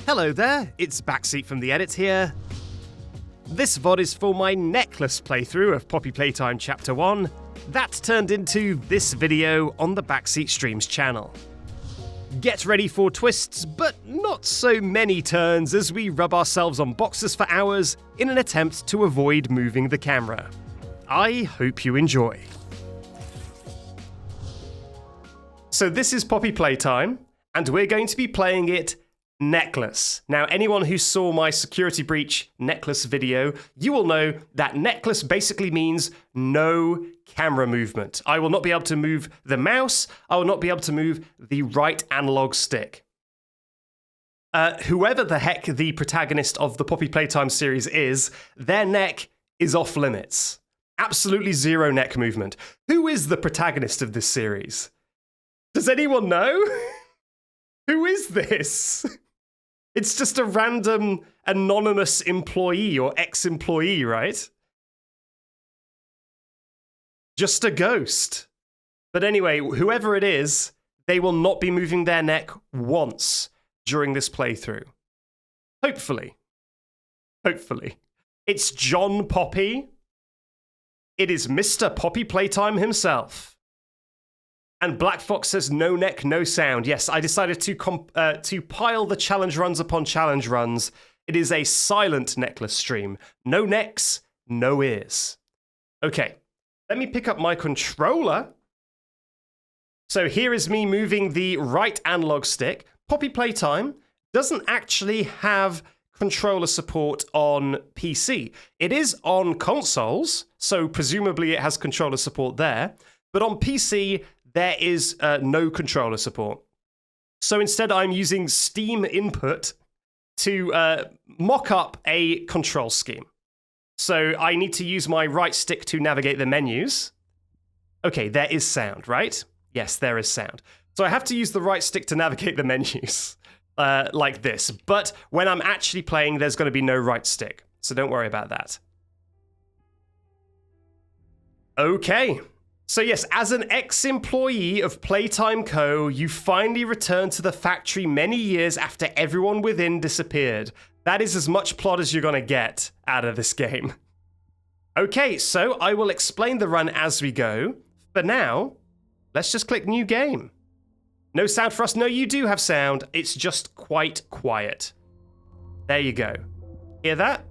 Hello there, it's Backseat from the Edit here. This VOD is for my necklace playthrough of Poppy Playtime Chapter 1. That turned into this video on the Backseat Streams channel. Get ready for twists, but not so many turns as we rub ourselves on boxes for hours in an attempt to avoid moving the camera. I hope you enjoy. So this is Poppy Playtime, and we're going to be playing it necklace. Now, anyone who saw my security breach necklace video, you will know that necklace basically means no camera movement. I will not be able to move the mouse. I will not be able to move the right analog stick. Whoever the heck the protagonist of the Poppy Playtime series is, their neck is off limits. Absolutely zero neck movement. Who is the protagonist of this series? Does anyone know? Who is this? It's just a random anonymous employee or ex-employee, right? Just a ghost. But anyway, whoever it is, they will not be moving their neck once during this playthrough. Hopefully. Hopefully. It's John Poppy. It is Mr. Poppy Playtime himself. And Black Fox says no neck, no sound. Yes, I decided to pile the challenge runs upon challenge runs. It is a silent necklace stream. No necks, no ears. Okay, let me pick up my controller. So here is me moving the right analog stick. Poppy Playtime doesn't actually have controller support on PC. It is on consoles, so presumably it has controller support there. But on PC, there is no controller support. So instead, I'm using Steam input to mock up a control scheme. So I need to use my right stick to navigate the menus. Okay, there is sound, right? Yes, there is sound. So I have to use the right stick to navigate the menus, like this. But when I'm actually playing, there's going to be no right stick. So don't worry about that. Okay. So yes, as an ex-employee of Playtime Co., you finally returned to the factory many years after everyone within disappeared. That is as much plot as you're going to get out of this game. Okay, so I will explain the run as we go. For now, let's just click New Game. No sound for us. No, you do have sound. It's just quite quiet. There you go. Hear that?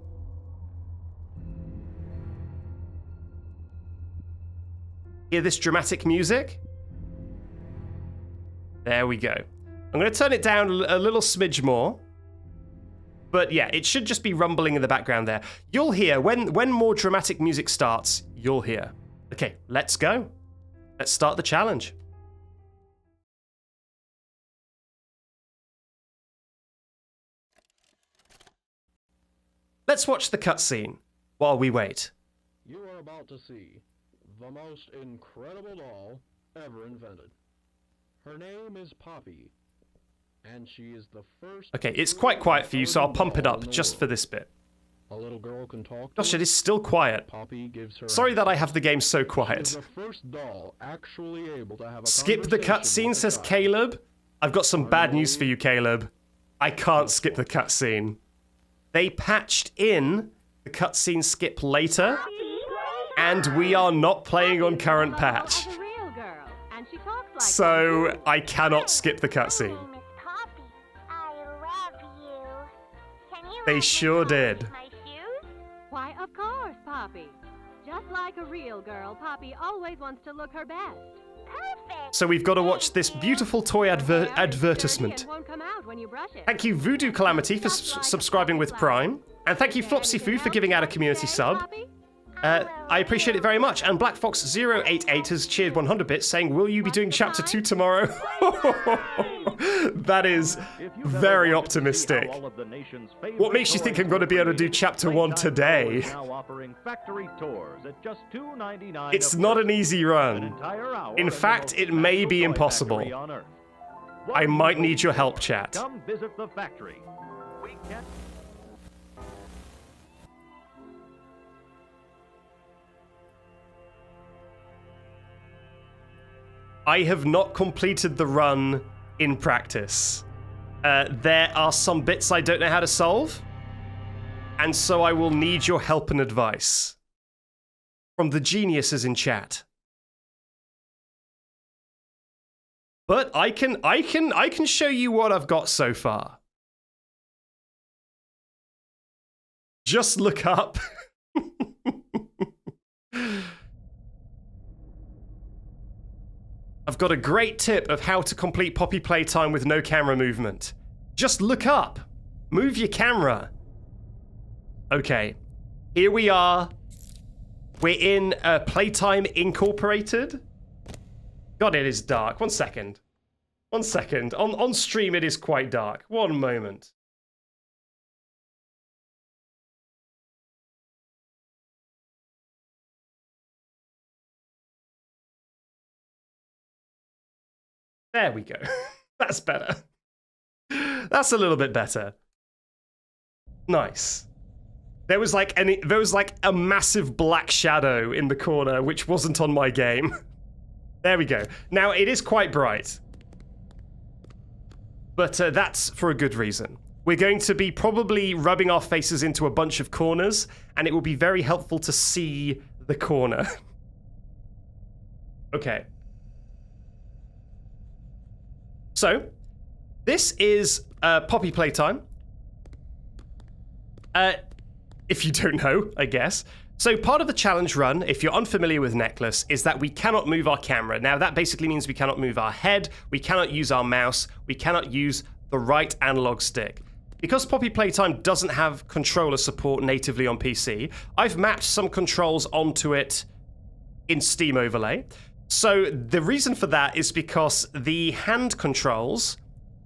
Hear this dramatic music? There we go. I'm going to turn it down a little smidge more. But yeah, it should just be rumbling in the background there. You'll hear, when more dramatic music starts, you'll hear. Okay, let's go. Let's start the challenge. Let's watch the cutscene while we wait. You are about to see the most incredible doll ever invented. Her name is Poppy, and she is the first... Okay, it's quite quiet for you, so I'll pump it up just for this bit. A little girl can talk. Gosh, it is still quiet. Poppy gives her Sorry that I have the game so quiet. She's the first doll actually able to have a Skip the cutscene, says Caleb. I've got some bad news for you, Caleb. I can't skip the cutscene. They patched in the cutscene skip later. And we are not playing on current patch. So I cannot skip the cutscene. They sure did. Why, of course, Poppy. Just like a real girl, Poppy always wants to look her best. Perfect. So we've got to watch this beautiful toy advertisement. Thank you, Voodoo Calamity, for subscribing with Prime. And thank you, Flopsy for giving out a community sub. I appreciate it very much. And Black Fox 088 has cheered 100 bits, saying, will you be doing Chapter 2 tomorrow? That is very optimistic. What makes you think I'm going to be able to do Chapter 1 today? It's not an easy run. In fact, it may be impossible. I might need your help, chat. Come visit the factory. I have not completed the run in practice. there are some bits I don't know how to solve, and so I will need your help and advice from the geniuses in chat. But I can show you what I've got so far. Just look up. I've got a great tip of how to complete Poppy Playtime with no camera movement. Just look up. Move your camera. Okay, here we are. We're in Playtime Incorporated. God, it is dark. 1 second. 1 second. On stream, it is quite dark. 1 moment. There we go. That's better. That's a little bit better. Nice. There was like a massive black shadow in the corner, which wasn't on my game. There we go. Now, it is quite bright. But that's for a good reason. We're going to be probably rubbing our faces into a bunch of corners, and it will be very helpful to see the corner. Okay. So, this is Poppy Playtime. If you don't know, I guess. So part of the challenge run, if you're unfamiliar with Necklace, is that we cannot move our camera. Now that basically means we cannot move our head, we cannot use our mouse, we cannot use the right analog stick. Because Poppy Playtime doesn't have controller support natively on PC, I've mapped some controls onto it in Steam Overlay. So the reason for that is because the hand controls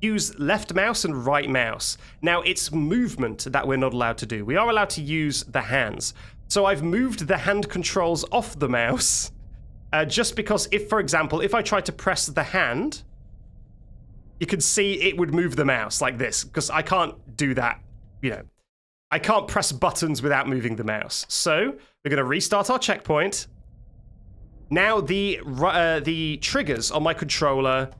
use left mouse and right mouse. Now it's movement that we're not allowed to do. We are allowed to use the hands. So I've moved the hand controls off the mouse just because if, for example, if I tried to press the hand, you could see it would move the mouse like this because I can't do that, you know. I can't press buttons without moving the mouse. So we're going to restart our checkpoint. Now the triggers on my controller,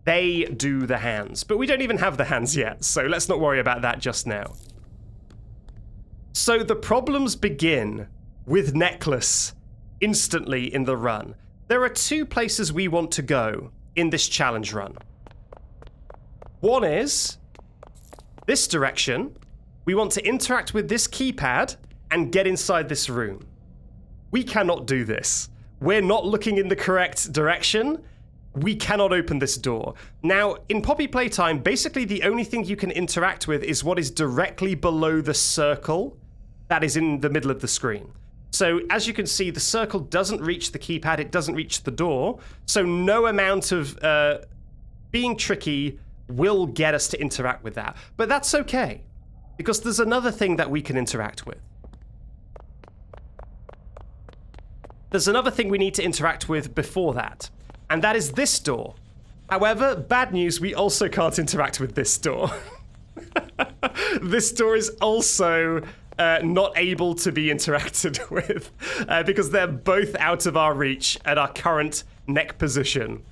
they do the hands, but we don't even have the hands yet, so let's not worry about that just now. So the problems begin with Necklace instantly in the run. There are 2 places we want to go in this challenge run. One is this direction. We want to interact with this keypad and get inside this room. We cannot do this. We're not looking in the correct direction. We cannot open this door. Now, in Poppy Playtime, basically the only thing you can interact with is what is directly below the circle that is in the middle of the screen. So, as you can see, the circle doesn't reach the keypad, it doesn't reach the door, so no amount of being tricky will get us to interact with that. But that's okay, because there's another thing that we can interact with. There's another thing we need to interact with before that, and that is this door. However, bad news, we also can't interact with this door. This door is also not able to be interacted with because they're both out of our reach at our current neck position.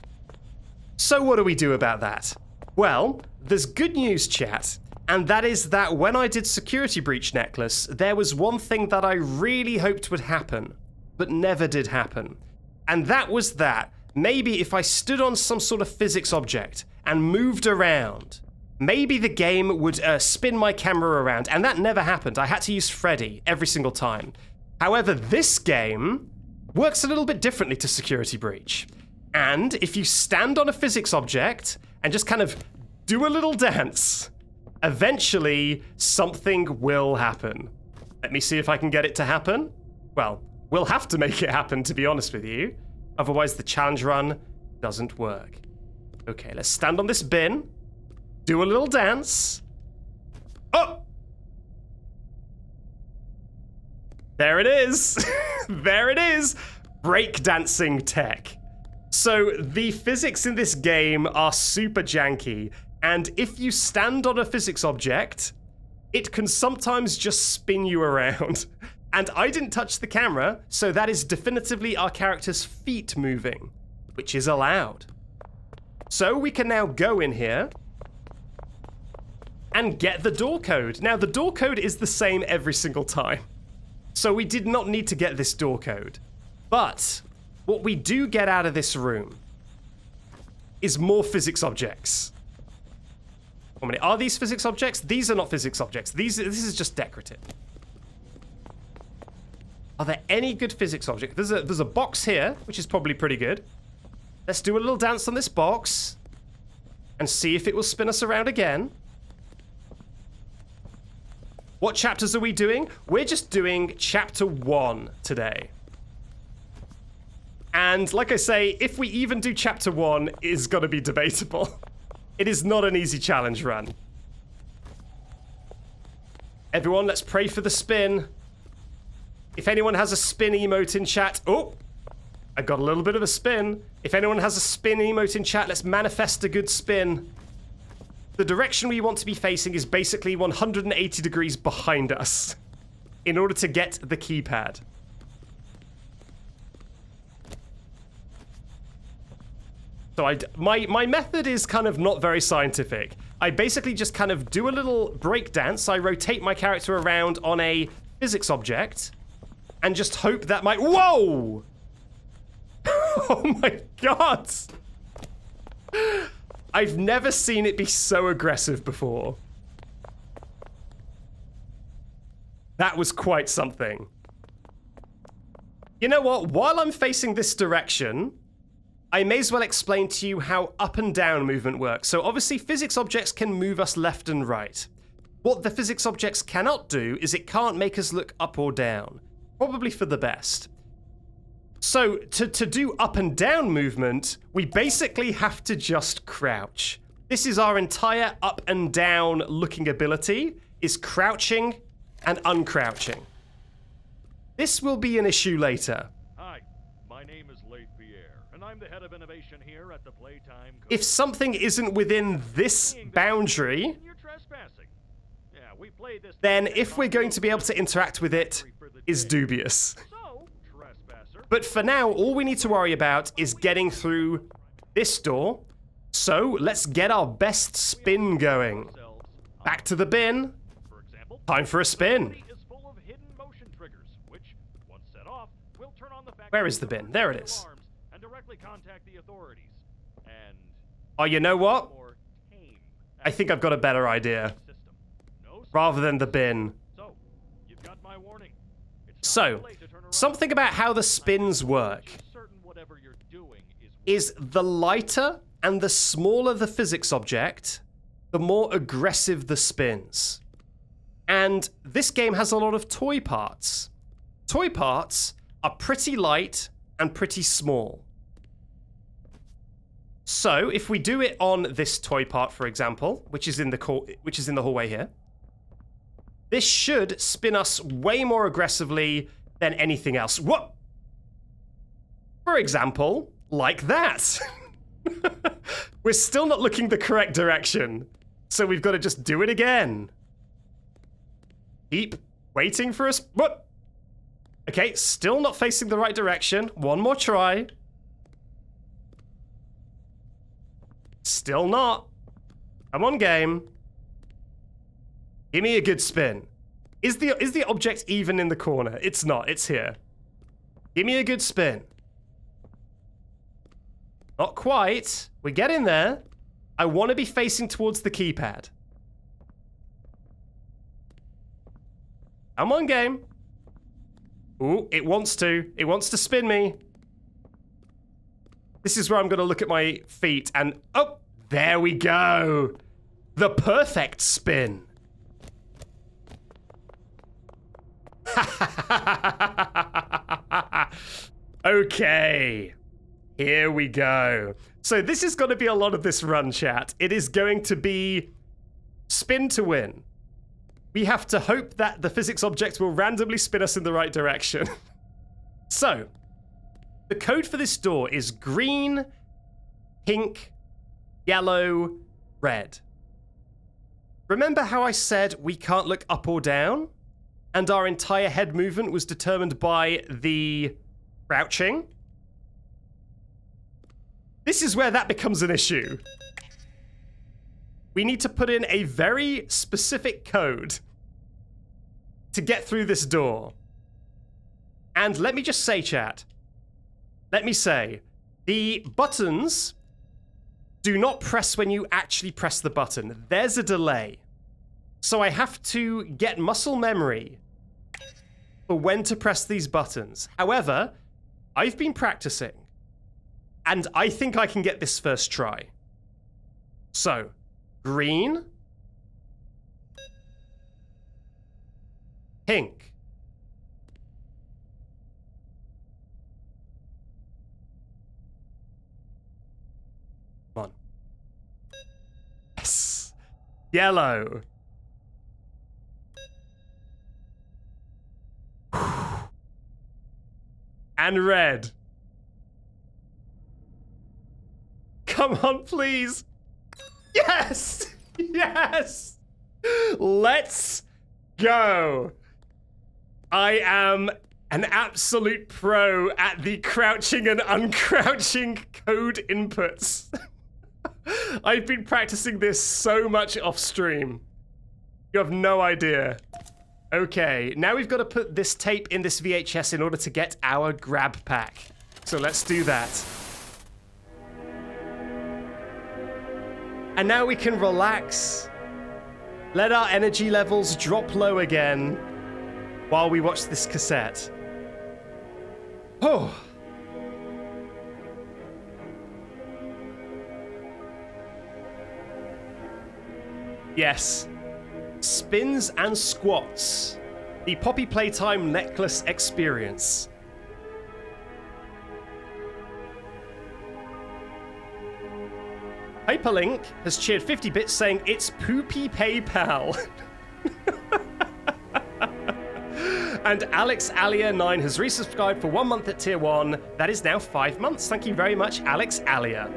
So what do we do about that? Well, there's good news, chat, and that is that when I did Security Breach Necklace, there was one thing that I really hoped would happen, but never did happen. And that was that maybe if I stood on some sort of physics object and moved around, maybe the game would spin my camera around, and that never happened. I had to use Freddy every single time. However, this game works a little bit differently to Security Breach. And if you stand on a physics object and just kind of do a little dance, eventually something will happen. Let me see if I can get it to happen. Well, we'll have to make it happen, to be honest with you. Otherwise, the challenge run doesn't work. Okay, let's stand on this bin. Do a little dance. Oh! There it is. There it is. Breakdancing tech. So the physics in this game are super janky, and if you stand on a physics object, it can sometimes just spin you around. And I didn't touch the camera, so that is definitively our character's feet moving, which is allowed. So we can now go in here, and get the door code. Now, the door code is the same every single time. So we did not need to get this door code. But what we do get out of this room is more physics objects. One minute. Are these physics objects? These are not physics objects. This is just decorative. Are there any good physics objects? There's a box here, which is probably pretty good. Let's do a little dance on this box and see if it will spin us around again. What chapters are we doing? We're just doing chapter 1 today. And like I say, if we even do chapter 1, is going to be debatable. It is not an easy challenge run. Everyone, let's pray for the spin. If anyone has a spin emote in chat... Oh! I got a little bit of a spin. If anyone has a spin emote in chat, let's manifest a good spin. The direction we want to be facing is basically 180 degrees behind us in order to get the keypad. So my method is kind of not very scientific. I basically just kind of do a little break dance. I rotate my character around on a physics object and just hope that my... Whoa! Oh my god! I've never seen it be so aggressive before. That was quite something. You know what? While I'm facing this direction, I may as well explain to you how up and down movement works. So obviously physics objects can move us left and right. What the physics objects cannot do is it can't make us look up or down. Probably for the best. So to do up and down movement, we basically have to just crouch. This is our entire up and down looking ability, is crouching and uncrouching. This will be an issue later. Hi, my name is Leif Pierre, and I'm the head of innovation here at the Playtime Co. If something isn't within this boundary, You're trespassing. Yeah, we played this then if we're going to be able to interact with it, is dubious. So, trespasser. But for now, all we need to worry about is getting through this door. So let's get our best spin going. Back to the bin. For example, Time for a spin. is full of hidden motion triggers, which, once set off, will turn on the factory Where is the bin? There it is. alarms and directly contact the authorities. And Oh, you know what? more tame I think I've got a better idea. system. No Rather than the bin. So, you've got my warning. It's not So, too late to turn around. something about how the spins work Certain whatever you're doing is the lighter and the smaller the physics object, the more aggressive the spins. And this game has a lot of toy parts. Toy parts are pretty light and pretty small. So if we do it on this toy part, for example, which is in the hallway here, this should spin us way more aggressively than anything else. What? For example, like that. We're still not looking the correct direction, so we've got to just do it again. Keep waiting for us. What? Okay, still not facing the right direction. One more try. Still not. Come on, game. Give me a good spin. Is the object even in the corner? It's not. It's here. Give me a good spin. Not quite. We're getting there. I want to be facing towards the keypad. Come on, game. Ooh, it wants to. It wants to spin me. This is where I'm going to look at my feet and... Oh, there we go. The perfect spin. Okay. Here we go. So this is going to be a lot of this run, chat. It is going to be spin to win. We have to hope that the physics object will randomly spin us in the right direction. So, the code for this door is green, pink, yellow, red. Remember how I said we can't look up or down? And our entire head movement was determined by the crouching? This is where that becomes an issue. we need to put in a very specific code to get through this door. And let me just say, chat, let me say, the buttons do not press when you actually press the button. There's a delay. So I have to get muscle memory for when to press these buttons. However, I've been practicing, and I think I can get this first try. So, green, pink, come on, yes, yellow, and red. Come on, please. Yes! Yes! Let's go. I am an absolute pro at the crouching and uncrouching code inputs. I've been practicing this so much off stream. You have no idea. Okay, now we've got to put this tape in this VHS in order to get our grab pack. So let's do that. And now we can relax, let our energy levels drop low again while we watch this cassette. Oh. Yes. Spins and squats. The Poppy Playtime Necklace experience. Hyperlink has cheered 50 bits saying it's poopy PayPal. And Alex Alia 9 has resubscribed for 1 month at tier 1. That is now 5 months. Thank you very much, Alex Alia.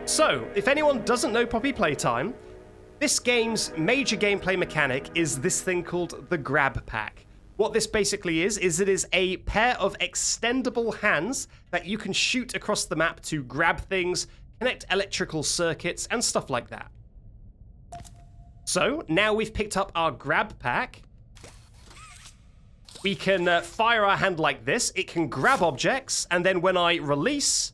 So, if anyone doesn't know Poppy Playtime, this game's major gameplay mechanic is this thing called the grab pack. What this basically is it is a pair of extendable hands that you can shoot across the map to grab things, connect electrical circuits, and stuff like that. So, now we've picked up our grab pack. We can fire our hand like this. It can grab objects, and then when I release,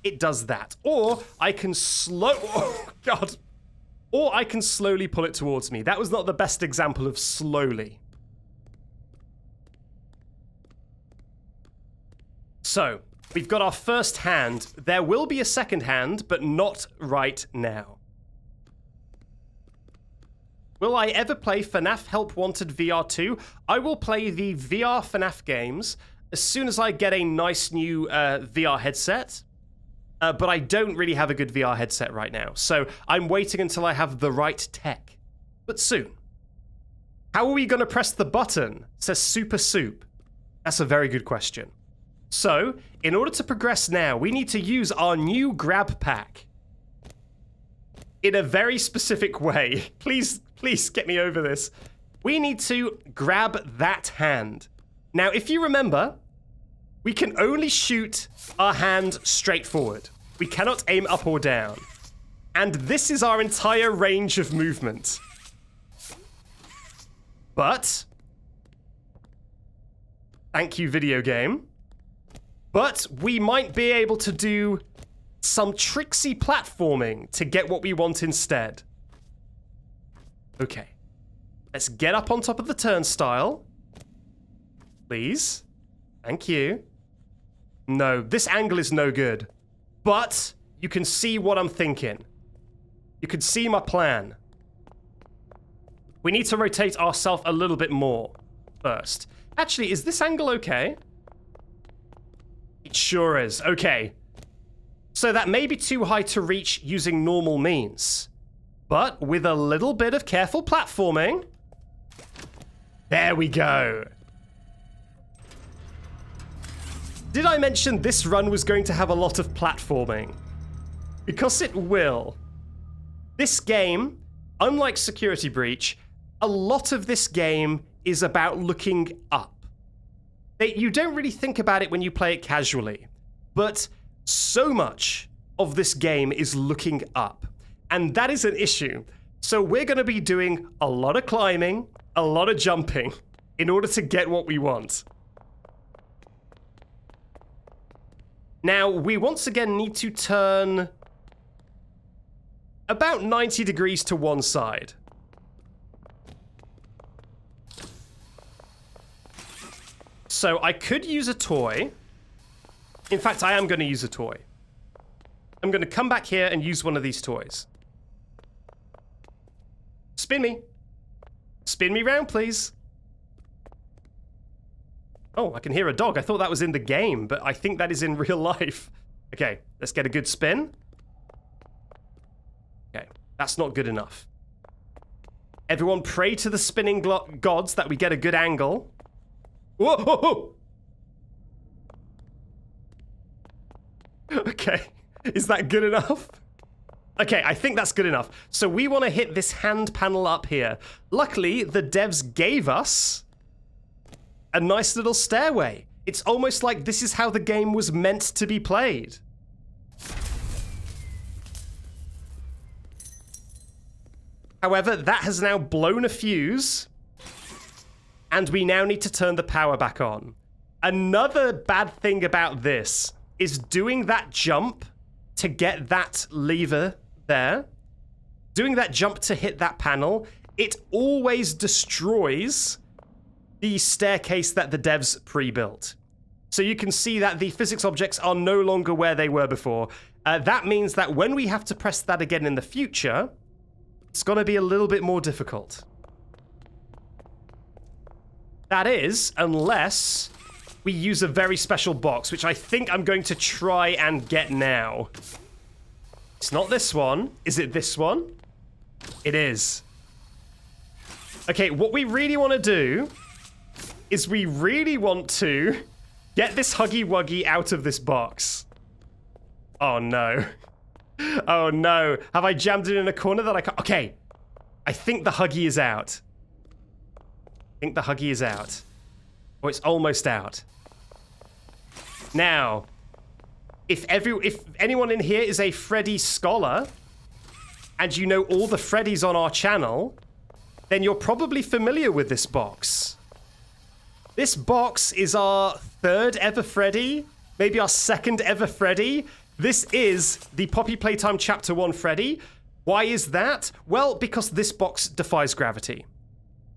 it does that. Or I can oh god. Or I can slowly pull it towards me. That was not the best example of slowly. So, we've got our first hand. There will be a second hand, but not right now. Will I ever play FNAF Help Wanted VR 2? I will play the VR FNAF games as soon as I get a nice new VR headset. But I don't really have a good VR headset right now, so I'm waiting until I have the right tech. But soon. How are we going to press the button? It says Super Soup. That's a very good question. So, in order to progress now, we need to use our new grab pack in a very specific way. Please get me over this. We need to grab that hand. Now, if you remember, we can only shoot our hand straight forward. We cannot aim up or down. And this is our entire range of movement. But, thank you, video game. But we might be able to do some tricksy platforming to get what we want instead. Okay. Let's get up on top of the turnstile. Please. Thank you. No, this angle is no good. But you can see what I'm thinking. You can see my plan. We need to rotate ourselves a little bit more first. Actually, is this angle okay? It sure is. Okay. So that may be too high to reach using normal means. But with a little bit of careful platforming... There we go. Did I mention this run was going to have a lot of platforming? Because it will. This game, unlike Security Breach, a lot of this game is about looking up. You don't really think about it when you play it casually, but so much of this game is looking up. And that is an issue. So we're going to be doing a lot of climbing, a lot of jumping in order to get what we want. Now, we once again need to turn about 90 degrees to one side. So I could use a toy. In fact, I am going to use a toy. I'm going to come back here and use one of these toys. Spin me. Spin me round, please. Oh, I can hear a dog. I thought that was in the game, but I think that is in real life. Okay, let's get a good spin. Okay, that's not good enough. Everyone pray to the spinning gods that we get a good angle. Whoa! Ho, ho. Okay, is that good enough? Okay, I think that's good enough. So we want to hit this hand panel up here. Luckily, the devs gave us a nice little stairway. It's almost like this is how the game was meant to be played. However, that has now blown a fuse, and we now need to turn the power back on. Another bad thing about this is doing that jump to get that lever there, doing that jump to hit that panel, it always destroys the staircase that the devs pre-built. So you can see that the physics objects are no longer where they were before. That means that when we have to press that again in the future, it's going to be a little bit more difficult. That is, unless we use a very special box, which I think I'm going to try and get now. It's not this one. Is it this one? It is. Okay, what we really want to do is we really want to get this Huggy Wuggy out of this box. Oh no. Oh no. Have I jammed it in a corner that I can't? Okay. I think the Huggy is out. I think the Huggy is out. Or it's almost out. Now, if anyone in here is a Freddy scholar, and you know all the Freddys on our channel, then you're probably familiar with this box. This box is our third ever Freddy, maybe our second ever Freddy. This is the Poppy Playtime Chapter 1 Freddy. Why is that? Well, because this box defies gravity.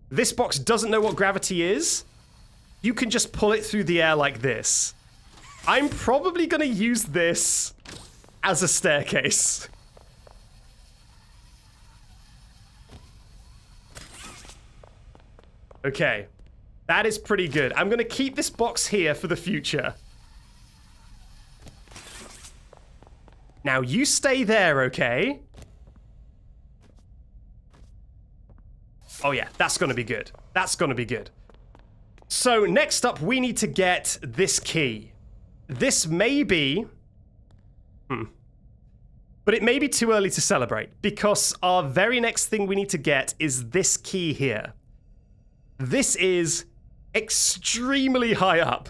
This box doesn't know what gravity is. You can just pull it through the air like this. I'm probably going to use this as a staircase. Okay. That is pretty good. I'm going to keep this box here for the future. Now, you stay there, okay? Oh yeah, that's going to be good. That's going to be good. So, next up, we need to get this key. This may be... But it may be too early to celebrate, because our very next thing we need to get is this key here. This is extremely high up.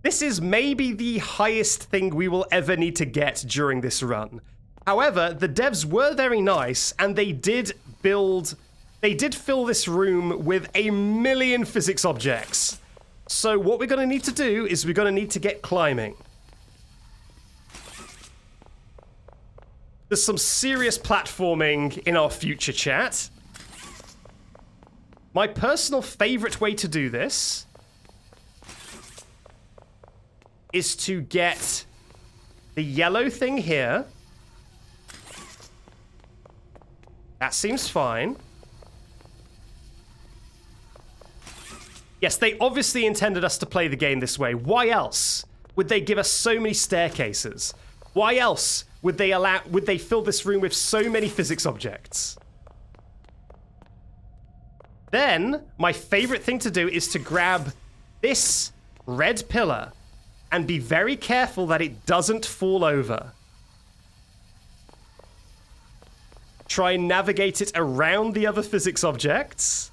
This is maybe the highest thing we will ever need to get during this run. However, the devs were very nice, and they did fill this room with a million physics objects. So what we're going to need to do is we're going to need to get climbing. There's some serious platforming in our future, chat. My personal favorite way to do this is to get the yellow thing here. That seems fine. Yes, they obviously intended us to play the game this way. Why else would they give us so many staircases? Why else would they fill this room with so many physics objects? Then, my favorite thing to do is to grab this red pillar and be very careful that it doesn't fall over. Try and navigate it around the other physics objects.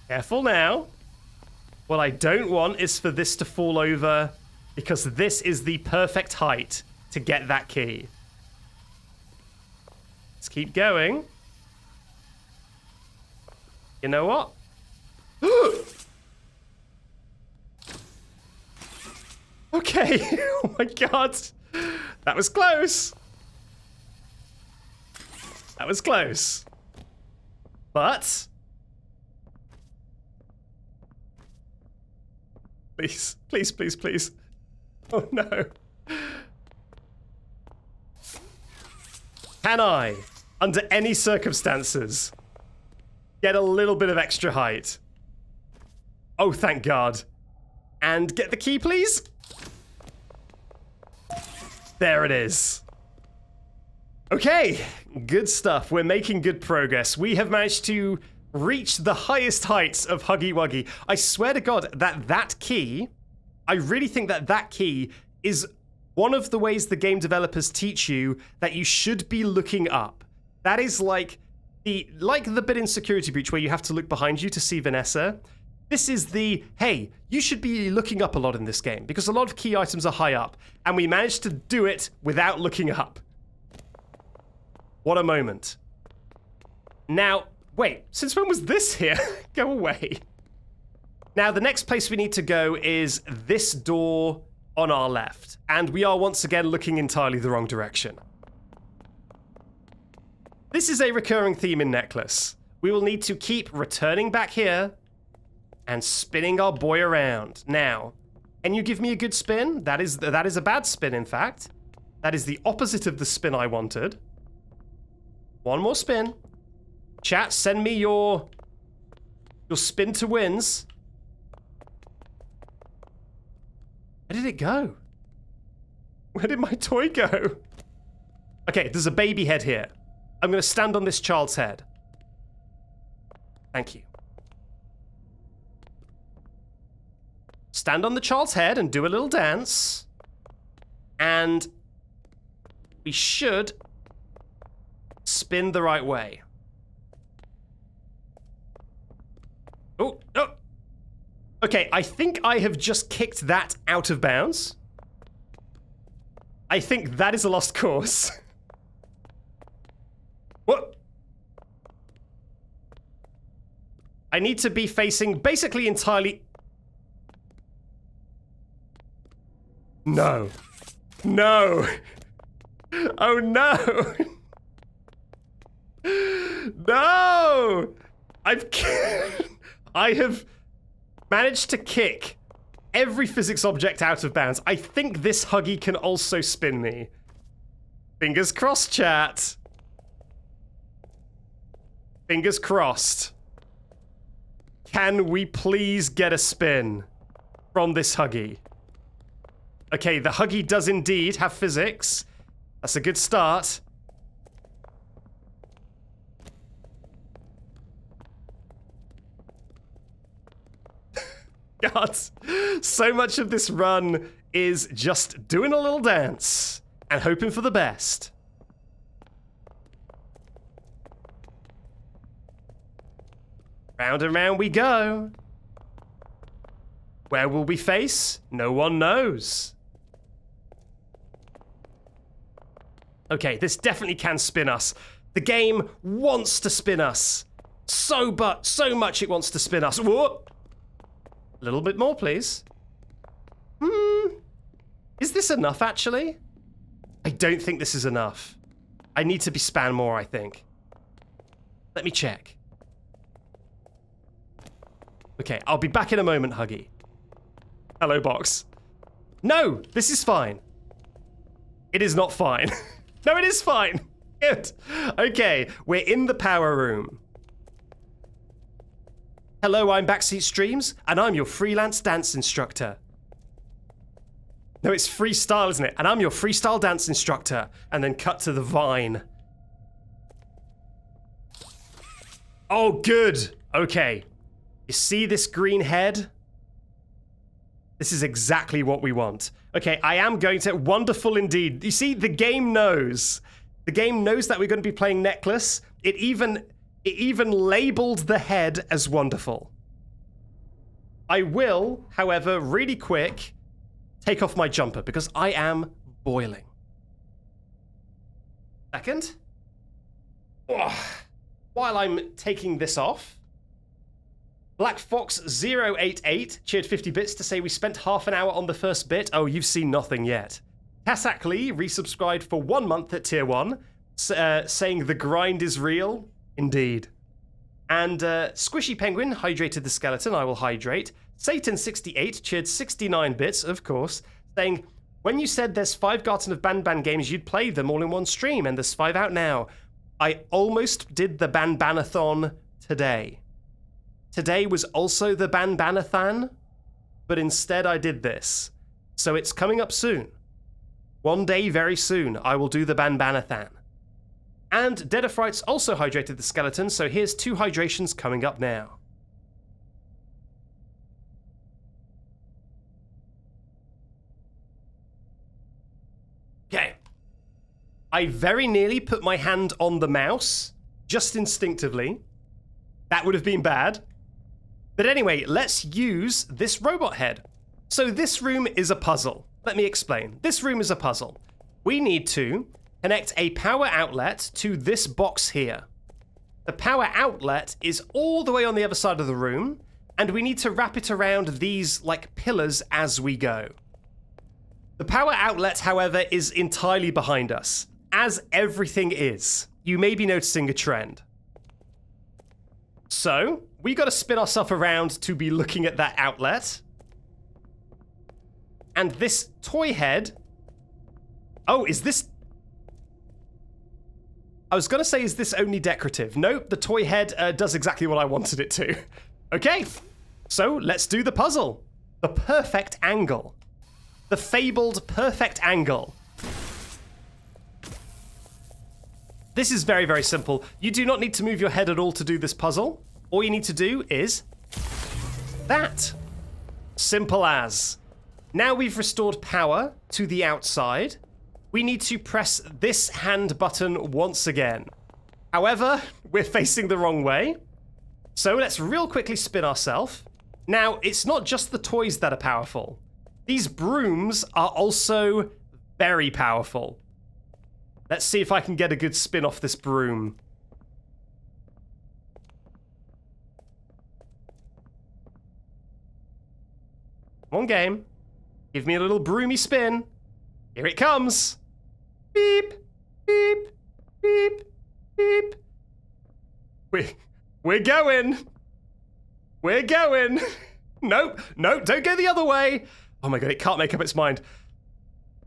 Careful now. What I don't want is for this to fall over because this is the perfect height to get that key. Let's keep going. You know what? Okay. Oh my god. That was close. That was close. But... Please, please, please, please. Oh no. Can I, under any circumstances, get a little bit of extra height? Oh, thank God. And get the key, please? There it is. Okay, good stuff. We're making good progress. We have managed to reach the highest heights of Huggy Wuggy. I swear to God that key, I really think that key is one of the ways the game developers teach you that you should be looking up. That is like the bit in Security Breach where you have to look behind you to see Vanessa. This is the, hey, you should be looking up a lot in this game because a lot of key items are high up, and we managed to do it without looking up. What a moment. Now, wait, since when was this here? Go away. Now, the next place we need to go is this door on our left, and we are once again looking entirely the wrong direction. This is a recurring theme in Necklace. We will need to keep returning back here and spinning our boy around. Now, can you give me a good spin? That is a bad spin, in fact. That is the opposite of the spin I wanted. One more spin. Chat, send me your spin to wins. Where did it go? Where did my toy go? Okay, there's a baby head here. I'm going to stand on this child's head. Thank you. Stand on the child's head and do a little dance. And we should spin the right way. Oh, no. Okay, I think I have just kicked that out of bounds. I think that is a lost cause. What? I need to be facing basically entirely... No. No. Oh no. No. I have managed to kick every physics object out of bounds. I think this Huggy can also spin me. Fingers crossed, chat. Fingers crossed. Can we please get a spin from this Huggy? Okay, the Huggy does indeed have physics. That's a good start. God, so much of this run is just doing a little dance and hoping for the best. Round and round we go. Where will we face? No one knows. Okay, this definitely can spin us. The game wants to spin us. So much it wants to spin us. Whoa! A little bit more, please. Is this enough, actually? I don't think this is enough. I need to be span more, I think. Let me check. Okay, I'll be back in a moment, Huggy. Hello, box. No, this is fine. It is not fine. No, it is fine. Good. Okay, we're in the power room. Hello, I'm Backseat Streams, and I'm your freelance dance instructor. No, it's freestyle, isn't it? And I'm your freestyle dance instructor. And then cut to the vine. Oh, good. Okay. You see this green head? This is exactly what we want. Okay, I am going to... Wonderful indeed. You see, the game knows. The game knows that we're going to be playing Necklace. It even labeled the head as wonderful. I will, however, really quick, take off my jumper because I am boiling. Second. Ugh. While I'm taking this off, Black Fox 088 cheered 50 bits to say we spent half an hour on the first bit. Oh, you've seen nothing yet. Tassak Lee resubscribed for 1 month at tier 1, saying the grind is real. Indeed. And Squishy Penguin hydrated the skeleton. I will hydrate. Satan68 cheered 69 bits, of course, saying, when you said there's 5 Garten of Banban games, you'd play them all in one stream, and there's 5 out now. I almost did the Banbanathon today. Today was also the Banbanathan, but instead I did this. So it's coming up soon. One day, very soon, I will do the Banbanathan. And Deadafrites also hydrated the skeleton, so here's 2 hydrations coming up now. Okay. I very nearly put my hand on the mouse, just instinctively. That would have been bad. But anyway, let's use this robot head. So this room is a puzzle. Let me explain. This room is a puzzle. We need to connect a power outlet to this box here. The power outlet is all the way on the other side of the room, and we need to wrap it around these, like, pillars as we go. The power outlet, however, is entirely behind us, as everything is. You may be noticing a trend. So, we got to spin ourselves around to be looking at that outlet. And this toy head... Oh, is this... I was going to say, is this only decorative? Nope, the toy head does exactly what I wanted it to. Okay, so let's do the puzzle. The perfect angle. The fabled perfect angle. This is very, very simple. You do not need to move your head at all to do this puzzle. All you need to do is that. Simple as. Now we've restored power to the outside. We need to press this hand button once again. However, we're facing the wrong way. So let's real quickly spin ourselves. Now, it's not just the toys that are powerful. These brooms are also very powerful. Let's see if I can get a good spin off this broom. Come on, game. Give me a little broomy spin. Here it comes. Beep, beep, beep, beep. We're going. We're going. Nope, nope, don't go the other way. Oh my god, it can't make up its mind.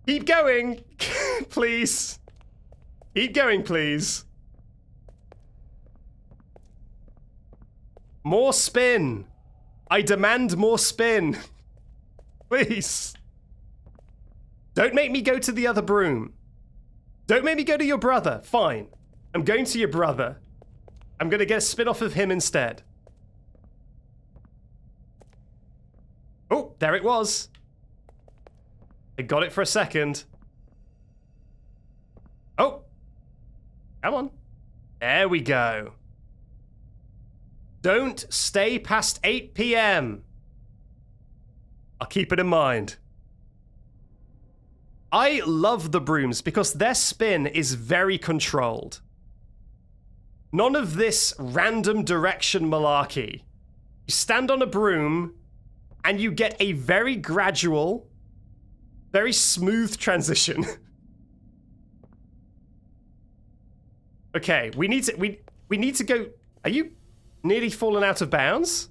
Keep going, please. Keep going, please. More spin. I demand more spin. Please. Don't make me go to the other broom. Don't make me go to your brother. Fine. I'm going to your brother. I'm going to get a spin off of him instead. Oh, there it was. I got it for a second. Oh. Come on. There we go. Don't stay past 8 p.m. I'll keep it in mind. I love the brooms because their spin is very controlled. None of this random direction malarkey. You stand on a broom and you get a very gradual, very smooth transition. Okay, we need to go. Are you nearly fallen out of bounds?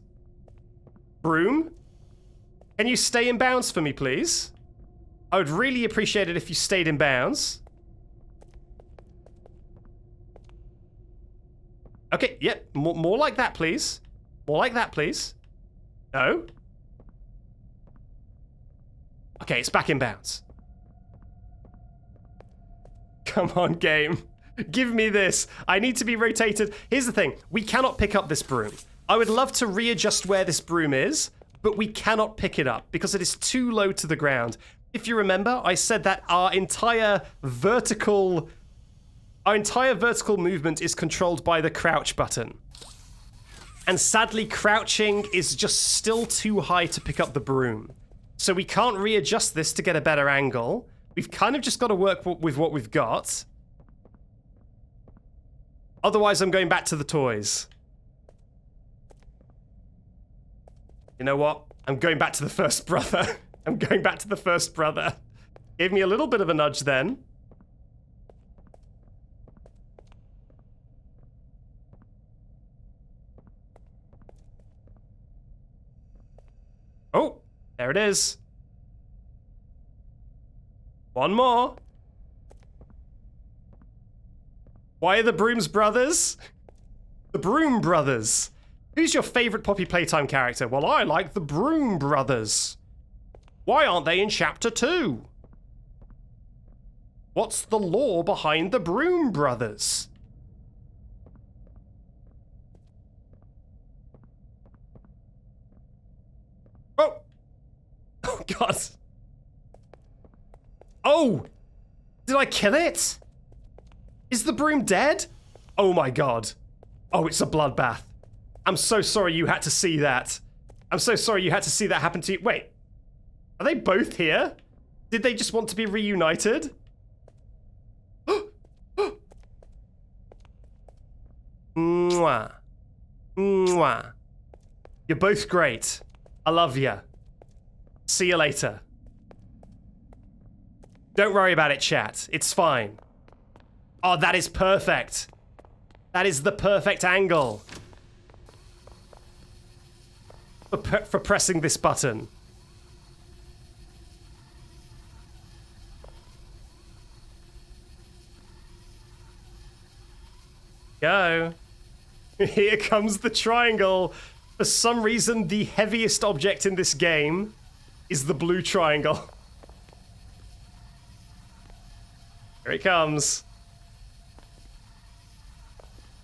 Broom? Can you stay in bounds for me, please? I would really appreciate it if you stayed in bounds. Okay, yep, more like that, please. More like that, please. No? Okay, it's back in bounds. Come on, game. Give me this. I need to be rotated. Here's the thing. We cannot pick up this broom. I would love to readjust where this broom is, but we cannot pick it up because it is too low to the ground. If you remember, I said that our entire vertical movement is controlled by the crouch button. And sadly, crouching is just still too high to pick up the broom. So we can't readjust this to get a better angle. We've kind of just got to work with what we've got. Otherwise, I'm going back to the toys. You know what? I'm going back to the first brother. I'm going back to the first brother. Gave me a little bit of a nudge then. Oh, there it is. One more. Why are the Brooms brothers? The Broom Brothers. Who's your favorite Poppy Playtime character? Well, I like the Broom Brothers. Why aren't they in Chapter 2? What's the lore behind the Broom Brothers? Oh! Oh, God. Oh! Did I kill it? Is the broom dead? Oh, my God. Oh, it's a bloodbath. I'm so sorry you had to see that. I'm so sorry you had to see that happen to you. Wait. Are they both here? Did they just want to be reunited? Mwah. Mwah. You're both great. I love you. See you later. Don't worry about it, chat. It's fine. Oh, that is perfect. That is the perfect angle. For pressing this button. Go. Here comes the triangle. For some reason, the heaviest object in this game is the blue triangle. Here it comes.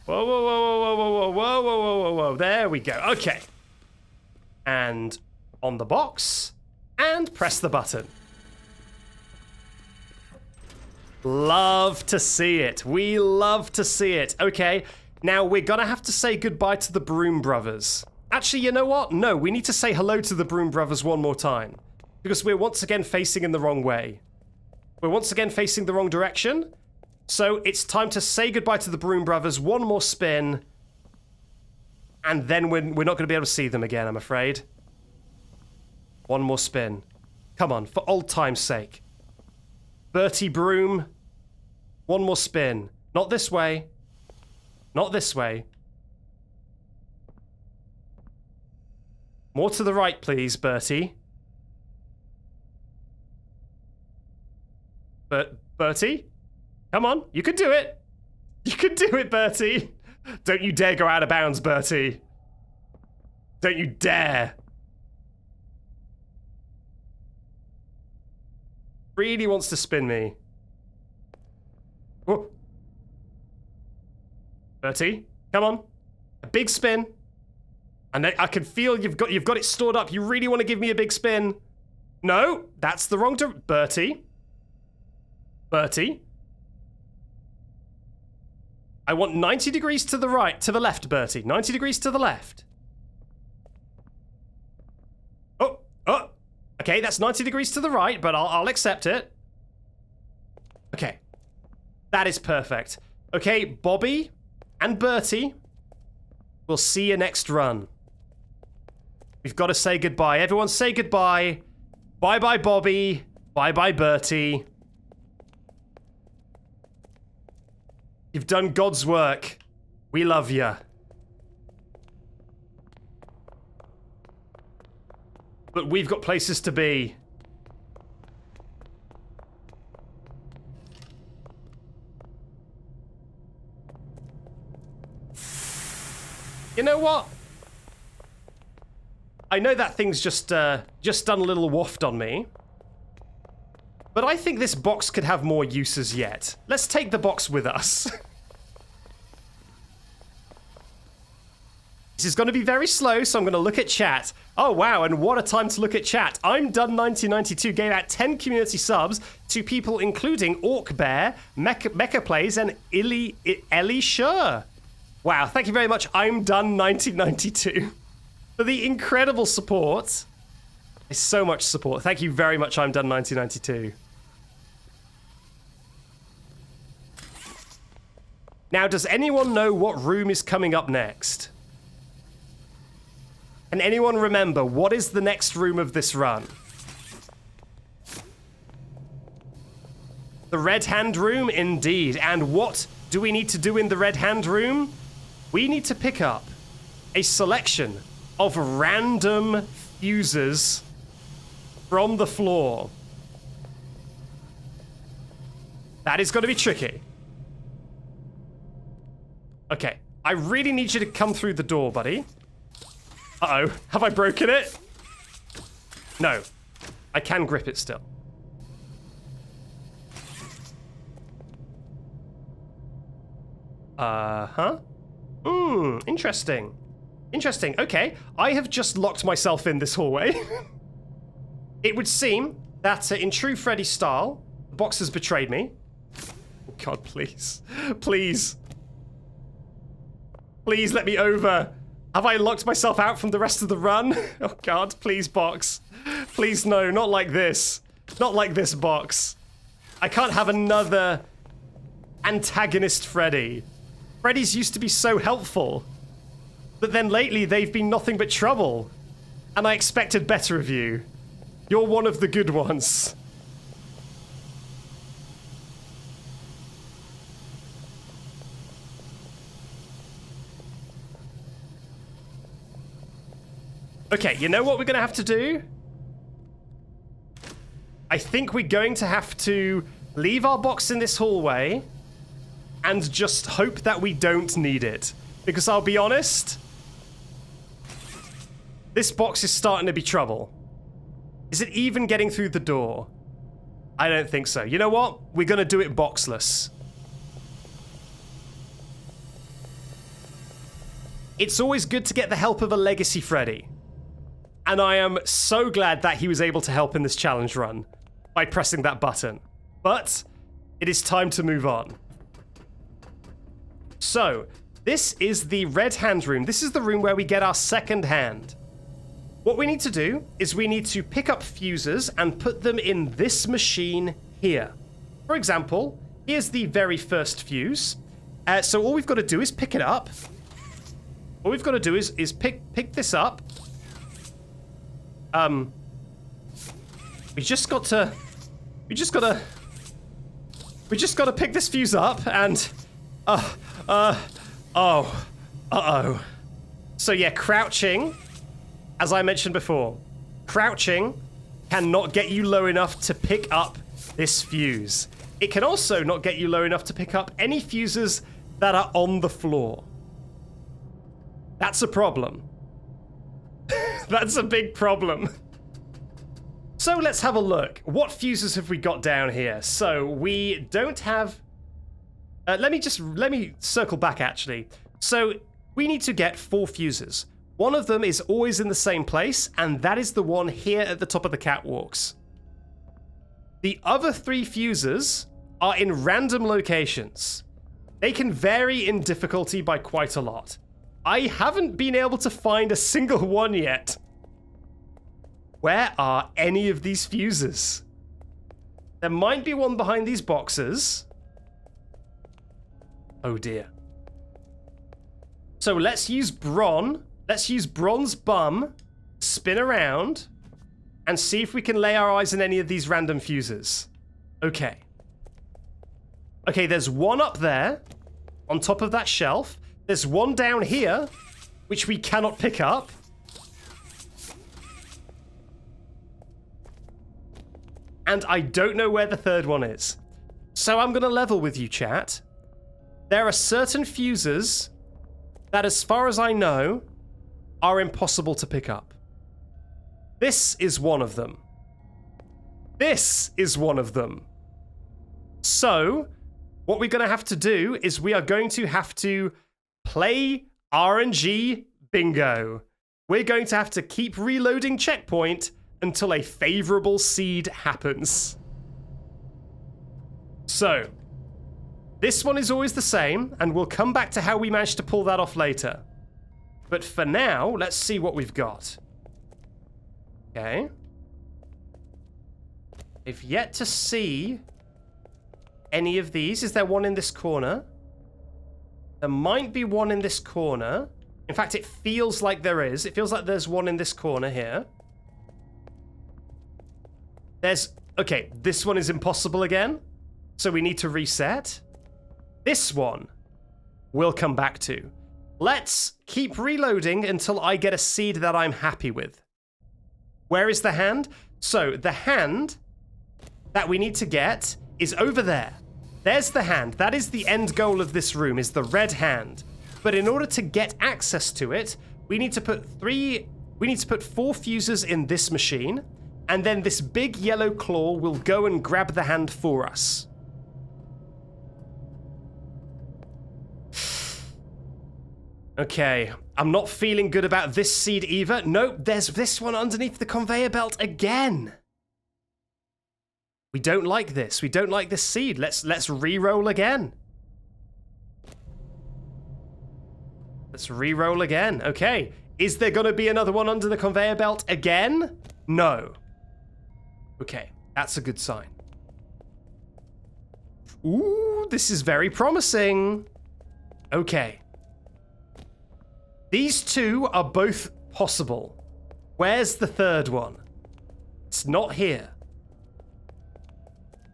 Whoa, whoa, whoa, whoa, whoa, whoa, whoa, whoa, whoa, whoa. There we go. Okay. And on the box. And press the button. Love to see it. We love to see it. Okay. Now we're gonna have to say goodbye to the Broom Brothers. Actually, you know what? No, we need to say hello to the Broom Brothers one more time. Because we're once again facing in the wrong way. We're once again facing the wrong direction. So it's time to say goodbye to the Broom Brothers. One more spin. And then we're not going to be able to see them again, I'm afraid. One more spin. Come on, for old time's sake. Bertie Broom. One more spin. Not this way. Not this way. More to the right, please, Bertie. Bertie? Come on, you can do it. You can do it, Bertie. Don't you dare go out of bounds, Bertie. Don't you dare. Really wants to spin me. Whoa. Bertie, come on. A big spin. And I can feel you've got it stored up. You really want to give me a big spin. No, that's the wrong Bertie. Bertie. I want 90 degrees to the right, to the left, Bertie. 90 degrees to the left. Oh. Okay, that's 90 degrees to the right, but I'll accept it. Okay. That is perfect. Okay, Bobby and Bertie, we'll see you next run. We've got to say goodbye. Everyone say goodbye. Bye-bye, Bobby. Bye-bye, Bertie. You've done God's work. We love you. But we've got places to be. You know what? I know that thing's just done a little waft on me. But I think this box could have more uses yet. Let's take the box with us. This is going to be very slow, so I'm going to look at chat. Oh, wow, and what a time to look at chat. I'm Done 1992 gave out 10 community subs to people including Orc Bear, Mecha Plays, and Ellie Sure. Wow, thank you very much, I'm Done 1992, for the incredible support. So much support. Thank you very much, I'm done 1992. Now, does anyone know what room is coming up next? Can anyone remember what is the next room of this run? The Red Hand Room, indeed. And what do we need to do in the Red Hand Room? We need to pick up a selection of random fuses from the floor. That is going to be tricky. Okay, I really need you to come through the door, buddy. Uh-oh, have I broken it? No, I can grip it still. Uh-huh. Interesting. Interesting, okay. I have just locked myself in this hallway. It would seem that in true Freddy style, the box has betrayed me. Oh God, please. Please. Please let me over. Have I locked myself out from the rest of the run? Oh God, please, box. Please, no, not like this. Not like this, box. I can't have another antagonist Freddy. Freddy's used to be so helpful. But then lately, they've been nothing but trouble. And I expected better of you. You're one of the good ones. Okay, you know what we're going to have to do? I think we're going to have to leave our box in this hallway and just hope that we don't need it. Because I'll be honest, this box is starting to be trouble. Is it even getting through the door? I don't think so. You know what? We're going to do it boxless. It's always good to get the help of a legacy Freddy. And I am so glad that he was able to help in this challenge run by pressing that button. But it is time to move on. So, this is the Red Hand Room. This is the room where we get our second hand. What we need to do is we need to pick up fuses and put them in this machine here. For example, here's the very first fuse. So all we've got to do is pick it up. All we've got to do is pick this up. We just got to pick this fuse up and uh-oh. So yeah, crouching, as I mentioned before, crouching cannot get you low enough to pick up this fuse. It can also not get you low enough to pick up any fuses that are on the floor. That's a problem. That's a big problem. So let's have a look. What fuses have we got down here? So we don't have... let me circle back, actually. So we need to get 4 fuses. One of them is always in the same place, and that is the one here at the top of the catwalks. The other 3 fuses are in random locations. They can vary in difficulty by quite a lot. I haven't been able to find a single one yet. Where are any of these fuses? There might be one behind these boxes. Oh dear. So let's use Bron. Let's use Bron's bum, spin around, and see if we can lay our eyes on any of these random fuses. Okay. Okay, there's one up there, on top of that shelf. There's one down here, which we cannot pick up. And I don't know where the third one is. So I'm going to level with you, chat. There are certain fuses that, as far as I know, are impossible to pick up. This is one of them. This is one of them. So, what we're going to have to do is we are going to have to play RNG bingo. We're going to have to keep reloading checkpoint until a favorable seed happens. So, this one is always the same, and we'll come back to how we managed to pull that off later. But for now, let's see what we've got. Okay. I've yet to see any of these. Is there one in this corner? There might be one in this corner. In fact, it feels like there is. It feels like there's one in this corner here. Okay, this one is impossible again. So we need to reset. This one we'll come back to. Let's keep reloading until I get a seed that I'm happy with. Where is the hand? So the hand that we need to get is over there. There's the hand. That is the end goal of this room, is the red hand. But in order to get access to it, we need to put 4 fuses in this machine, and then this big yellow claw will go and grab the hand for us. Okay, I'm not feeling good about this seed either. Nope, there's this one underneath the conveyor belt again. We don't like this. We don't like this seed. Let's re-roll again. Let's re-roll again. Okay. Is there going to be another one under the conveyor belt again? No. Okay, that's a good sign. Ooh, this is very promising. Okay. These two are both possible. Where's the third one? It's not here.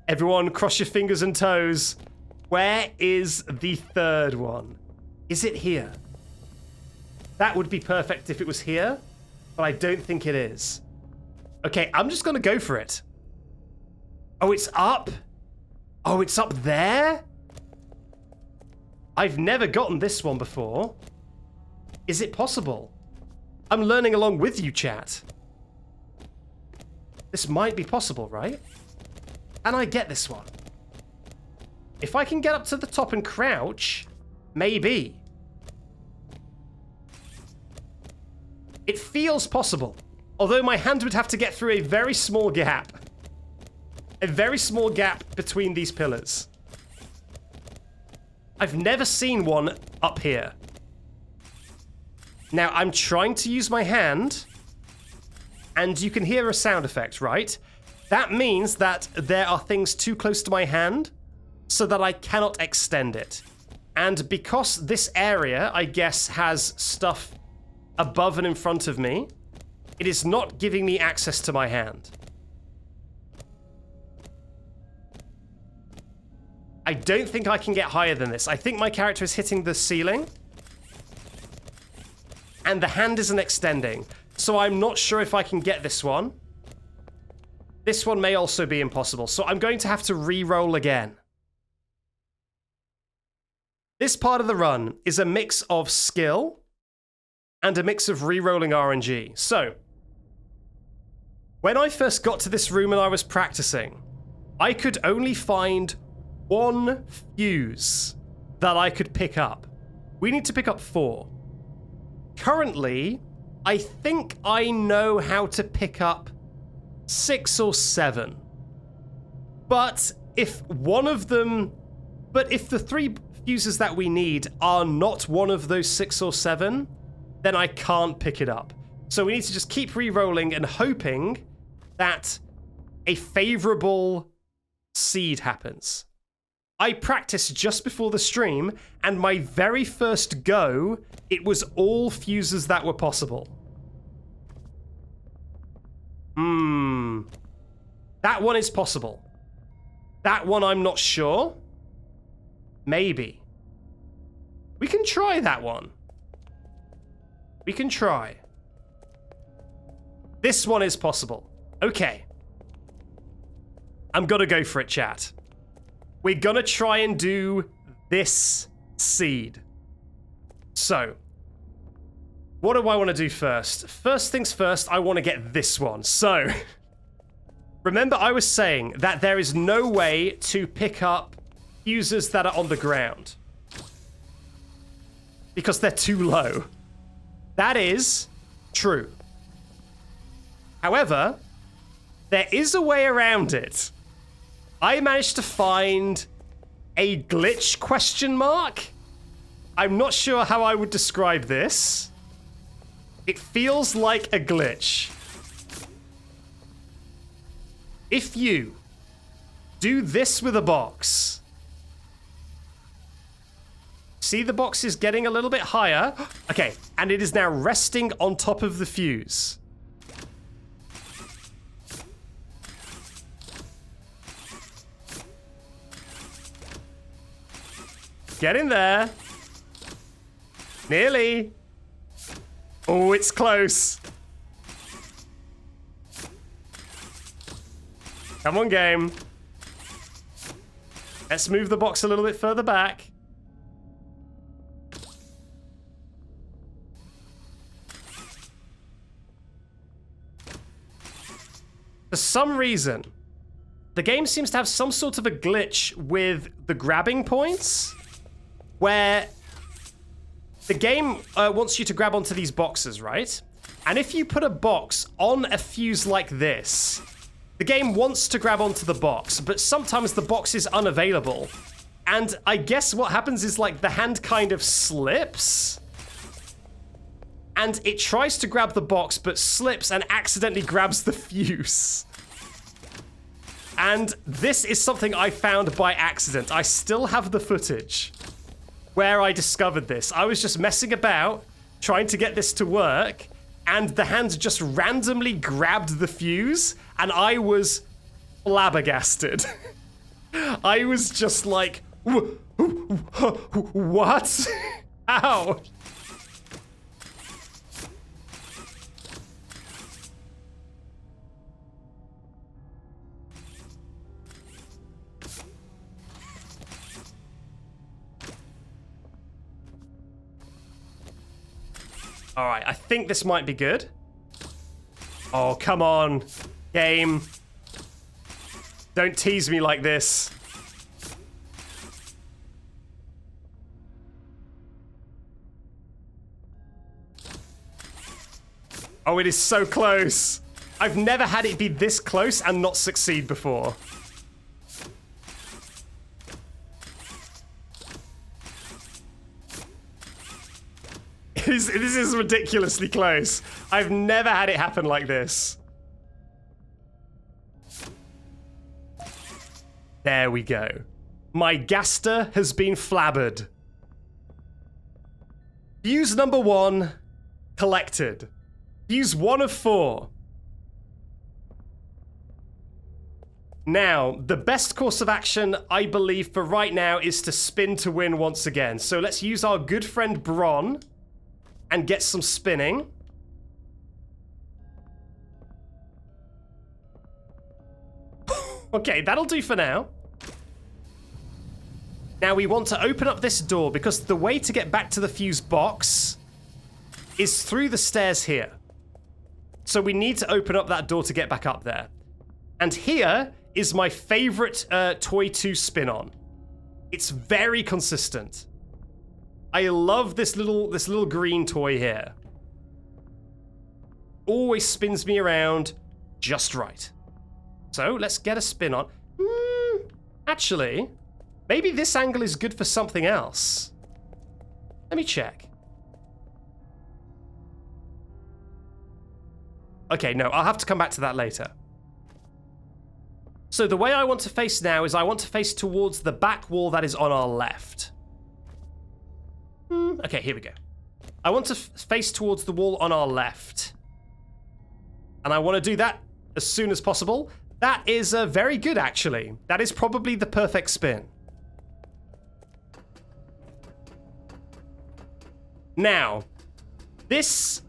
Everyone, cross your fingers and toes. Where is the third one? Is it here? That would be perfect if it was here, but I don't think it is. Okay, I'm just gonna go for it. Oh, it's up? Oh, it's up there? I've never gotten this one before. Is it possible? I'm learning along with you, chat. This might be possible, right? And I get this one. If I can get up to the top and crouch, maybe. It feels possible. Although my hand would have to get through a very small gap. A very small gap between these pillars. I've never seen one up here. Now, I'm trying to use my hand, and you can hear a sound effect, right? That means that there are things too close to my hand, so that I cannot extend it. And because this area, I guess, has stuff above and in front of me, it is not giving me access to my hand. I don't think I can get higher than this. I think my character is hitting the ceiling, and the hand isn't extending. So I'm not sure if I can get this one. This one may also be impossible, so I'm going to have to re-roll again. This part of the run is a mix of skill and a mix of re-rolling RNG. So, when I first got to this room and I was practicing, I could only find one fuse that I could pick up. We need to pick up 4. Currently, I think I know how to pick up 6 or 7. But if the 3 fuses that we need are not one of those 6 or 7, then I can't pick it up. So we need to just keep re-rolling and hoping that a favorable seed happens. I practiced just before the stream, and my very first go, it was all fuses that were possible. That one is possible. That one I'm not sure. Maybe. We can try that one. We can try. This one is possible. Okay. I'm gonna go for it, chat. We're gonna try and do this seed. So, what do I want to do first? First things first, I want to get this one. So, remember I was saying that there is no way to pick up fuses that are on the ground. Because they're too low. That is true. However, there is a way around it. I managed to find a glitch question mark. I'm not sure how I would describe this. It feels like a glitch. If you do this with a box. See, the box is getting a little bit higher. Okay, and it is now resting on top of the fuse. Get in there. Nearly. Oh, it's close. Come on, game. Let's move the box a little bit further back. For some reason, the game seems to have some sort of a glitch with the grabbing points, where the game wants you to grab onto these boxes, right? And if you put a box on a fuse like this, the game wants to grab onto the box, but sometimes the box is unavailable. And I guess what happens is, like, the hand kind of slips, and it tries to grab the box, but slips and accidentally grabs the fuse. And this is something I found by accident. I still have the footage where I discovered this. I was just messing about, trying to get this to work, and the hand just randomly grabbed the fuse, and I was flabbergasted. I was just like, what? Ow. All right, I think this might be good. Oh, come on, game. Don't tease me like this. Oh, it is so close. I've never had it be this close and not succeed before. This is ridiculously close. I've never had it happen like this. There we go. My gaster has been flabbered. Fuse number 1 collected. Fuse 1 of 4. Now, the best course of action, I believe, for right now is to spin to win once again. So let's use our good friend Bron and get some spinning. Okay, that'll do for now. Now we want to open up this door because the way to get back to the fuse box is through the stairs here. So we need to open up that door to get back up there. And here is my favorite toy to spin on. It's very consistent. I love this little green toy here. Always spins me around just right. So let's get a spin on. Actually, maybe this angle is good for something else. Let me check. Okay, no, I'll have to come back to that later. So the way I want to face now is I want to face towards the back wall that is on our left. Okay, here we go. I want to face towards the wall on our left. And I want to do that as soon as possible. That is very good, actually. That is probably the perfect spin. Now, this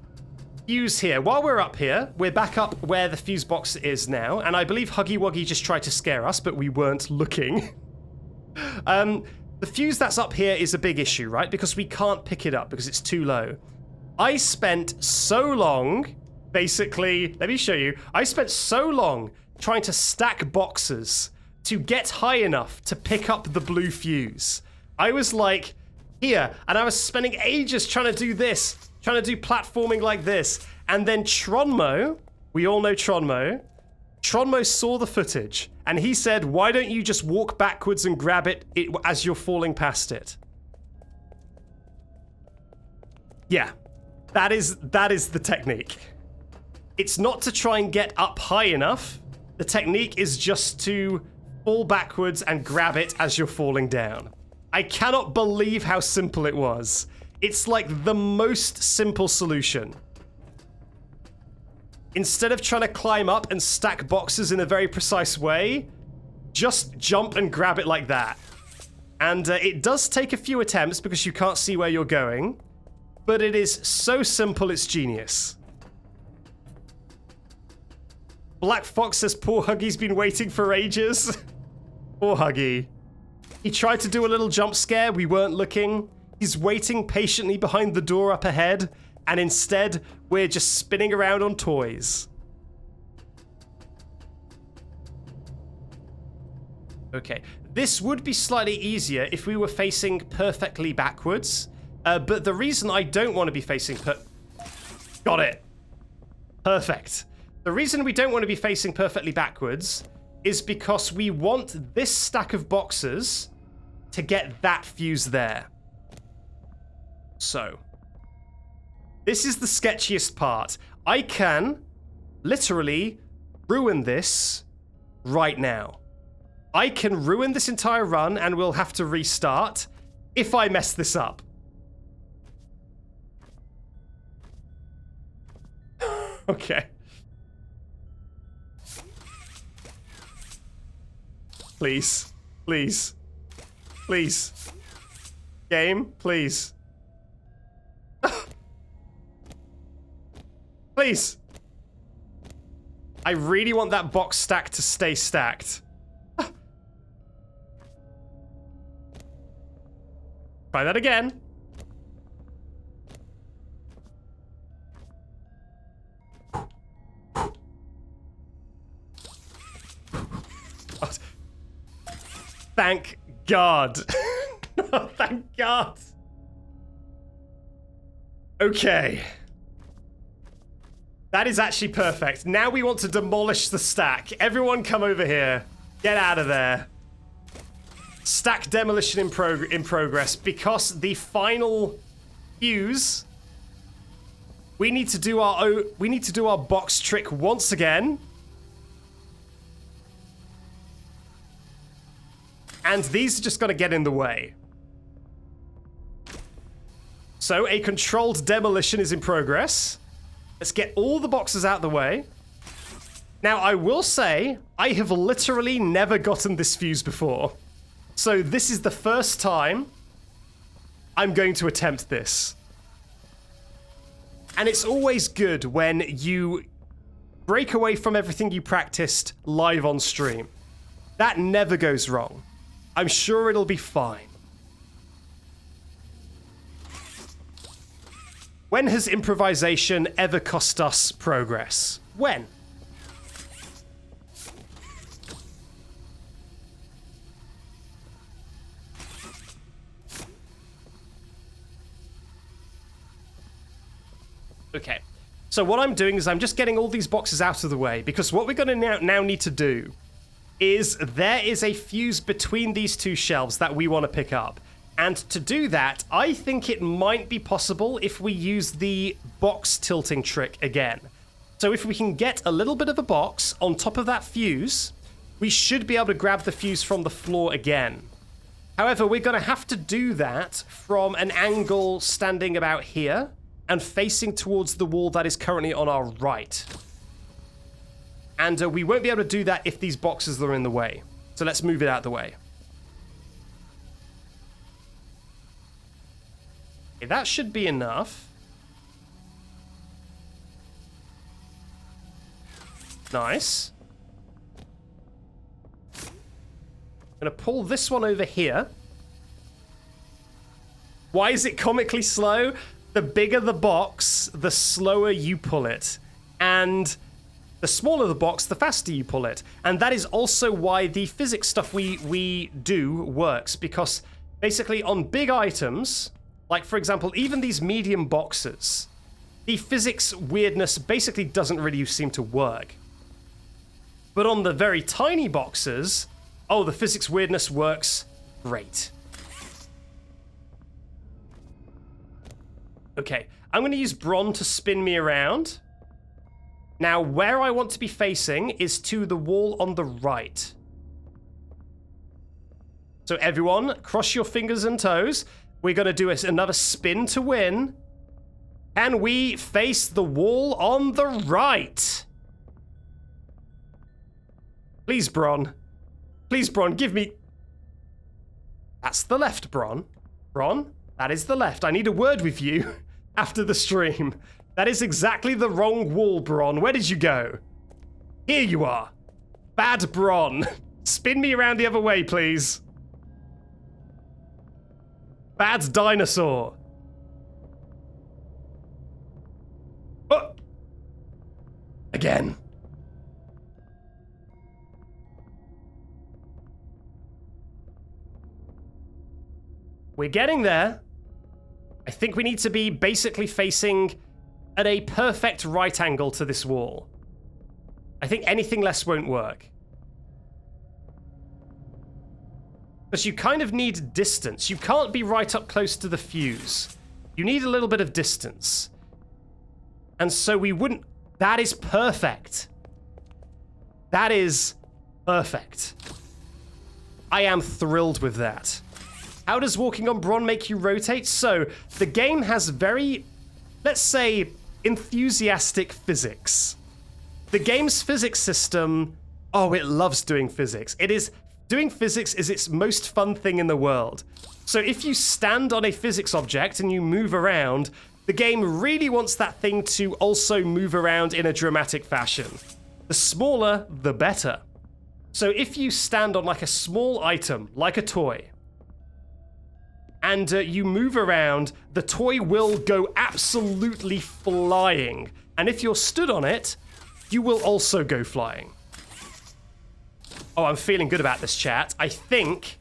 fuse here, while we're up here, we're back up where the fuse box is now, and I believe Huggy Wuggy just tried to scare us, but we weren't looking. The fuse that's up here is a big issue, right? Because we can't pick it up because it's too low. I spent so long, basically, let me show you. I spent so long trying to stack boxes to get high enough to pick up the blue fuse. I was like, here, and I was spending ages trying to do this, trying to do platforming like this. And then Tronmo, we all know Tronmo saw the footage, and he said, why don't you just walk backwards and grab it as you're falling past it? Yeah, that is the technique. It's not to try and get up high enough. The technique is just to fall backwards and grab it as you're falling down. I cannot believe how simple it was. It's like the most simple solution. Instead of trying to climb up and stack boxes in a very precise way, just jump and grab it like that. And it does take a few attempts because you can't see where you're going, but it is so simple, it's genius. Black Fox says, poor Huggy's been waiting for ages. Poor Huggy. He tried to do a little jump scare, we weren't looking. He's waiting patiently behind the door up ahead, and instead, we're just spinning around on toys. Okay, this would be slightly easier if we were facing perfectly backwards, but the reason I don't want to be facing Got it. Perfect. The reason we don't want to be facing perfectly backwards is because we want this stack of boxes to get that fuse there. So, this is the sketchiest part. I can literally ruin this right now. I can ruin this entire run and we'll have to restart if I mess this up. Okay. Please. Please. Please. Game, please. Please. I really want that box stack to stay stacked. Try that again. Oh, thank God. Oh, thank God. Okay. That is actually perfect. Now we want to demolish the stack. Everyone come over here. Get out of there. Stack demolition in progress, because the final fuse, we need to do our box trick once again. And these are just going to get in the way. So a controlled demolition is in progress. Let's get all the boxes out the way. Now, I will say, I have literally never gotten this fuse before. So this is the first time I'm going to attempt this. And it's always good when you break away from everything you practiced live on stream. That never goes wrong. I'm sure it'll be fine. When has improvisation ever cost us progress? When? Okay, so what I'm doing is I'm just getting all these boxes out of the way, because what we're going to now need to do is there is a fuse between these two shelves that we want to pick up. And to do that, I think it might be possible if we use the box tilting trick again. So if we can get a little bit of a box on top of that fuse, we should be able to grab the fuse from the floor again. However, we're going to have to do that from an angle standing about here and facing towards the wall that is currently on our right. And we won't be able to do that if these boxes are in the way. So let's move it out of the way. Okay, that should be enough. Nice. I'm going to pull this one over here. Why is it comically slow? The bigger the box, the slower you pull it. And the smaller the box, the faster you pull it. And that is also why the physics stuff we do works. Because basically on big items, like for example, even these medium boxes, the physics weirdness basically doesn't really seem to work. But on the very tiny boxes, oh, the physics weirdness works great. Okay, I'm going to use Bron to spin me around. Now, where I want to be facing is to the wall on the right. So everyone, cross your fingers and toes. We're going to do another spin to win. Can we face the wall on the right? Please, Bron. Please, Bron, give me... That's the left, Bron. Bron, that is the left. I need a word with you after the stream. That is exactly the wrong wall, Bron. Where did you go? Here you are. Bad Bron. Spin me around the other way, please. Bad dinosaur. Oh. Again. We're getting there. I think we need to be basically facing at a perfect right angle to this wall. I think anything less won't work. Because you kind of need distance. You can't be right up close to the fuse. You need a little bit of distance. And so we wouldn't... That is perfect. That is perfect. I am thrilled with that. How does walking on Bron make you rotate? So, the game has very, let's say, enthusiastic physics. The game's physics system, oh, it loves doing physics. Doing physics is its most fun thing in the world. So if you stand on a physics object and you move around, the game really wants that thing to also move around in a dramatic fashion. The smaller, the better. So if you stand on like a small item, like a toy, and you move around, the toy will go absolutely flying. And if you're stood on it, you will also go flying. Oh, I'm feeling good about this, chat. I think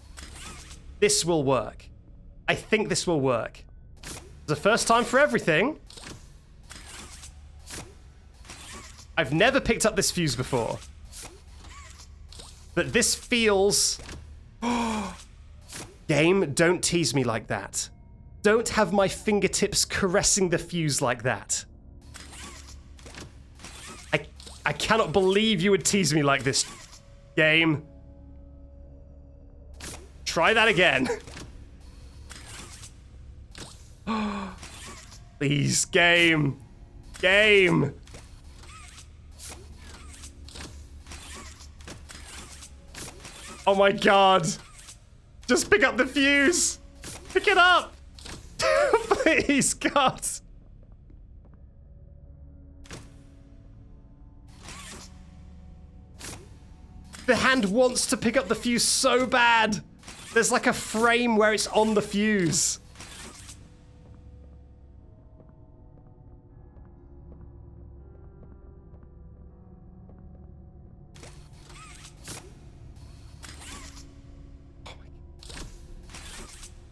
this will work. I think this will work. It's the first time for everything. I've never picked up this fuse before. But this feels... Game, don't tease me like that. Don't have my fingertips caressing the fuse like that. I cannot believe you would tease me like this, game. Try that again. Please, game. Game. Oh my god. Just pick up the fuse. Pick it up. Please, God. The hand wants to pick up the fuse so bad. There's like a frame where it's on the fuse.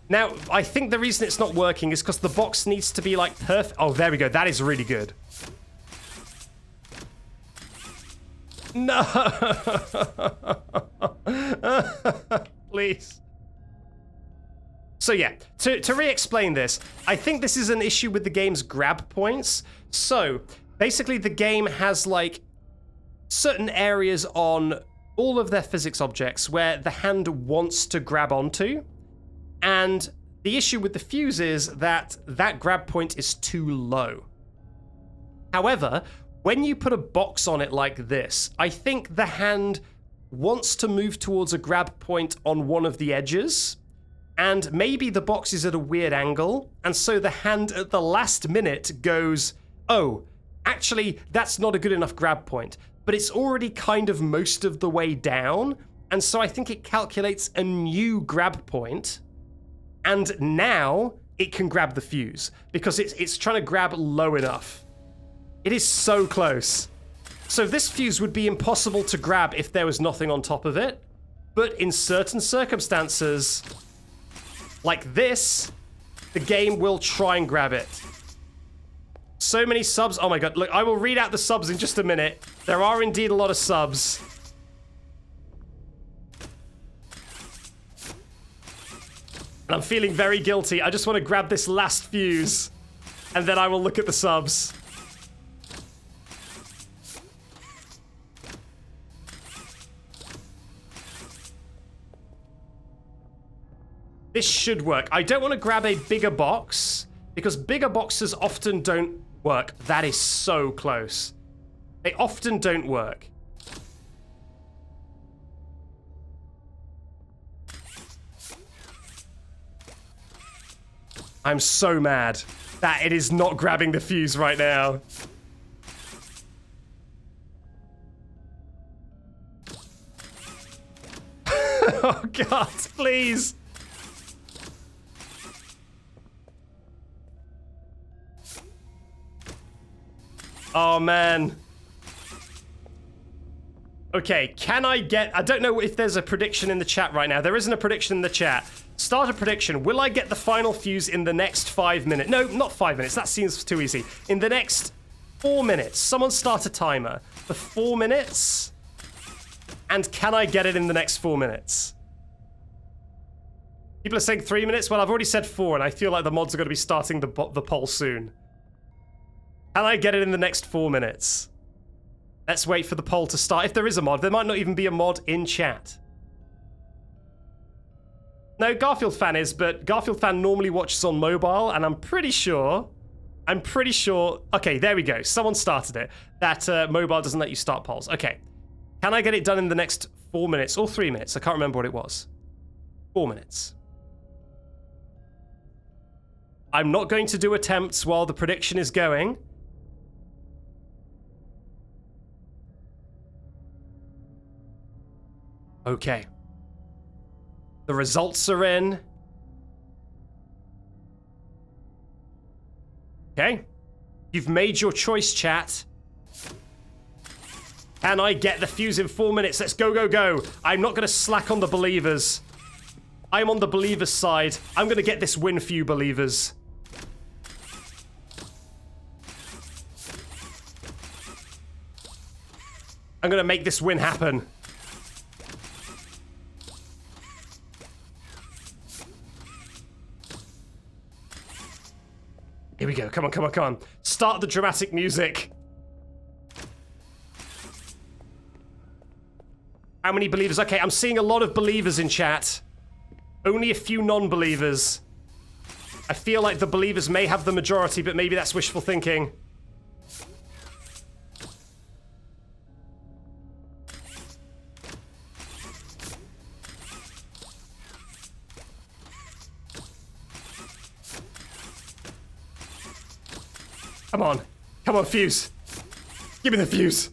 Now, I think the reason it's not working is because the box needs to be like perfect. Oh, there we go. That is really good. No. Please. So yeah, to re-explain this, I think this is an issue with the game's grab points. So basically the game has like certain areas on all of their physics objects where the hand wants to grab onto. And the issue with the fuse is that that grab point is too low. However, when you put a box on it like this, I think the hand wants to move towards a grab point on one of the edges, and maybe the box is at a weird angle, and so the hand at the last minute goes, oh, actually, that's not a good enough grab point, but it's already kind of most of the way down, and so I think it calculates a new grab point, and now it can grab the fuse, because it's trying to grab low enough. It is so close. So this fuse would be impossible to grab if there was nothing on top of it. But in certain circumstances, like this, the game will try and grab it. So many subs. Oh my god. Look, I will read out the subs in just a minute. There are indeed a lot of subs. And I'm feeling very guilty. I just want to grab this last fuse. And then I will look at the subs. This should work. I don't want to grab a bigger box because bigger boxes often don't work. That is so close. They often don't work. I'm so mad that it is not grabbing the fuse right now. Oh God, please. Oh man. Okay, can I get... I don't know if there's a prediction in the chat right now. There isn't a prediction in the chat. Start a prediction. Will I get the final fuse in the next 5 minutes? No, not 5 minutes. That seems too easy. In the next 4 minutes. Someone start a timer. For 4 minutes? And can I get it in the next 4 minutes? People are saying 3 minutes. Well, I've already said 4, and I feel like the mods are going to be starting the poll soon. Can I get it in the next 4 minutes? Let's wait for the poll to start. If there is a mod, there might not even be a mod in chat. No, Garfield fan is, but Garfield fan normally watches on mobile, and I'm pretty sure... Okay, there we go. Someone started it. That mobile doesn't let you start polls. Okay. Can I get it done in the next 4 minutes? Or 3 minutes? I can't remember what it was. 4 minutes. I'm not going to do attempts while the prediction is going. Okay. The results are in. Okay. You've made your choice, chat. Can I get the fuse in 4 minutes? Let's go, go, go. I'm not going to slack on the believers. I'm on the believers' side. I'm going to get this win for you, believers. I'm going to make this win happen. Here we go. Come on, come on, come on. Start the dramatic music. How many believers? Okay, I'm seeing a lot of believers in chat. Only a few non-believers. I feel like the believers may have the majority, but maybe that's wishful thinking. Come on. Come on, fuse. Give me the fuse.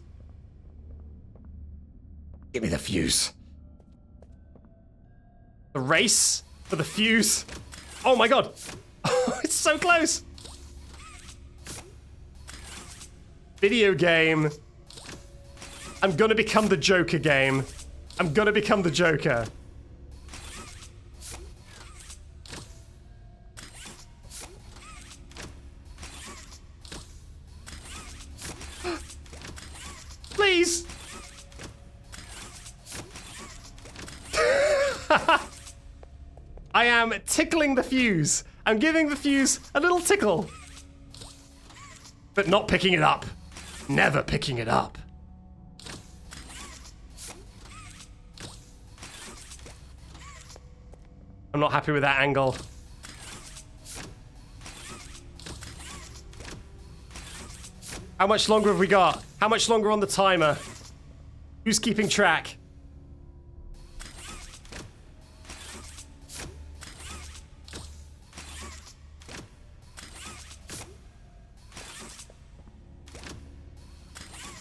Give me the fuse. The race for the fuse. Oh my God. It's so close. Video game. I'm gonna become the Joker game. I'm gonna become the Joker. Please. I am tickling the fuse. I'm giving the fuse a little tickle. But not picking it up. Never picking it up. I'm not happy with that angle. How much longer have we got? How much longer on the timer? Who's keeping track?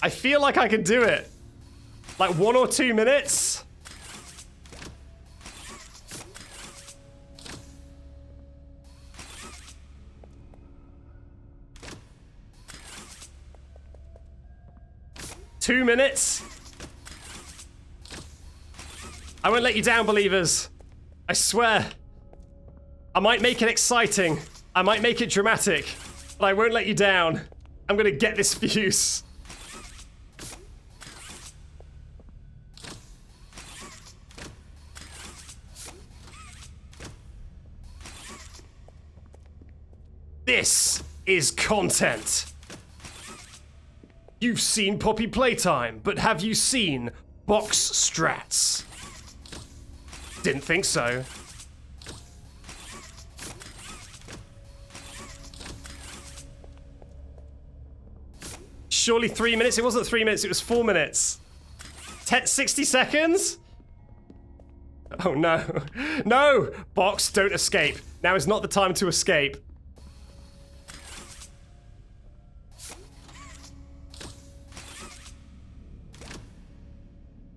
I feel like I can do it. Like 1 or 2 minutes. Two minutes. I won't let you down, believers. I swear. I might make it exciting. I might make it dramatic. But I won't let you down. I'm gonna get this fuse. This is content. You've seen Poppy Playtime, but have you seen box strats? Didn't think so. Surely 3 minutes? It wasn't 3 minutes, it was 4 minutes. 60 seconds? Oh no. No! Box, don't escape. Now is not the time to escape.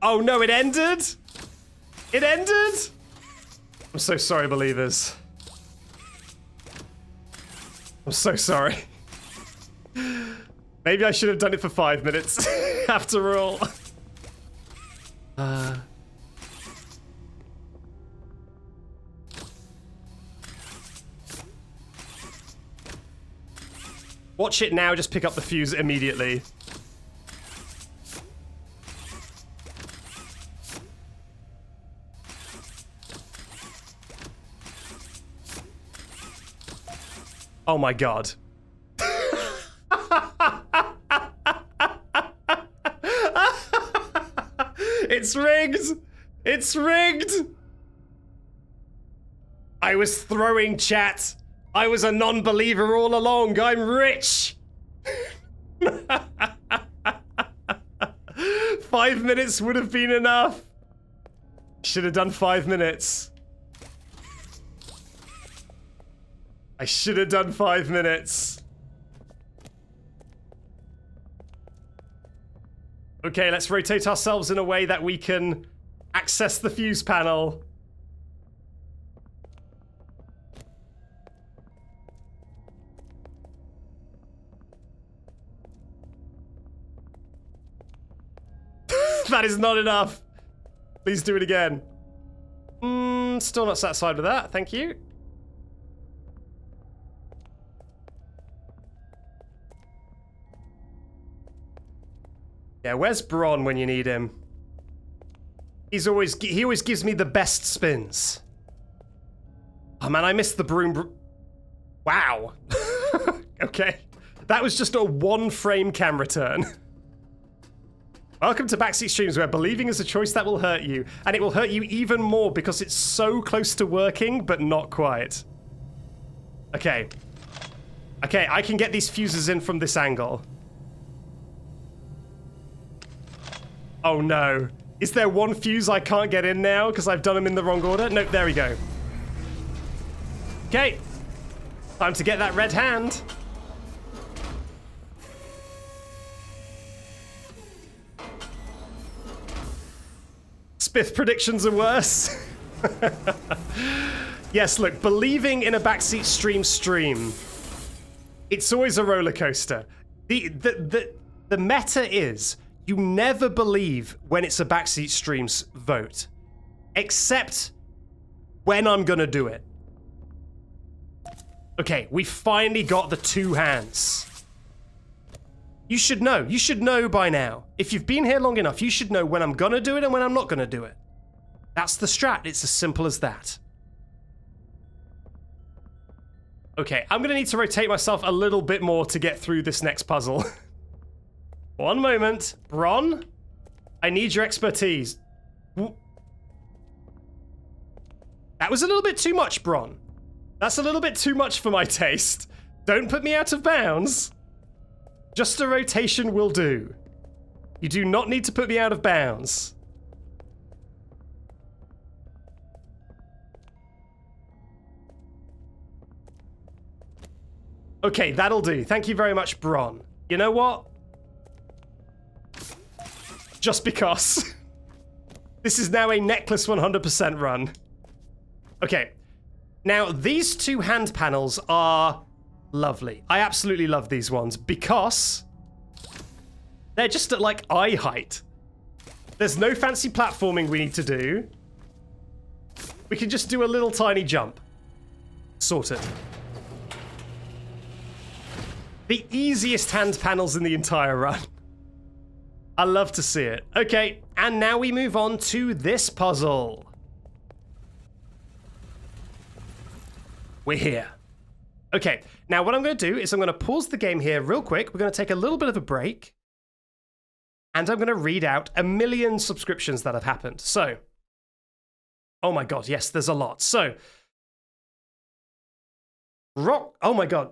Oh no, it ended? It ended? I'm so sorry, believers. I'm so sorry. Maybe I should have done it for 5 minutes, after all. Watch it now, just pick up the fuse immediately. Oh my god. It's rigged! It's rigged! I was throwing chat. I was a non-believer all along. I'm rich! 5 minutes would have been enough. Should have done 5 minutes. I should have done 5 minutes. Okay, let's rotate ourselves in a way that we can access the fuse panel. That is not enough. Please do it again. Still not satisfied with that. Thank you. Yeah, where's Bron when you need him? He always gives me the best spins. Oh man, I missed the broom. Wow. Okay. That was just a 1-frame camera turn. Welcome to Backseat Streams, where believing is a choice that will hurt you. And it will hurt you even more because it's so close to working, but not quite. Okay. Okay, I can get these fuses in from this angle. Oh no. Is there one fuse I can't get in now because I've done them in the wrong order? Nope, there we go. Okay. Time to get that red hand. Spiff predictions are worse. Yes, look, believing in a Backseat stream, it's always a roller coaster. The meta is you never believe when it's a Backseat Streams vote, except when I'm gonna do it. Okay, we finally got the 2 hands. You should know. You should know by now. If you've been here long enough, you should know when I'm gonna do it and when I'm not gonna do it. That's the strat. It's as simple as that. Okay, I'm gonna need to rotate myself a little bit more to get through this next puzzle. One moment. Bron, I need your expertise. That was a little bit too much, Bron. That's a little bit too much for my taste. Don't put me out of bounds. Just a rotation will do. You do not need to put me out of bounds. Okay, that'll do. Thank you very much, Bron. You know what? Just because. This is now a necklace 100% run. Okay. Now, these 2 hand panels are lovely. I absolutely love these ones because they're just at like eye height. There's no fancy platforming we need to do. We can just do a little tiny jump. Sorted. The easiest hand panels in the entire run. I love to see it. Okay, and now we move on to this puzzle. We're here. Okay, now what I'm going to do is I'm going to pause the game here real quick. We're going to take a little bit of a break. And I'm going to read out 1 million subscriptions that have happened. So, oh my god, yes, there's a lot. So, oh my god.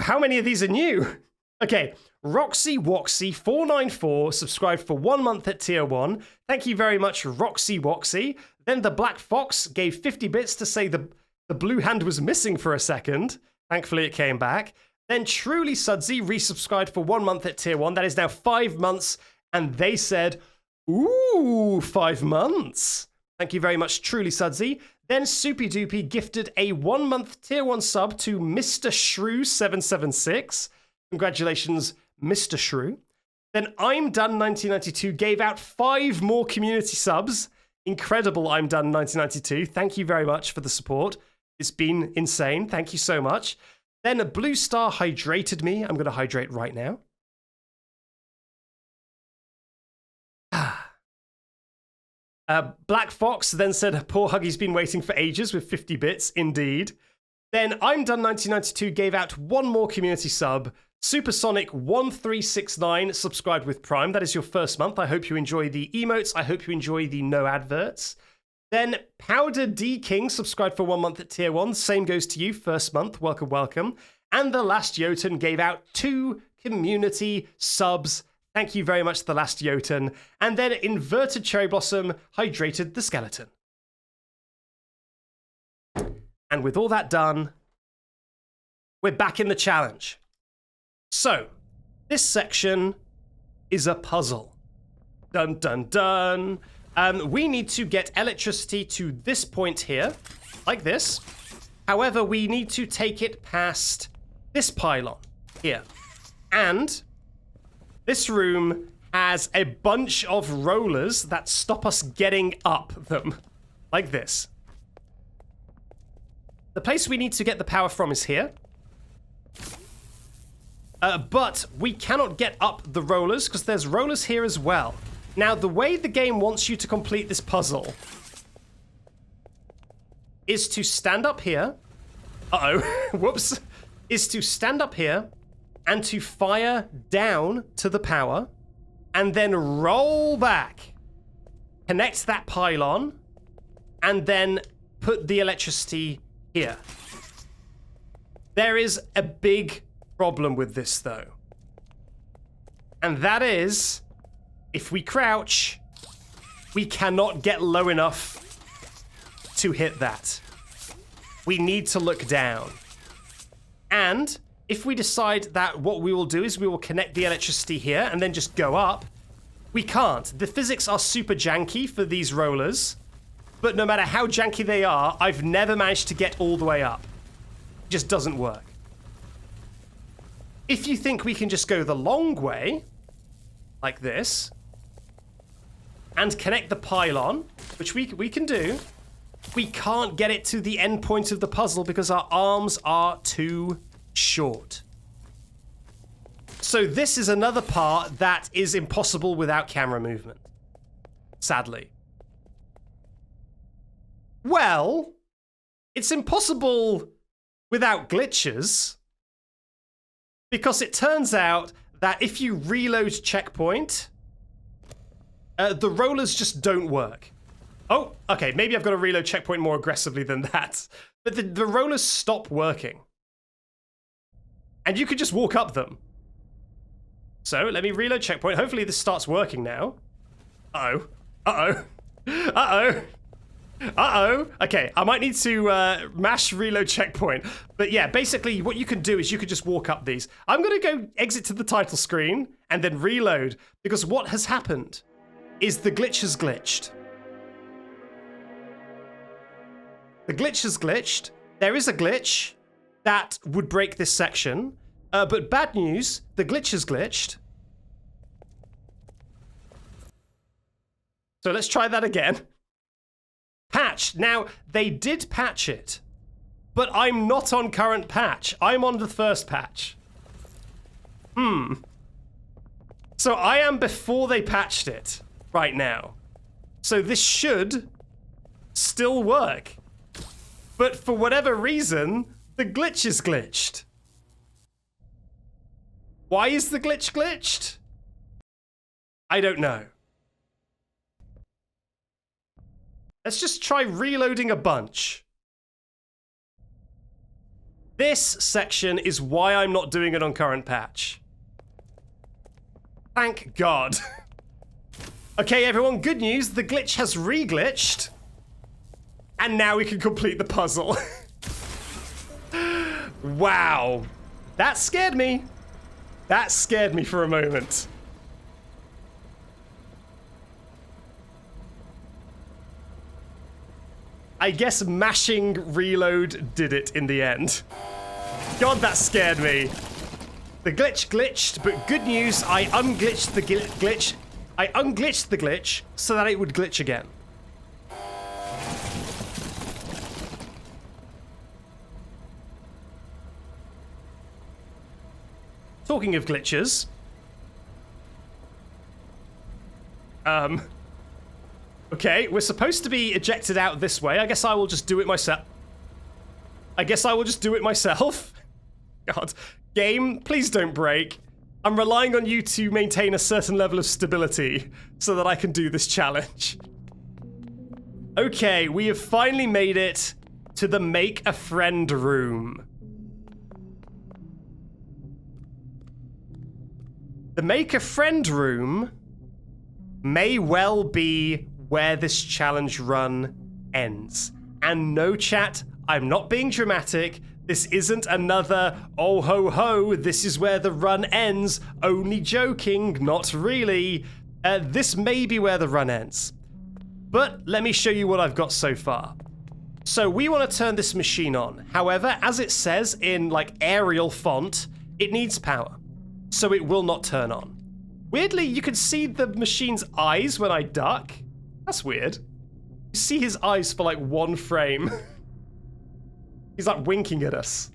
How many of these are new? Okay, Roxy Woxy 494 subscribed for 1 month at tier 1. Thank you very much, Roxy Woxy. Then the Black Fox gave 50 bits to say the blue hand was missing for a second. Thankfully, it came back. Then Truly Sudsy resubscribed for 1 month at tier 1. That is now 5 months. And they said, ooh, 5 months. Thank you very much, Truly Sudsy. Then Soupy Doopy gifted a 1 month tier 1 sub to Mr. Shrew776. Congratulations, Mr. Shrew. Then I'm Done 1992 gave out 5 more community subs. Incredible, I'm Done 1992. Thank you very much for the support. It's been insane. Thank you so much. Then a Blue Star hydrated me. I'm going to hydrate right now. Black Fox then said, poor Huggy's been waiting for ages with 50 bits. Indeed. Then I'm Done 1992 gave out 1 more community sub. Supersonic 1369 subscribed with Prime. That is your first month. I hope you enjoy the emotes. I hope you enjoy the no adverts. Then Powder D King subscribed for 1 month at tier 1. Same goes to you. First month. Welcome, welcome. And the Last Jotun gave out 2 community subs. Thank you very much, the Last Jotun. And then Inverted Cherry Blossom hydrated the skeleton. And with all that done, we're back in the challenge. So, this section is a puzzle. Dun, dun, dun. We need to get electricity to this point here, like this. However, we need to take it past this pylon here. And this room has a bunch of rollers that stop us getting up them, like this. The place we need to get the power from is here. But we cannot get up the rollers because there's rollers here as well. Now, the way the game wants you to complete this puzzle is to stand up here. Uh-oh. Whoops. Is to stand up here and to fire down to the power and then roll back. Connect that pylon and then put the electricity here. There is a big problem with this, though. And that is, if we crouch, we cannot get low enough to hit that. We need to look down. And if we decide that what we will do is we will connect the electricity here and then just go up, we can't. The physics are super janky for these rollers, but no matter how janky they are, I've never managed to get all the way up. It just doesn't work. If you think we can just go the long way, like this, and connect the pylon, which we can do, we can't get it to the end point of the puzzle because our arms are too short. So this is another part that is impossible without camera movement, sadly. Well, it's impossible without glitches, because it turns out that if you reload checkpoint, the rollers just don't work. Oh, okay, maybe I've got to reload checkpoint more aggressively than that. But the rollers stop working. And you could just walk up them. So, let me reload checkpoint. Hopefully this starts working now. Uh-oh. Uh-oh. Uh-oh. Uh-oh. Okay, I might need to mash reload checkpoint. But yeah, basically what you can do is you could just walk up these. I'm going to go exit to the title screen and then reload, because what has happened is the glitch has glitched. The glitch has glitched. There is a glitch that would break this section. But bad news, the glitch has glitched. So let's try that again. Patched. Now, they did patch it, but I'm not on current patch. I'm on the first patch. So I am before they patched it right now. So this should still work. But for whatever reason, the glitch is glitched. Why is the glitch glitched? I don't know. Let's just try reloading a bunch. This section is why I'm not doing it on current patch. Thank God. Okay, everyone, good news. The glitch has re-glitched. And now we can complete the puzzle. Wow. That scared me. That scared me for a moment. I guess mashing reload did it in the end. God, that scared me. The glitch glitched, but good news, I unglitched the glitch. I unglitched the glitch so that it would glitch again. Talking of glitches. Okay, we're supposed to be ejected out this way. I guess I will just do it myself. God. Game, please don't break. I'm relying on you to maintain a certain level of stability so that I can do this challenge. Okay, we have finally made it to the Make a Friend room. The Make a Friend room may well be where this challenge run ends. And no, chat, I'm not being dramatic. This isn't another, oh ho ho, this is where the run ends. Only joking, not really. This may be where the run ends. But let me show you what I've got so far. So we want to turn this machine on. However, as it says in like Arial font, it needs power. So it will not turn on. Weirdly, you can see the machine's eyes when I duck. That's weird. You see his eyes for like one frame. He's like winking at us.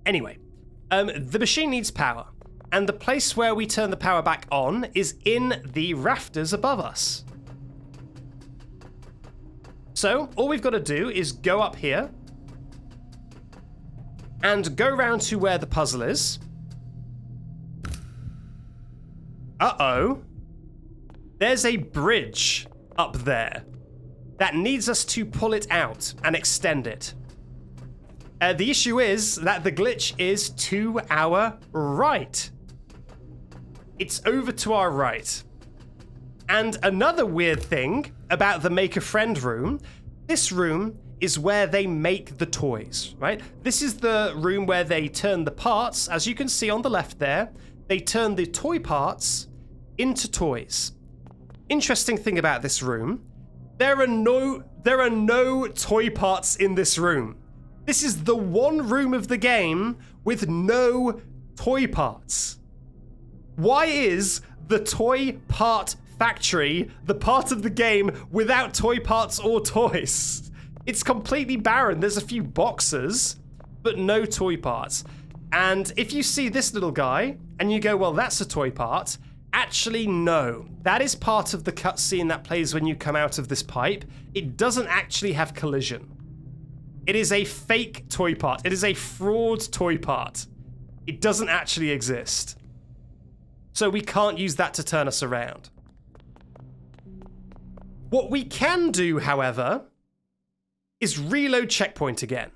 Anyway, the machine needs power. And the place where we turn the power back on is in the rafters above us. So all we've got to do is go up here and go round to where the puzzle is. Uh-oh. There's a bridge up there that needs us to pull it out and extend it. The issue is that the glitch is to our right. It's over to our right. And another weird thing about the Make a Friend room, this room is where they make the toys, right? This is the room where they turn the parts, as you can see on the left there, they turn the toy parts into toys. Interesting thing about this room, there are no toy parts in this room. This is the one room of the game with no toy parts. Why is the toy part factory the part of the game without toy parts or toys? It's completely barren. There's a few boxes, but no toy parts. And if you see this little guy and you go, well, that's a toy part. Actually, no. That is part of the cutscene that plays when you come out of this pipe. It doesn't actually have collision. It is a fake toy part. It is a fraud toy part. It doesn't actually exist. So we can't use that to turn us around. What we can do, however, is reload checkpoint again.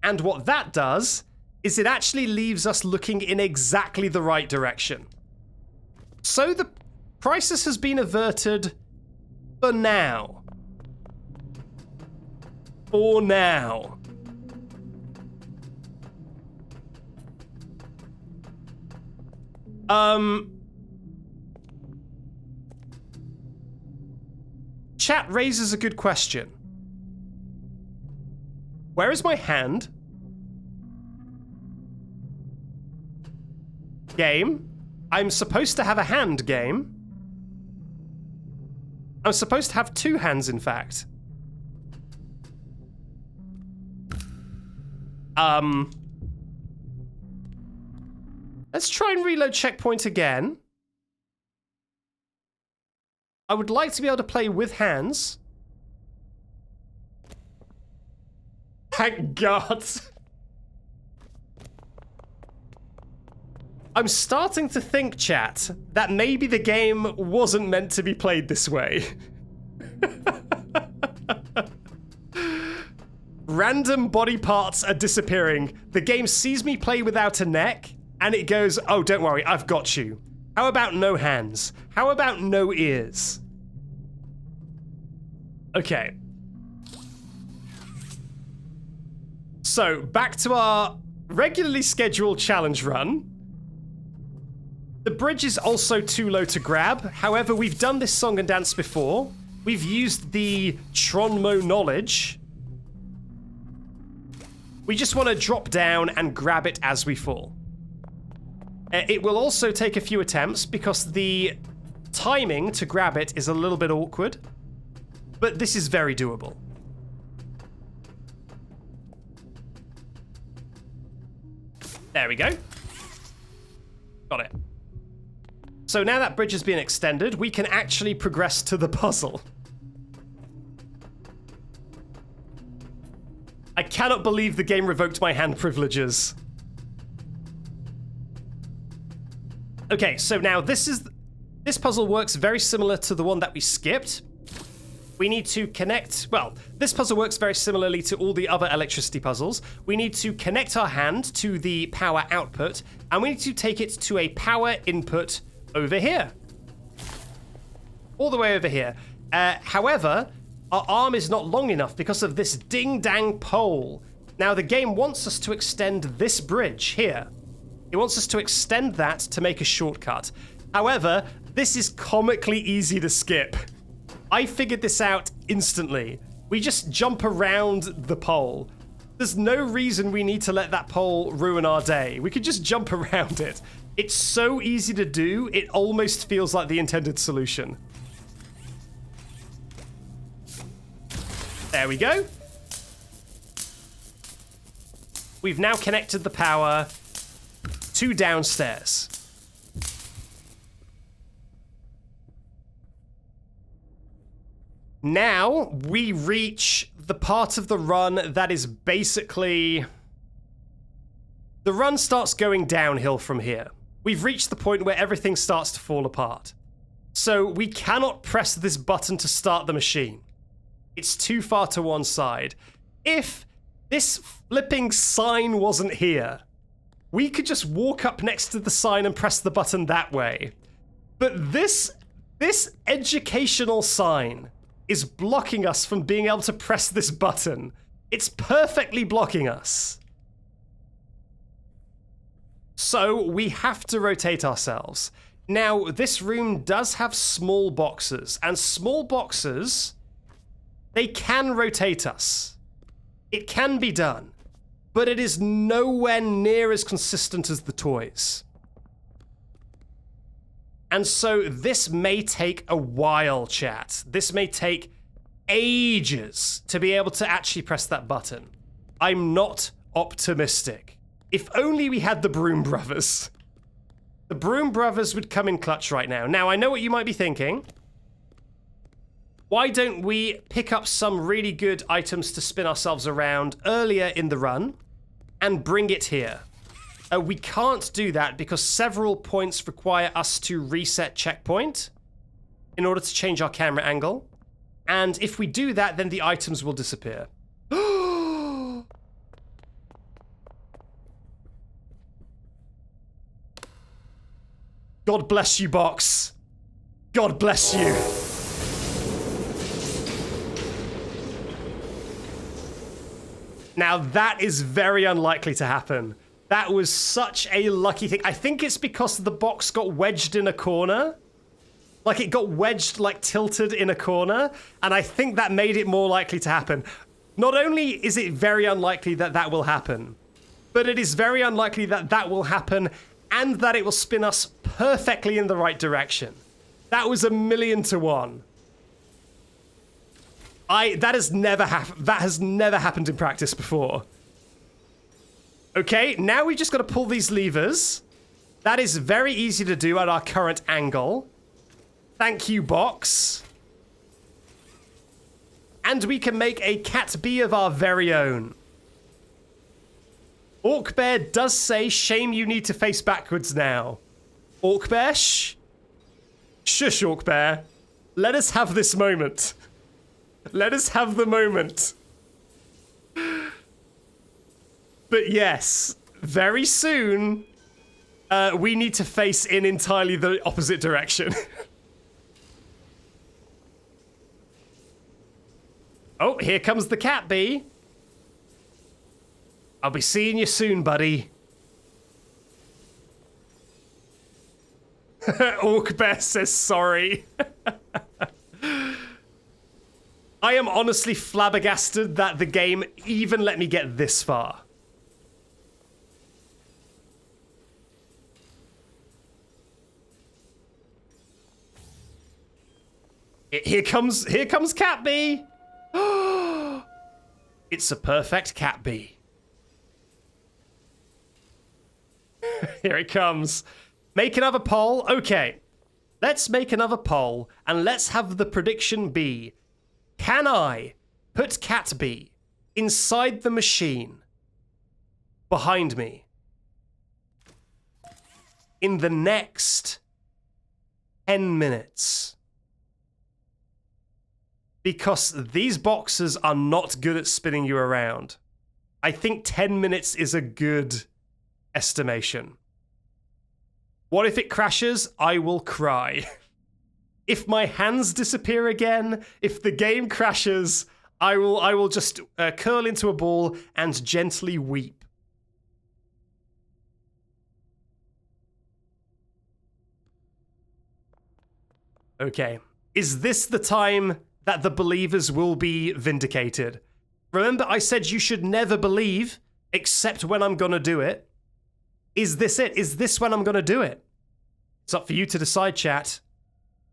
And what that does is it actually leaves us looking in exactly the right direction. So the crisis has been averted for now. For now. Chat raises a good question. Where is my hand? Game? I'm supposed to have a hand, game. I'm supposed to have two hands, in fact. Let's try and reload checkpoint again. I would like to be able to play with hands. Thank God. I'm starting to think, chat, that maybe the game wasn't meant to be played this way. random body parts are disappearing. The game sees me play without a neck, and it goes, oh, don't worry, I've got you. How about no hands? How about no ears? Okay. So, back to our regularly scheduled challenge run. The bridge is also too low to grab. However, we've done this song and dance before. We've used the Tronmo knowledge. We just want to drop down and grab it as we fall. It will also take a few attempts because the timing to grab it is a little bit awkward. But this is very doable. There we go. Got it. So now that bridge has been extended, we can actually progress to the puzzle. I cannot believe the game revoked my hand privileges. Okay, so now this puzzle works very similar to the one that we skipped. We need to connect, well, this puzzle works very similarly to all the other electricity puzzles. We need to connect our hand to the power output, and we need to take it to a power input over here. All the way over here. However, our arm is not long enough because of this ding-dang pole. Now, the game wants us to extend this bridge here. It wants us to extend that to make a shortcut. However, this is comically easy to skip. I figured this out instantly. We just jump around the pole. There's no reason we need to let that pole ruin our day. We could just jump around it. It's so easy to do, it almost feels like the intended solution. There we go. We've now connected the power to downstairs. Now we reach the part of the run that is basically... The run starts going downhill from here. We've reached the point where everything starts to fall apart. So we cannot press this button to start the machine. It's too far to one side. If this flipping sign wasn't here, we could just walk up next to the sign and press the button that way. But this educational sign is blocking us from being able to press this button. It's perfectly blocking us. So we have to rotate ourselves. Now, this room does have small boxes, and small boxes, they can rotate us. It can be done, but it is nowhere near as consistent as the toys. And so this may take a while, chat. This may take ages to be able to actually press that button. I'm not optimistic. If only we had the Broom Brothers. The Broom Brothers would come in clutch right now. Now, I know what you might be thinking. Why don't we pick up some really good items to spin ourselves around earlier in the run and bring it here? We can't do that because several points require us to reset checkpoint in order to change our camera angle. And if we do that, then the items will disappear. God bless you, box. God bless you. Now that is very unlikely to happen. That was such a lucky thing. I think it's because the box got wedged in a corner. Like it got wedged, like tilted in a corner. And I think that made it more likely to happen. Not only is it very unlikely that that will happen, but it is very unlikely that that will happen and that it will spin us perfectly in the right direction. That was 1,000,000 to 1. That has never happened in practice before. Okay, now we just got to pull these levers. That is very easy to do at our current angle. Thank you, box. And we can make a cat bee of our very own. Orc Bear does say, shame you need to face backwards now. Orc Bear, shh. Shush, Orc Bear. Let us have this moment. Let us have the moment. But yes, very soon, we need to face in entirely the opposite direction. Oh, here comes the cat bee. I'll be seeing you soon, buddy. Orc Bear says sorry. I am honestly flabbergasted that the game even let me get this far. Here comes Cat Bee. It's a perfect Cat Bee. Here it comes. Make another poll. Okay. Let's make another poll and let's have the prediction be, can I put Cat Bee inside the machine behind me in the next 10 minutes? Because these boxes are not good at spinning you around. I think 10 minutes is a good estimation. What if it crashes? I will cry. If my hands disappear again, if the game crashes, I will just curl into a ball and gently weep. Okay. Is this the time that the believers will be vindicated? Remember, I said you should never believe except when I'm gonna do it. Is this it? Is this when I'm gonna do it? It's up for you to decide, chat.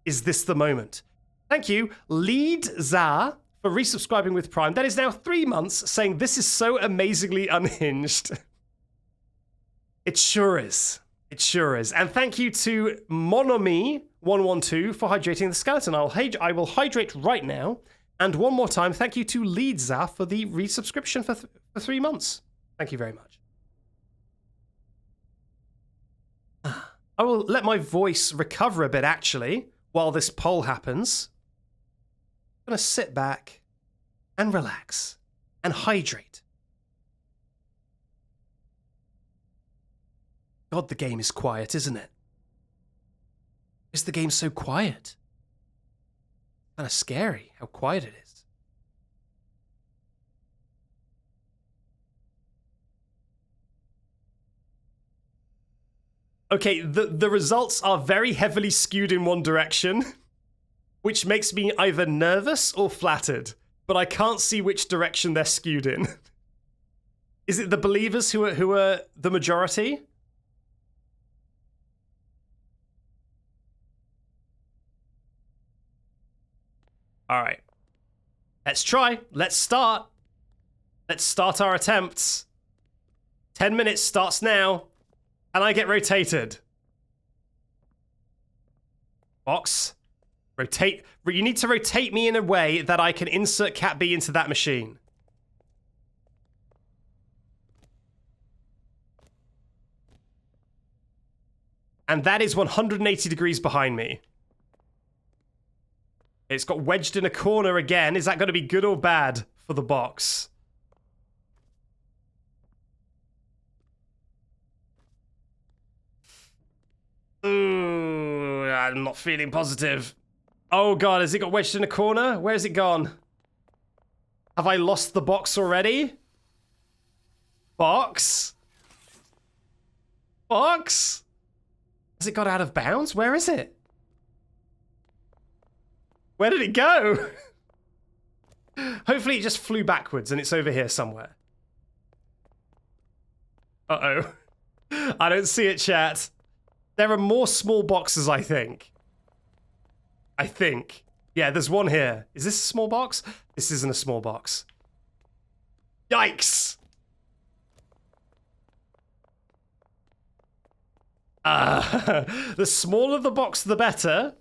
Is this the moment? Thank you, Lead Za, for resubscribing with Prime. That is now 3 months, saying this is so amazingly unhinged. It sure is. It sure is. And thank you to Monomi112 for hydrating the skeleton. I will hydrate right now. And one more time, thank you to Leadza for the resubscription for 3 months. Thank you very much. I will let my voice recover a bit, actually, while this poll happens. I'm going to sit back and relax and hydrate. God, the game is quiet, isn't it? Is the game so quiet? Kind of scary how quiet it is. Okay, the results are very heavily skewed in one direction, which makes me either nervous or flattered, but I can't see which direction they're skewed in. Is it the believers who are the majority? All right. Let's try. Let's start. Let's start our attempts. 10 minutes starts now. And I get rotated. Box. Rotate. You need to rotate me in a way that I can insert Cat B into that machine. And that is 180 degrees behind me. It's got wedged in a corner again. Is that going to be good or bad for the box? Ooh, I'm not feeling positive. Oh god, has it got wedged in a corner? Where has it gone? Have I lost the box already? Box? Box? Has it got out of bounds? Where is it? Where did it go? Hopefully it just flew backwards and it's over here somewhere. Uh-oh. I don't see it, chat. There are more small boxes, I think. Yeah, there's one here. Is this a small box? This isn't a small box. Yikes! The smaller the box, the better.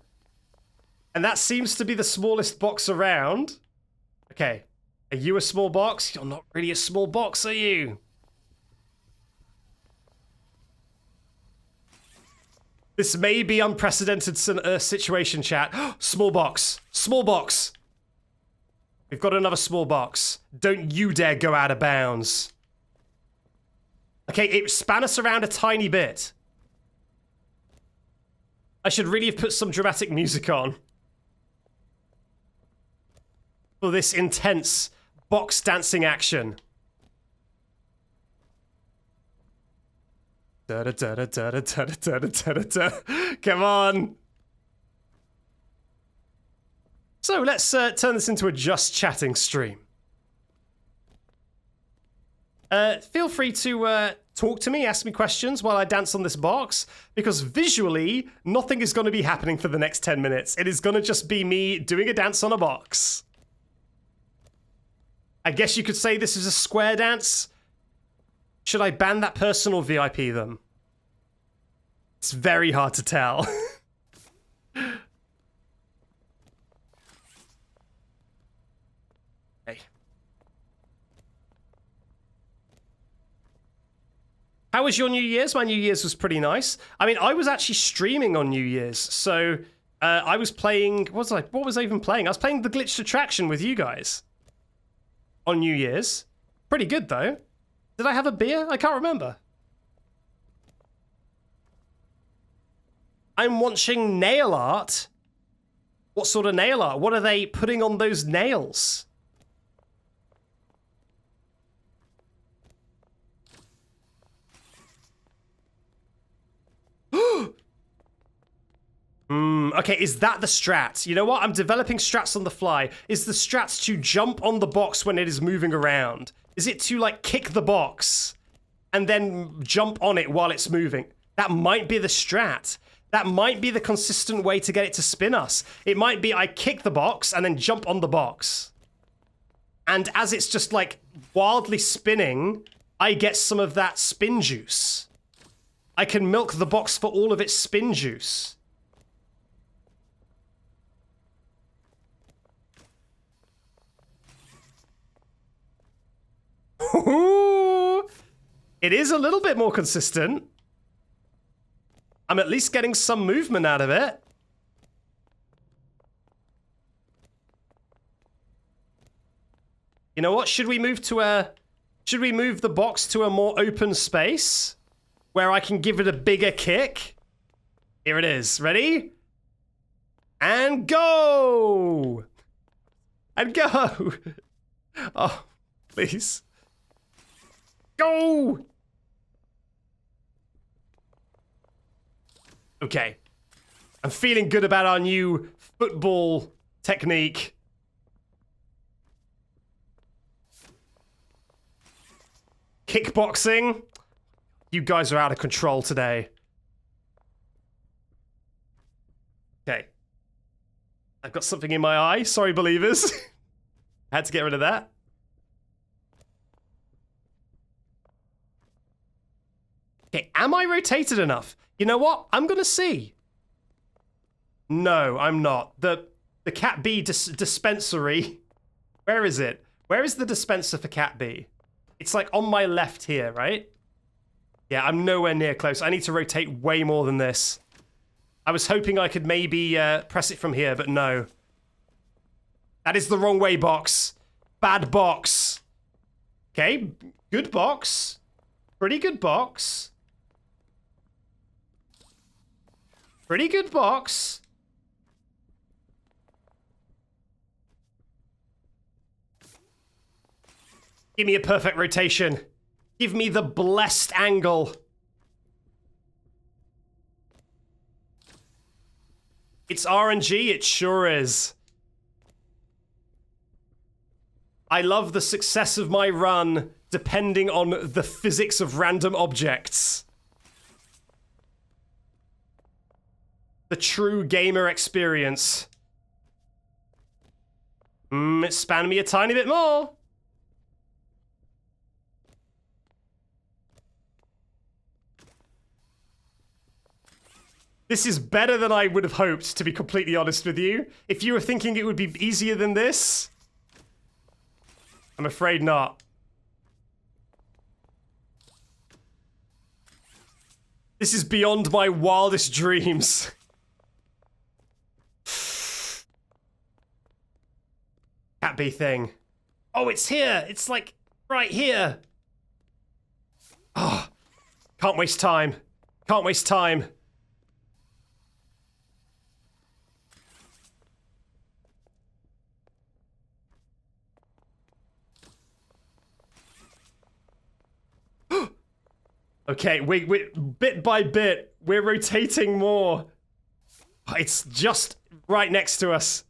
And that seems to be the smallest box around. Okay. Are you a small box? You're not really a small box, are you? This may be unprecedented situation, chat. Small box. Small box. We've got another small box. Don't you dare go out of bounds. Okay, it span us around a tiny bit. I should really have put some dramatic music on. For this intense box dancing action. Da da da da da da da da da da da. Come on. So let's turn this into a just chatting stream. Feel free to talk to me, ask me questions while I dance on this box, because visually, nothing is going to be happening for the next 10 minutes. It is going to just be me doing a dance on a box. I guess you could say this is a square dance. Should I ban that person or VIP them? It's very hard to tell. Hey. How was your New Year's? My New Year's was pretty nice. I mean, I was actually streaming on New Year's, so I was playing... What was I even playing? I was playing the Glitched Attraction with you guys on New Year's. Pretty good, though. Did I have a beer? I can't remember. I'm watching nail art. What sort of nail art? What are they putting on those nails? Okay, is that the strat? You know what? I'm developing strats on the fly. Is the strat to jump on the box when it is moving around? Is it to, like, kick the box and then jump on it while it's moving? That might be the strat. That might be the consistent way to get it to spin us. It might be I kick the box and then jump on the box. And as it's just, like, wildly spinning, I get some of that spin juice. I can milk the box for all of its spin juice. It is a little bit more consistent. I'm at least getting some movement out of it. You know what? Should we move the box to a more open space where I can give it a bigger kick? Here it is. Ready? And go! And go! Oh, please. Go! Okay. I'm feeling good about our new football technique. Kickboxing. You guys are out of control today. Okay. I've got something in my eye. Sorry, believers. I had to get rid of that. Okay, am I rotated enough? You know what? I'm gonna see. No, I'm not. The Cat B dispensary. Where is it? Where is the dispenser for Cat B? It's like on my left here, right? Yeah, I'm nowhere near close. I need to rotate way more than this. I was hoping I could maybe press it from here, but no. That is the wrong way, box. Bad box. Okay, good box. Pretty good box. Pretty good box. Give me a perfect rotation. Give me the blessed angle. It's RNG, it sure is. I love the success of my run depending on the physics of random objects. The true gamer experience. It spanned me a tiny bit more. This is better than I would have hoped, to be completely honest with you. If you were thinking it would be easier than this, I'm afraid not. This is beyond my wildest dreams. Cat B thing. Oh, it's here. It's like right here. Oh, Can't waste time. Can't waste time. Okay, we bit by bit, we're rotating more. It's just right next to us.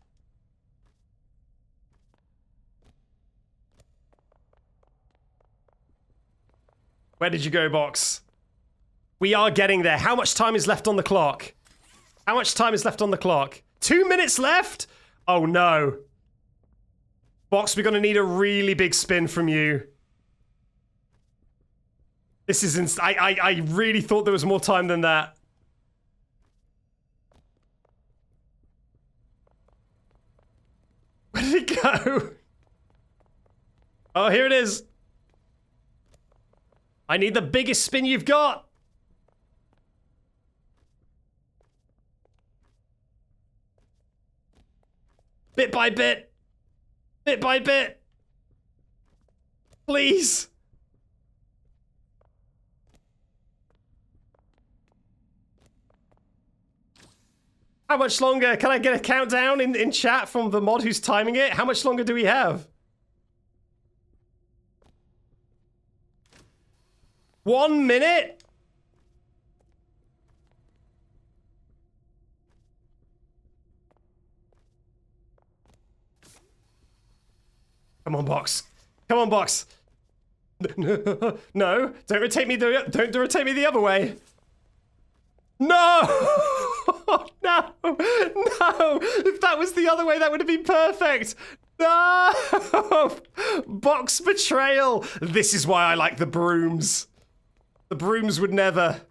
Where did you go, box? We are getting there. How much time is left on the clock? How much time is left on the clock? 2 minutes left? Oh no. Box, we're gonna need a really big spin from you. This is I really thought there was more time than that. Where did it go? Oh, here it is. I need the biggest spin you've got. Bit by bit. Bit by bit. Please. How much longer? Can I get a countdown in chat from the mod who's timing it? How much longer do we have? 1 minute? Come on, box. Come on, box. No, don't rotate me the other way. No! No! No! If that was the other way, that would have been perfect. No! Box betrayal. This is why I like the brooms. The brooms would never.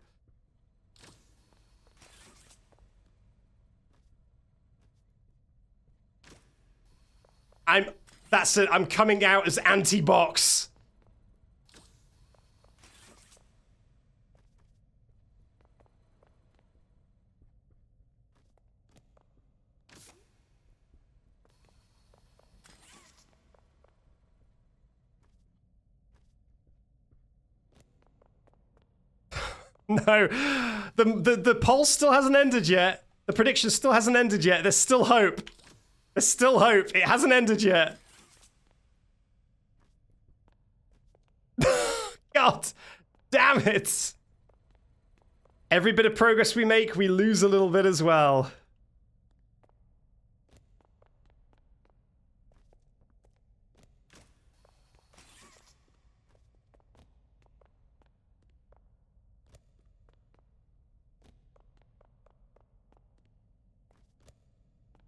That's it. I'm coming out as anti-box. No, the poll still hasn't ended yet. The prediction still hasn't ended yet. There's still hope. There's still hope. It hasn't ended yet. God damn it. Every bit of progress we make, we lose a little bit as well.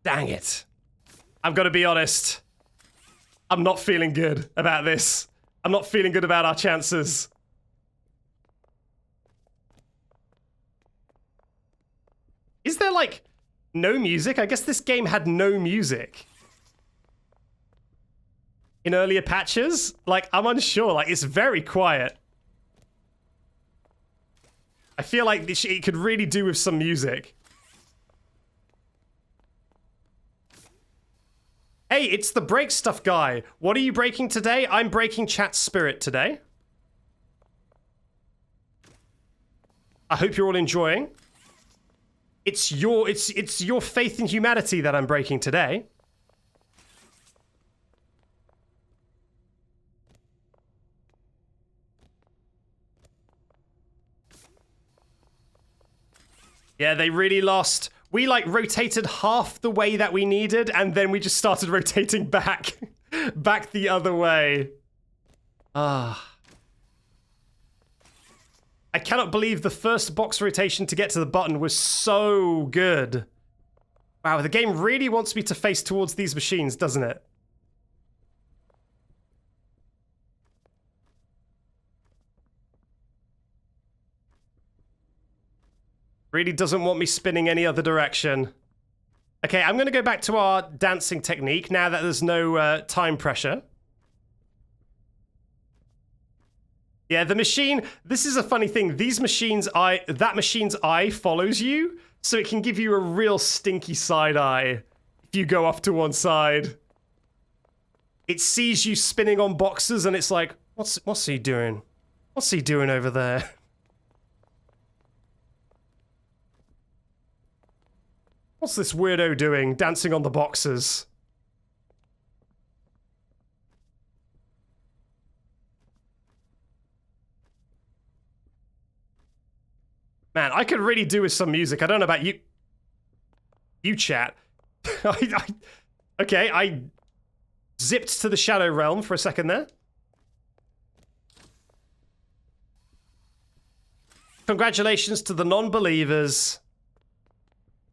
Dang it. I've got to be honest. I'm not feeling good about this. I'm not feeling good about our chances. Is there, like, no music? I guess this game had no music. In earlier patches? Like, I'm unsure. Like, it's very quiet. I feel like it could really do with some music. Hey, it's the break stuff guy. What are you breaking today? I'm breaking chat spirit today. I hope you're all enjoying. It's your faith in humanity that I'm breaking today. Yeah, they really lost. We, like, rotated half the way that we needed, and then we just started rotating back. Back the other way. Ah. I cannot believe the first box rotation to get to the button was so good. Wow, the game really wants me to face towards these machines, doesn't it? Really doesn't want me spinning any other direction. Okay, I'm going to go back to our dancing technique now that there's no time pressure. Yeah, the machine, this is a funny thing. These machines, that machine's eye follows you, so it can give you a real stinky side eye if you go off to one side. It sees you spinning on boxes and it's like, what's he doing? What's he doing over there? What's this weirdo doing, dancing on the boxes? Man, I could really do with some music. I don't know about you. You chat. Okay, I zipped to the Shadow Realm for a second there. Congratulations to the non-believers.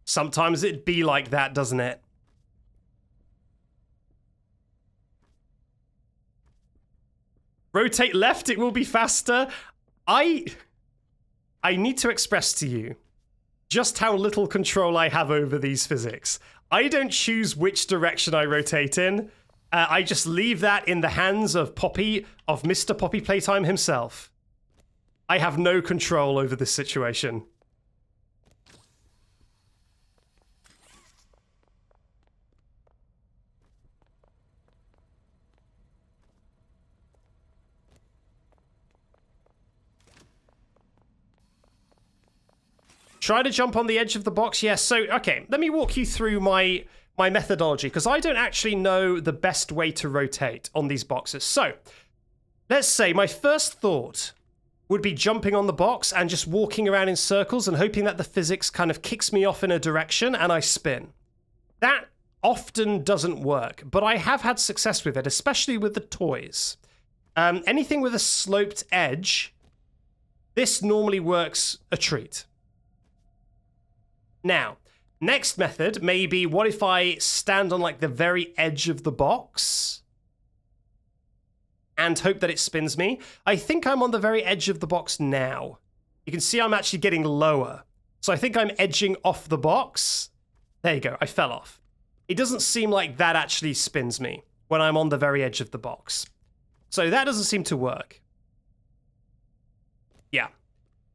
Sometimes it be like that, doesn't it? Rotate left, it will be faster. I need to express to you just how little control I have over these physics. I don't choose which direction I rotate in. I just leave that in the hands of Poppy, of Mr. Poppy Playtime himself. I have no control over this situation. Try to jump on the edge of the box. Yes, so, okay, let me walk you through my methodology, because I don't actually know the best way to rotate on these boxes. So, let's say my first thought would be jumping on the box and just walking around in circles and hoping that the physics kind of kicks me off in a direction and I spin. That often doesn't work, but I have had success with it, especially with the toys. Anything with a sloped edge, this normally works a treat. Now, next method may be, what if I stand on like the very edge of the box and hope that it spins me? I think I'm on the very edge of the box now. You can see I'm actually getting lower. So I think I'm edging off the box. There you go, I fell off. It doesn't seem like that actually spins me when I'm on the very edge of the box. So that doesn't seem to work. Yeah.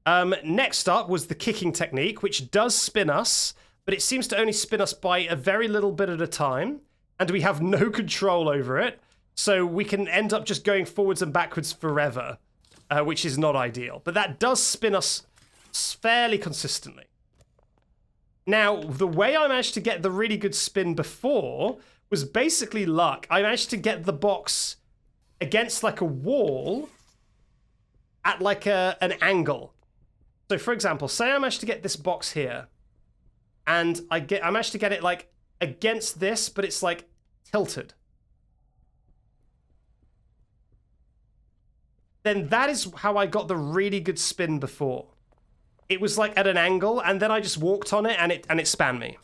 Next up was the kicking technique, which does spin us, but it seems to only spin us by a very little bit at a time, and we have no control over it, so we can end up just going forwards and backwards forever, which is not ideal. But that does spin us fairly consistently. Now, the way I managed to get the really good spin before was basically luck. I managed to get the box against like a wall at like an angle. So, for example, say I managed to get this box here, and I managed to get it like against this, but it's like tilted. Then that is how I got the really good spin before. It was like at an angle, and then I just walked on it, and it span me.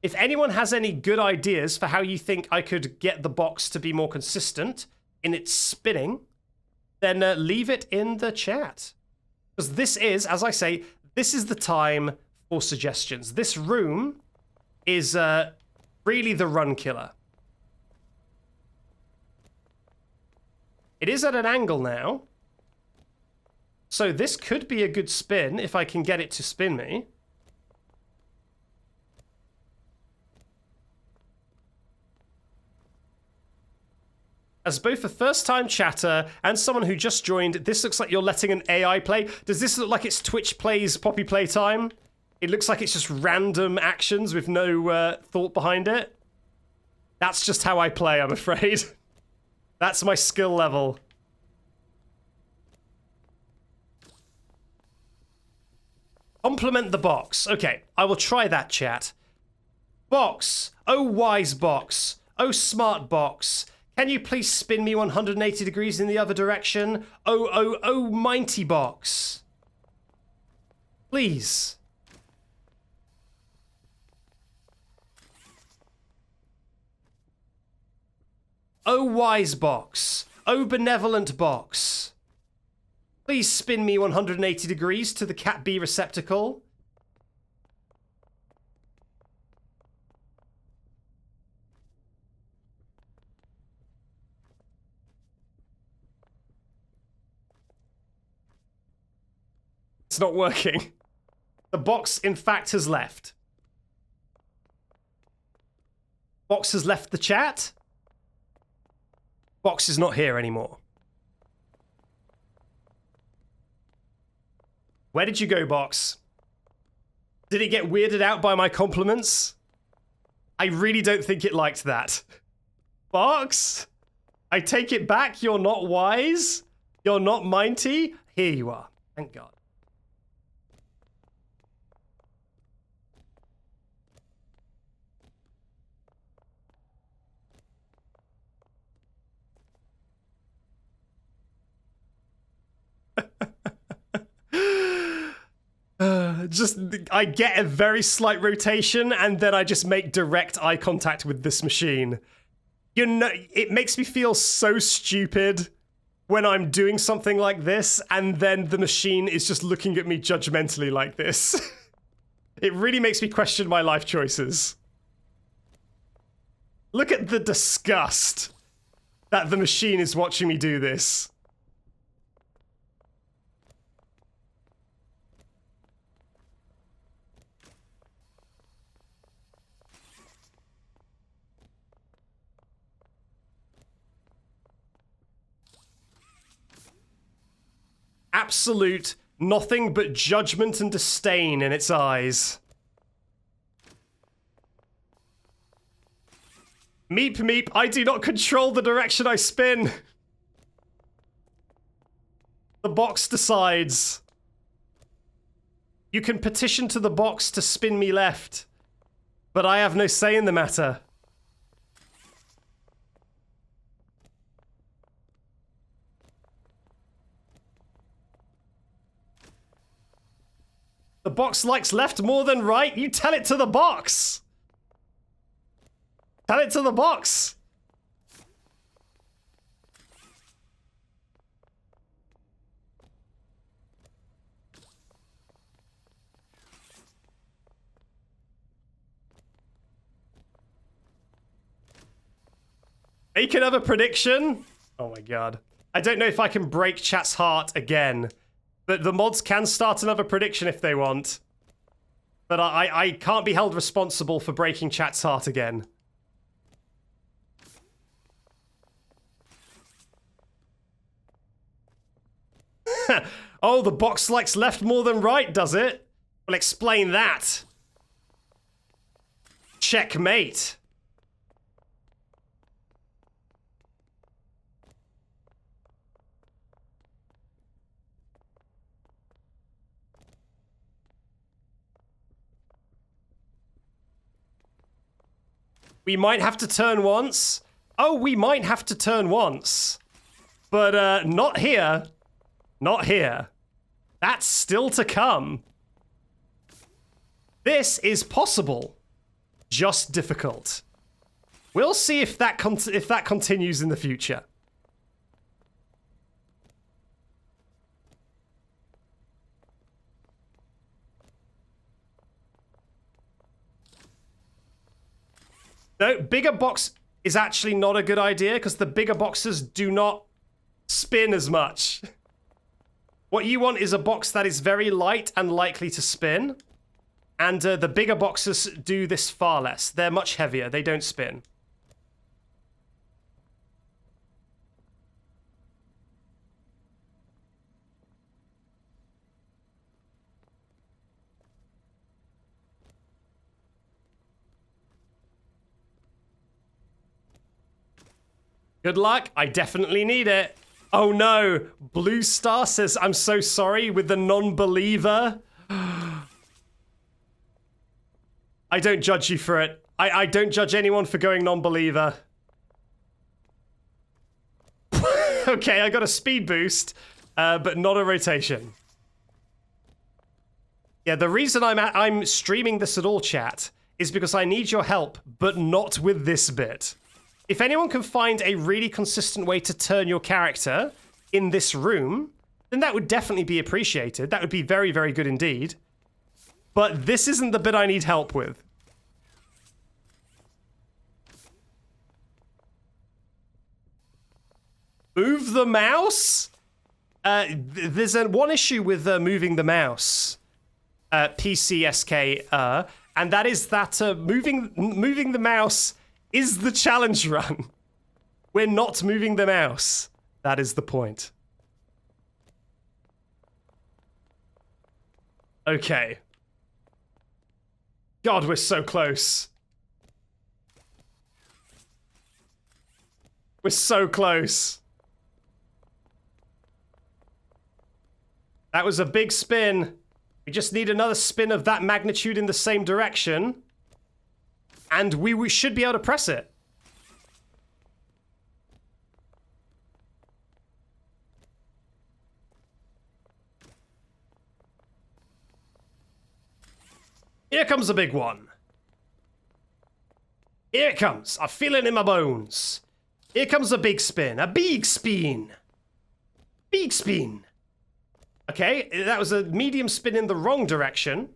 If anyone has any good ideas for how you think I could get the box to be more consistent in its spinning, then leave it in the chat. Because this is, as I say, this is the time for suggestions. This room is really the run killer. It is at an angle now. So this could be a good spin if I can get it to spin me. As both a first-time chatter and someone who just joined, this looks like you're letting an AI play. Does this look like it's Twitch plays Poppy Playtime? It looks like it's just random actions with no thought behind it. That's just how I play, I'm afraid. That's my skill level. Compliment the box. Okay, I will try that, chat. Box. Oh, wise box. Oh, smart box. Can you please spin me 180 degrees in the other direction? Oh, mighty box. Please. Oh, wise box. Oh, benevolent box. Please spin me 180 degrees to the Cat B receptacle. It's not working. The box, in fact, has left. Box has left the chat. Box is not here anymore. Where did you go, Box? Did it get weirded out by my compliments? I really don't think it liked that. Box? I take it back, you're not wise? You're not mighty? Here you are. Thank God. I get a very slight rotation and then I just make direct eye contact with this machine. You know, it makes me feel so stupid when I'm doing something like this and then the machine is just looking at me judgmentally like this. It really makes me question my life choices. Look at the disgust that the machine is watching me do this. Absolute nothing but judgment and disdain in its eyes. Meep meep, I do not control the direction I spin. The box decides. You can petition to the box to spin me left, but I have no say in the matter. The box likes left more than right? You tell it to the box! Tell it to the box! Make another prediction? Oh my god. I don't know if I can break chat's heart again. But the mods can start another prediction if they want. But I can't be held responsible for breaking chat's heart again. Oh, the box likes left more than right, does it? Well, explain that. Checkmate. We might have to turn once. Oh, we might have to turn once. But, not here. Not here. That's still to come. This is possible. Just difficult. We'll see if that continues in the future. No, bigger box is actually not a good idea because the bigger boxes do not spin as much. What you want is a box that is very light and likely to spin. And the bigger boxes do this far less. They're much heavier. They don't spin. Good luck. I definitely need it. Oh no. Blue Star says, I'm so sorry with the non-believer. I don't judge you for it. I don't judge anyone for going non-believer. Okay, I got a speed boost, but not a rotation. Yeah, the reason I'm streaming this at all, chat, is because I need your help, but not with this bit. If anyone can find a really consistent way to turn your character in this room, then that would definitely be appreciated. That would be very, very good indeed. But this isn't the bit I need help with. Move the mouse? There's one issue with moving the mouse. PCSK, and that is that moving the mouse is the challenge run. We're not moving the mouse. That is the point. Okay. God, we're so close. We're so close. That was a big spin. We just need another spin of that magnitude in the same direction. And we should be able to press it. Here comes a big one. Here it comes. I feel it in my bones. Here comes a big spin. A big spin. Big spin. Okay, that was a medium spin in the wrong direction.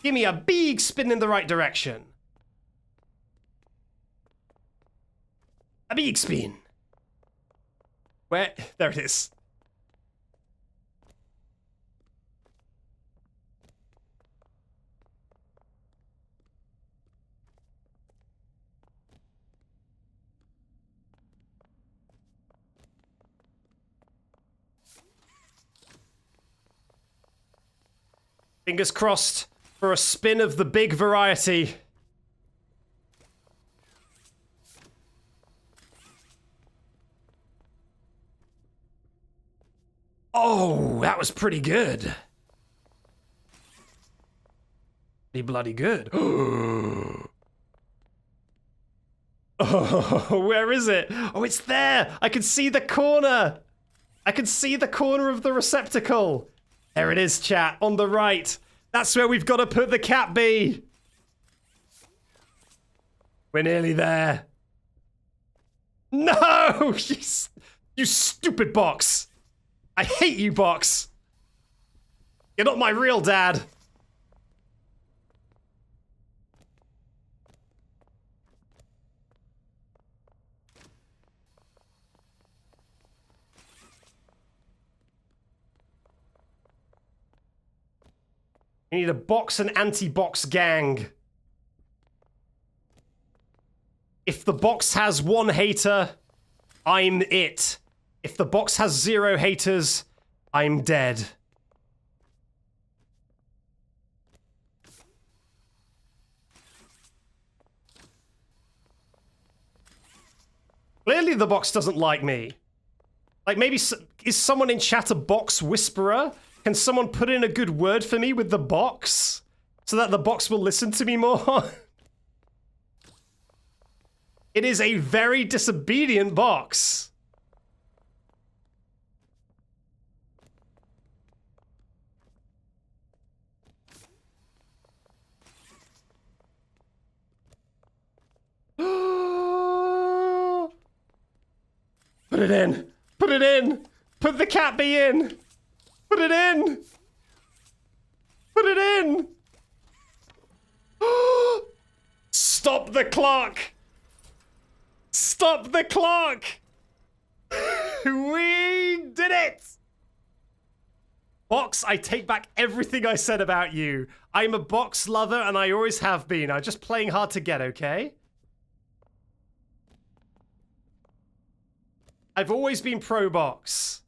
Give me a big spin in the right direction. A big spin. Where? There it is. Fingers crossed for a spin of the big variety. Oh, that was pretty good. Pretty bloody good. Oh, where is it? Oh, it's there. I can see the corner. I can see the corner of the receptacle. There it is, chat, on the right. That's where we've got to put the cat bee. We're nearly there. No! You stupid box. I hate you, box. You're not my real dad. You need a box and anti-box gang. If the box has one hater, I'm it. If the box has 0 haters, I'm dead. Clearly the box doesn't like me. Like, maybe is someone in chat a box whisperer? Can someone put in a good word for me with the box so that the box will listen to me more? It is a very disobedient box. Put it in. Put it in. Put the cat bee in. Put it in! Put it in! Stop the clock! Stop the clock! We did it! Box, I take back everything I said about you. I'm a box lover and I always have been. I'm just playing hard to get, okay? I've always been pro box.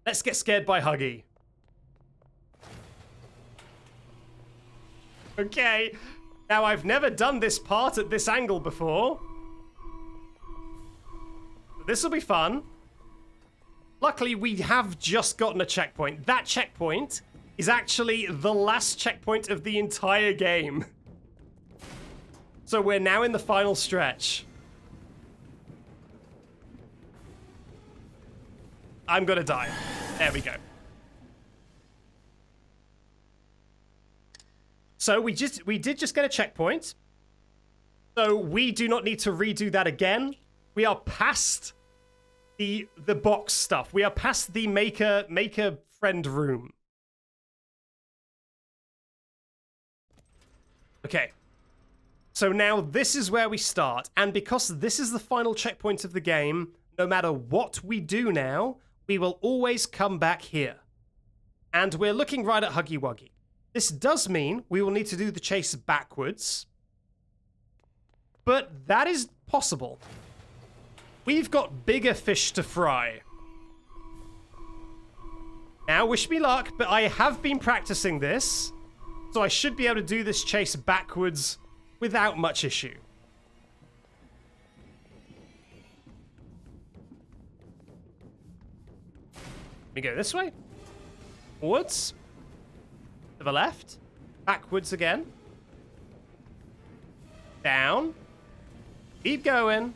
Let's get scared by Huggy. Okay. Now, I've never done this part at this angle before. This will be fun. Luckily, we have just gotten a checkpoint. That checkpoint is actually the last checkpoint of the entire game. So we're now in the final stretch. I'm gonna die. There we go. So we did just get a checkpoint. So we do not need to redo that again. We are past the box stuff. We are past the maker friend room. Okay. So now this is where we start. And because this is the final checkpoint of the game, no matter what we do now, we will always come back here. And we're looking right at Huggy Wuggy. This does mean we will need to do the chase backwards. but that is possible. We've got bigger fish to fry. Now, wish me luck, but I have been practicing this, so I should be able to do this chase backwards without much issue. We go this way. Forwards. To the left. Backwards again. Down. Keep going.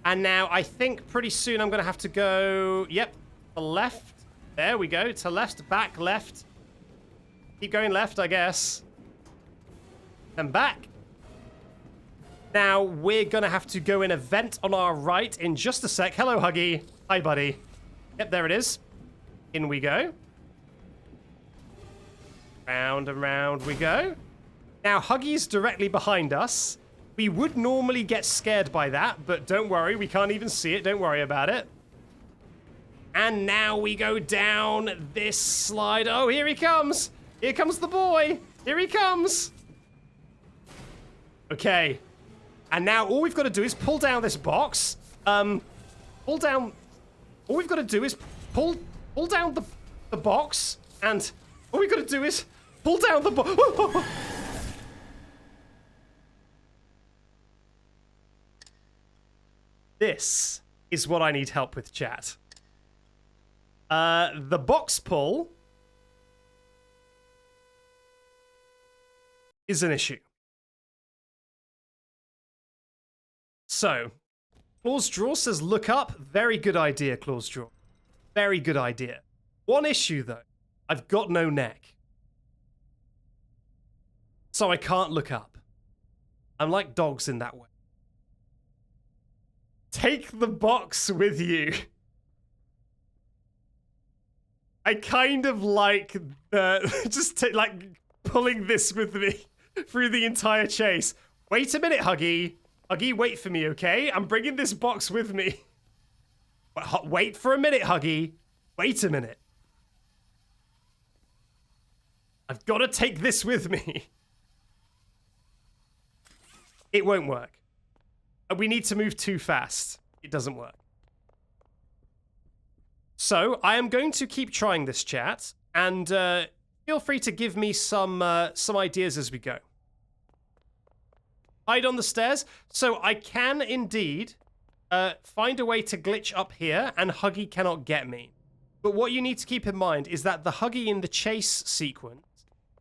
And now I think pretty soon I'm going to have to go... Yep. To left. There we go. To left. Back. Left. Keep going left, I guess. And back. Now we're going to have to go in a vent on our right in just a sec. Hello, Huggy. Hi, buddy. Yep, there it is. In we go. Round and round we go. Now, Huggy's directly behind us. We would normally get scared by that, but don't worry, we can't even see it. Don't worry about it. And now we go down this slide. Oh, here he comes. Here comes the boy. Here he comes. Okay. And now all we've got to do is pull down this box. Pull down... All we've got to do is pull down the box, and all we've got to do is pull down the box. This is what I need help with, chat. The box pull is an issue. So, Claws Draw says, look up. Very good idea, Claws Draw. Very good idea. One issue, though. I've got no neck. So I can't look up. I'm like dogs in that way. Take the box with you. I kind of like just like pulling this with me through the entire chase. Wait a minute, Huggy. Huggy, wait for me, okay? I'm bringing this box with me. Wait for a minute, Huggy. Wait a minute. I've got to take this with me. It won't work. We need to move too fast. It doesn't work. So, I am going to keep trying this, chat, and feel free to give me some ideas as we go. Hide on the stairs. So, I can indeed find a way to glitch up here, and Huggy cannot get me. But what you need to keep in mind is that the Huggy in the chase sequence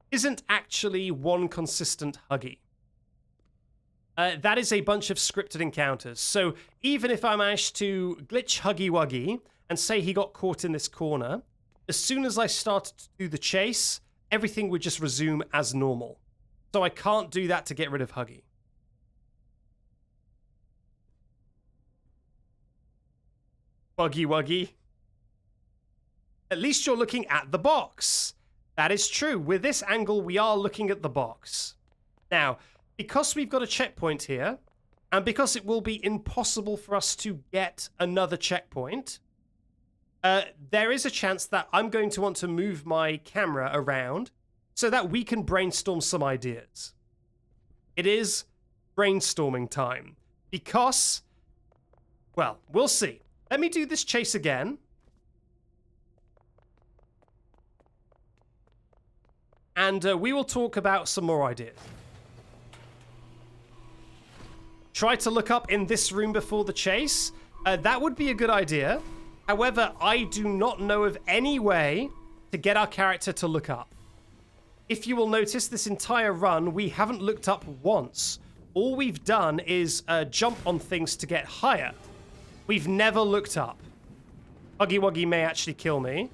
isn't actually one consistent Huggy. That is a bunch of scripted encounters. So even if I managed to glitch Huggy Wuggy and say he got caught in this corner, as soon as I started to do the chase, everything would just resume as normal. So I can't do that to get rid of Huggy. Buggy Wuggy. At least you're looking at the box. That is true. With this angle, we are looking at the box. Now, because we've got a checkpoint here, and because it will be impossible for us to get another checkpoint, there is a chance that I'm going to want to move my camera around so that we can brainstorm some ideas. It is brainstorming time. Because, well, we'll see. Let me do this chase again. And we will talk about some more ideas. Try to look up in this room before the chase. That would be a good idea. However, I do not know of any way to get our character to look up. If you will notice, this entire run, we haven't looked up once. All we've done is jump on things to get higher. We've never looked up. Huggy Wuggy may actually kill me.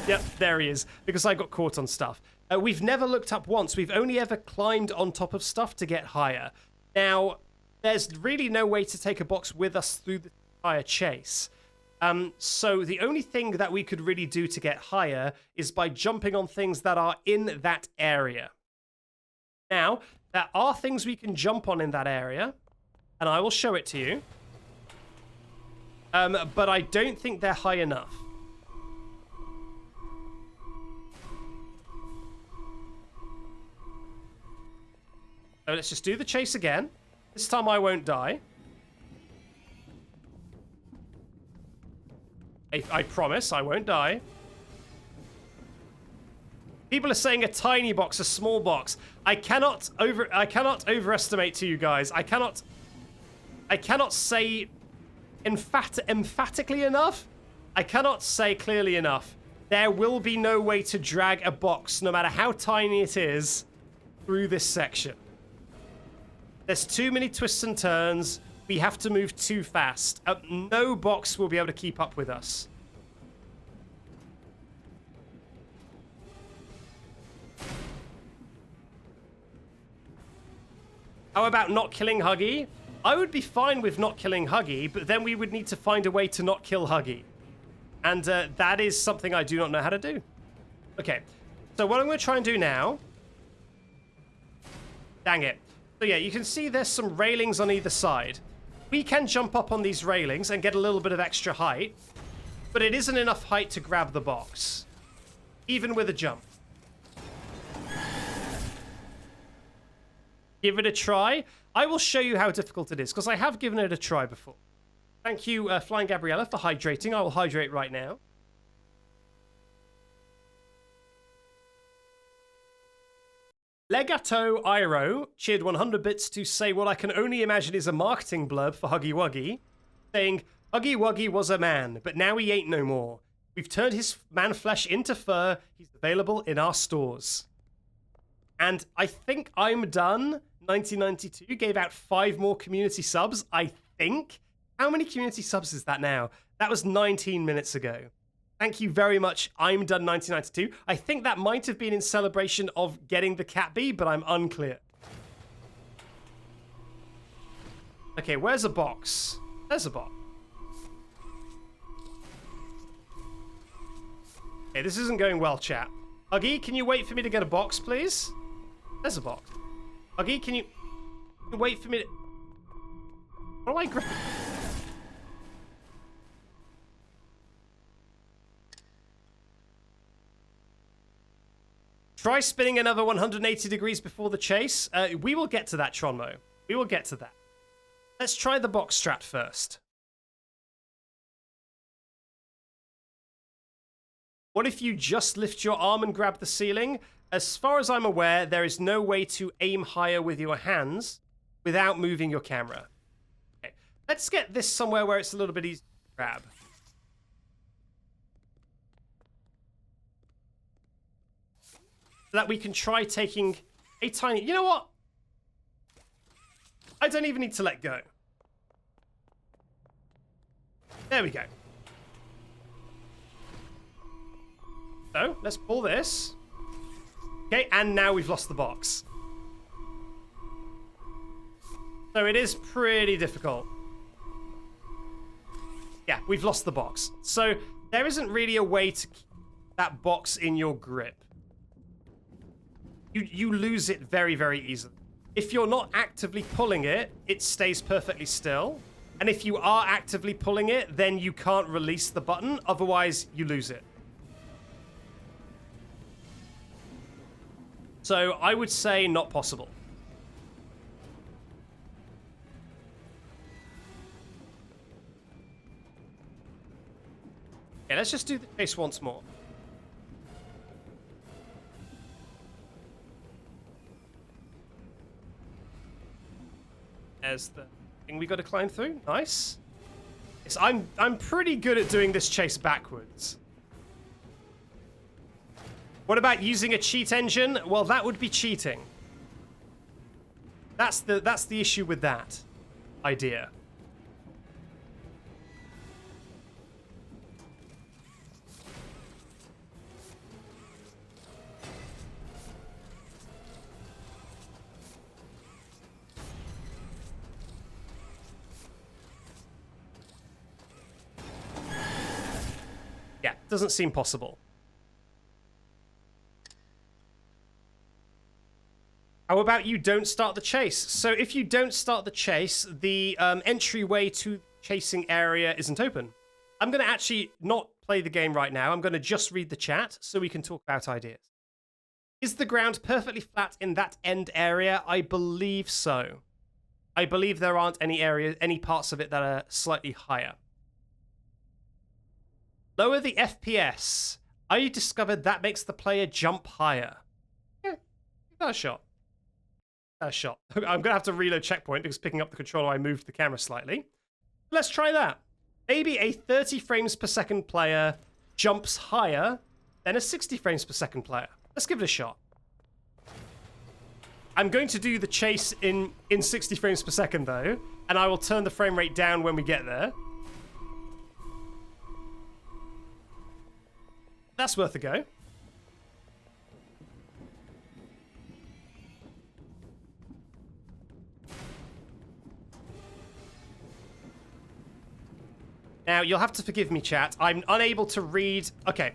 Yep, there he is, because I got caught on stuff. We've never looked up once. We've only ever climbed on top of stuff to get higher. Now, there's really no way to take a box with us through the entire chase. So the only thing that we could really do to get higher is by jumping on things that are in that area. Now, there are things we can jump on in that area, and I will show it to you. But I don't think they're high enough. So let's just do the chase again. This time I won't die. I promise I won't die. People are saying a tiny box, a small box. I cannot overestimate to you guys. I cannot say emphatically enough. I cannot say clearly enough. There will be no way to drag a box, no matter how tiny it is, through this section. There's too many twists and turns. We have to move too fast. No box will be able to keep up with us. How about not killing Huggy? I would be fine with not killing Huggy, but then we would need to find a way to not kill Huggy. And that is something I do not know how to do. Okay, so what I'm going to try and do now... Dang it. So yeah, you can see there's some railings on either side. We can jump up on these railings and get a little bit of extra height, but it isn't enough height to grab the box, even with a jump. Give it a try. I will show you how difficult it is, because I have given it a try before. Thank you, Flying Gabriella, for hydrating. I will hydrate right now. Legato Iro cheered 100 bits to say what I can only imagine is a marketing blurb for Huggy Wuggy, saying, Huggy Wuggy was a man, but now he ain't no more. We've turned his man flesh into fur. He's available in our stores. And I think I'm done. 1992 gave out 5 more community subs, I think. How many community subs is that now? That was 19 minutes ago. Thank you very much. I'm done 1992. I think that might have been in celebration of getting the cat bee, but I'm unclear. Okay, where's a box? There's a box. Okay, this isn't going well, chat. Huggy, can you wait for me to get a box, please? There's a box. Huggy, can you wait for me to... What do I grab? Try spinning another 180 degrees before the chase. We will get to that, Tronmo. We will get to that. Let's try the box strat first. What if you just lift your arm and grab the ceiling? As far as I'm aware, there is no way to aim higher with your hands without moving your camera. Okay. Let's get this somewhere where it's a little bit easier to grab. So that we can try taking a tiny... You know what? I don't even need to let go. There we go. So, let's pull this. Okay, and now we've lost the box. So it is pretty difficult. Yeah, we've lost the box. So there isn't really a way to keep that box in your grip. You lose it very, very easily. If you're not actively pulling it, it stays perfectly still. And if you are actively pulling it, then you can't release the button. Otherwise, you lose it. So I would say not possible. Okay, let's just do the chase once more. There's the thing we got to climb through. Nice. Yes, I'm pretty good at doing this chase backwards. What about using a cheat engine? Well, that would be cheating. That's the issue with that idea. Yeah, doesn't seem possible. How about you don't start the chase? So if you don't start the chase, the entryway to chasing area isn't open. I'm going to actually not play the game right now. I'm going to just read the chat so we can talk about ideas. Is the ground perfectly flat in that end area? I believe so. I believe there aren't any parts of it that are slightly higher. Lower the FPS. I discovered that makes the player jump higher. Yeah, give that a shot. I'm going to have to reload checkpoint because picking up the controller, I moved the camera slightly. Let's try that. Maybe a 30 frames per second player jumps higher than a 60 frames per second player. Let's give it a shot. I'm going to do the chase in 60 frames per second, though, and I will turn the frame rate down when we get there. That's worth a go. Now, you'll have to forgive me, chat. I'm unable to read... Okay.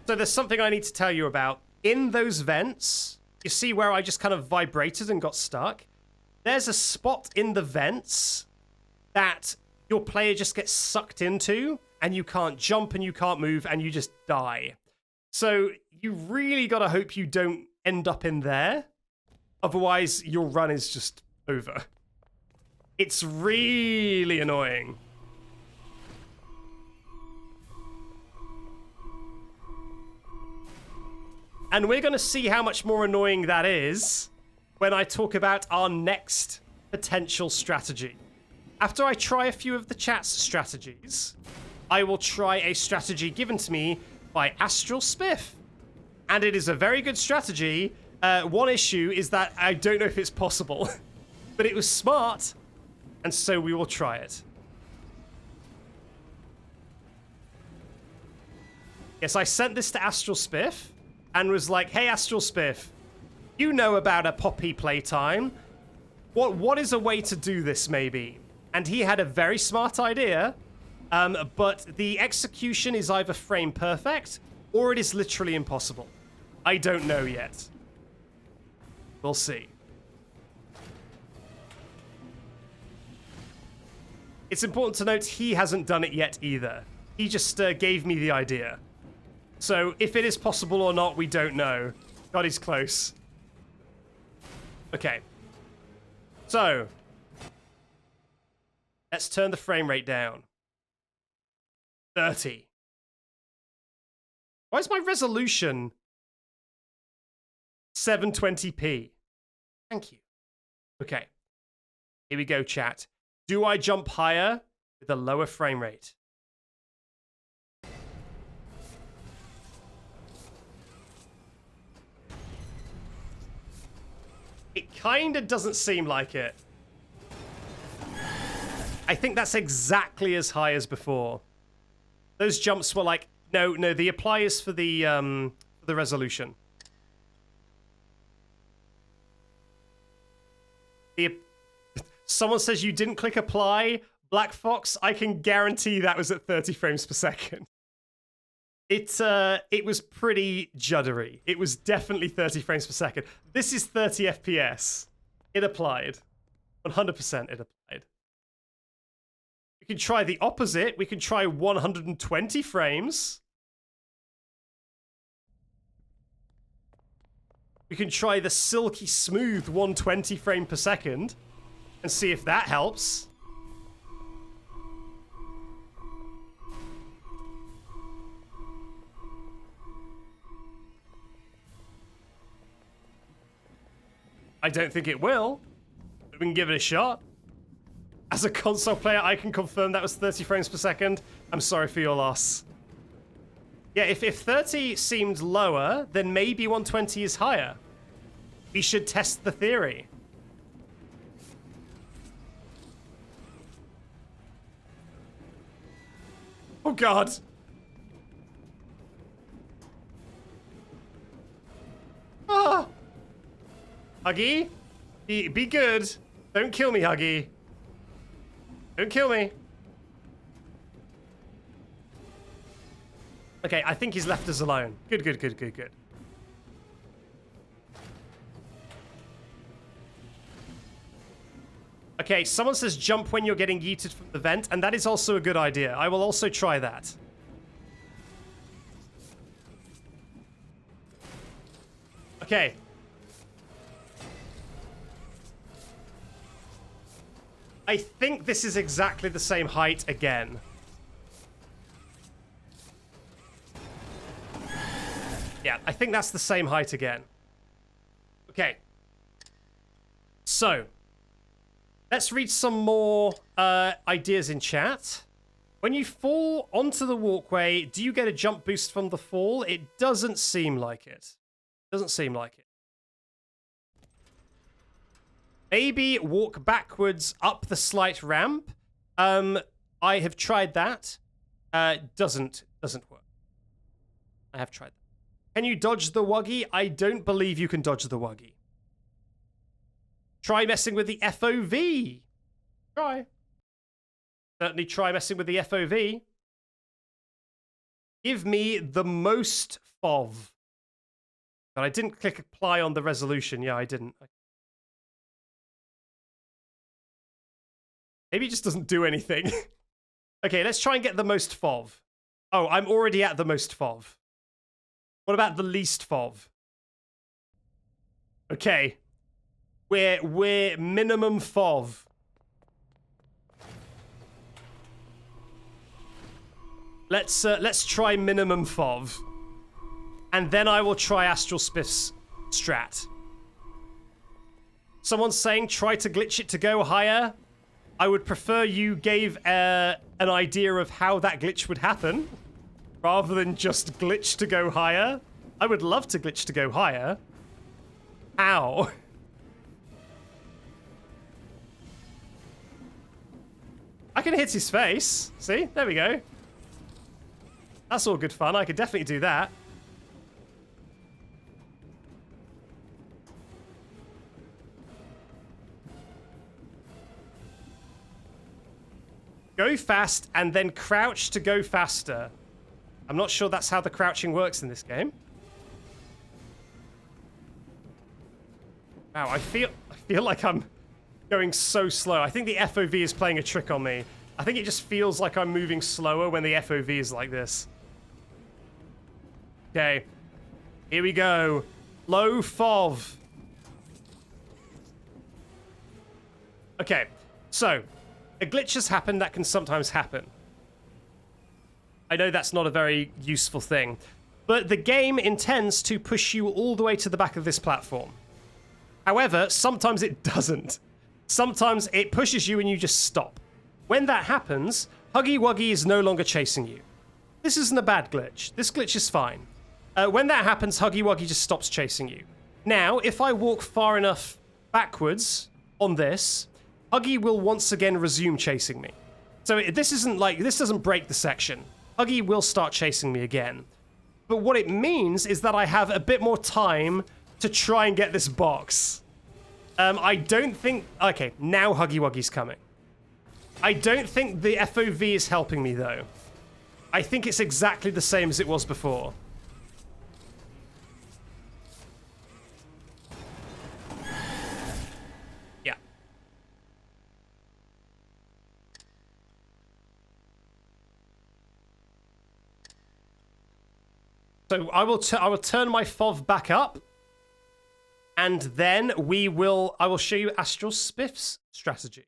So there's something I need to tell you about. In those vents, you see where I just kind of vibrated and got stuck? There's a spot in the vents that your player just gets sucked into, and you can't jump and you can't move, and you just die. So you really gotta hope you don't end up in there. Otherwise, your run is just over. It's really annoying. And we're going to see how much more annoying that is when I talk about our next potential strategy. After I try a few of the chat's strategies, I will try a strategy given to me by Astral Spiff. And it is a very good strategy. One issue is that I don't know if it's possible. But it was smart, and so we will try it. Yes, I sent this to Astral Spiff. And was like, hey, Astral Spiff, you know about a Poppy Playtime. What is a way to do this, maybe? And he had a very smart idea, but the execution is either frame perfect, or it is literally impossible. I don't know yet. We'll see. It's important to note he hasn't done it yet either. He just gave me the idea. So, if it is possible or not, we don't know. God, he's close. Okay. So, let's turn the frame rate down. 30. Why is my resolution 720p? Thank you. Okay. Here we go, chat. Do I jump higher with a lower frame rate? It kinda doesn't seem like it. I think that's exactly as high as before. Those jumps were like... No, the apply is for the resolution. Someone says you didn't click apply. Black Fox, I can guarantee that was at 30 frames per second. It was pretty juddery. It was definitely 30 frames per second. This is 30 FPS. It applied. 100% it applied. We can try the opposite. We can try 120 frames. We can try the silky smooth 120 frame per second and see if that helps. I don't think it will, but we can give it a shot. As a console player, I can confirm that was 30 frames per second. I'm sorry for your loss. Yeah, if 30 seemed lower, then maybe 120 is higher. We should test the theory. Oh, God. Ah! Huggy, be good. Don't kill me, Huggy. Don't kill me. Okay, I think he's left us alone. Good. Okay, someone says jump when you're getting yeeted from the vent, and that is also a good idea. I will also try that. Okay. I think this is exactly the same height again. Yeah, I think that's the same height again. Okay. So, let's read some more ideas in chat. When you fall onto the walkway, do you get a jump boost from the fall? It doesn't seem like it. Doesn't seem like it. Maybe walk backwards up the slight ramp. I have tried that. Doesn't work. I have tried that. Can you dodge the wuggy? I don't believe you can dodge the wuggy. Try messing with the FOV. Try. Certainly try messing with the FOV. Give me the most FOV. But I didn't click apply on the resolution. Yeah, I didn't. Maybe it just doesn't do anything. Okay, let's try and get the most FOV. Oh, I'm already at the most FOV. What about the least FOV? Okay. We're minimum FOV. Let's try minimum FOV. And then I will try Astral Spiff's strat. Someone's saying try to glitch it to go higher. I would prefer you gave an idea of how that glitch would happen, rather than just glitch to go higher. I would love to glitch to go higher. How? I can hit his face. See? There we go. That's all good fun. I could definitely do that. Go fast and then crouch to go faster. I'm not sure that's how the crouching works in this game. Wow, I feel like I'm going so slow. I think the FOV is playing a trick on me. I think it just feels like I'm moving slower when the FOV is like this. Okay. Here we go. Low FOV. Okay. So, a glitch has happened that can sometimes happen. I know that's not a very useful thing, but the game intends to push you all the way to the back of this platform. However, sometimes it doesn't. Sometimes it pushes you and you just stop. When that happens, Huggy Wuggy is no longer chasing you. This isn't a bad glitch. This glitch is fine. When that happens, Huggy Wuggy just stops chasing you. Now, if I walk far enough backwards on this, Huggy will once again resume chasing me. So this doesn't break the section. Huggy will start chasing me again. But what it means is that I have a bit more time to try and get this box. I don't think... Okay, now Huggy Wuggy's coming. I don't think the FOV is helping me, though. I think it's exactly the same as it was before. Yeah. So I will turn my FOV back up. And then I will show you Astral Spiff's strategy.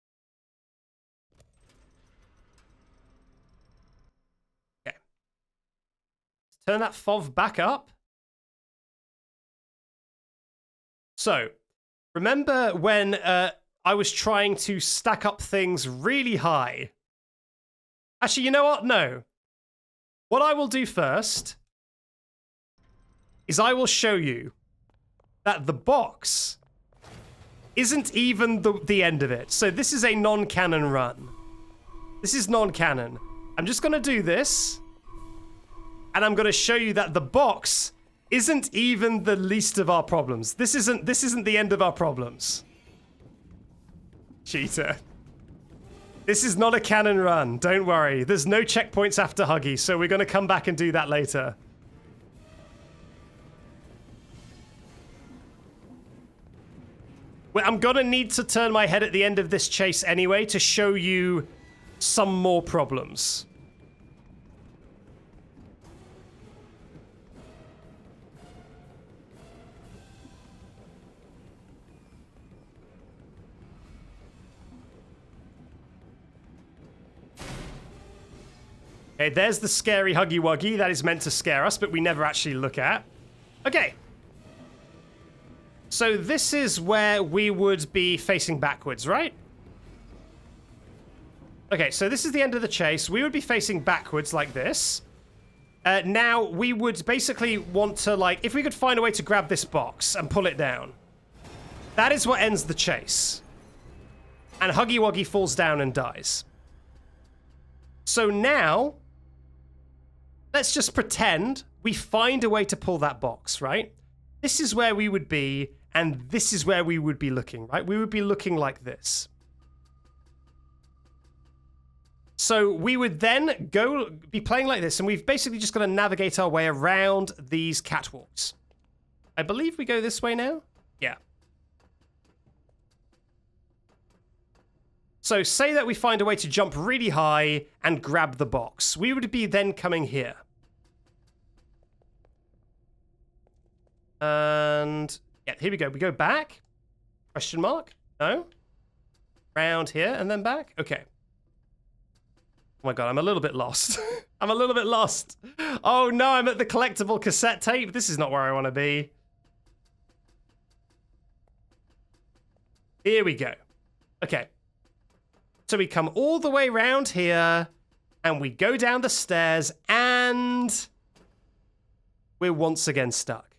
Okay. Turn that FOV back up. So, remember when I was trying to stack up things really high? Actually, you know what? No. What I will do first is I will show you that the box isn't even the end of it. So this is a non-canon run. This is non-canon. I'm just going to do this, and I'm going to show you that the box isn't even the least of our problems. This isn't the end of our problems. Cheater. This is not a canon run. Don't worry. There's no checkpoints after Huggy, so we're going to come back and do that later. Well, I'm gonna need to turn my head at the end of this chase anyway to show you some more problems. Okay, there's the scary Huggy Wuggy that is meant to scare us, but we never actually look at. Okay. So this is where we would be facing backwards, right? Okay, so this is the end of the chase. We would be facing backwards like this. Now, we would basically want to, like, if we could find a way to grab this box and pull it down. That is what ends the chase. And Huggy Wuggy falls down and dies. So now, let's just pretend we find a way to pull that box, right? This is where we would be, and this is where we would be looking, right? We would be looking like this. So we would then be playing like this, and we've basically just got to navigate our way around these catwalks. I believe we go this way now? Yeah. So say that we find a way to jump really high and grab the box. We would be then coming here. And yeah, here we go. We go back. Question mark? No. Round here and then back. Okay. Oh my god, I'm a little bit lost. I'm a little bit lost. Oh no, I'm at the collectible cassette tape. This is not where I want to be. Here we go. Okay. So we come all the way around here, and we go down the stairs, and we're once again stuck.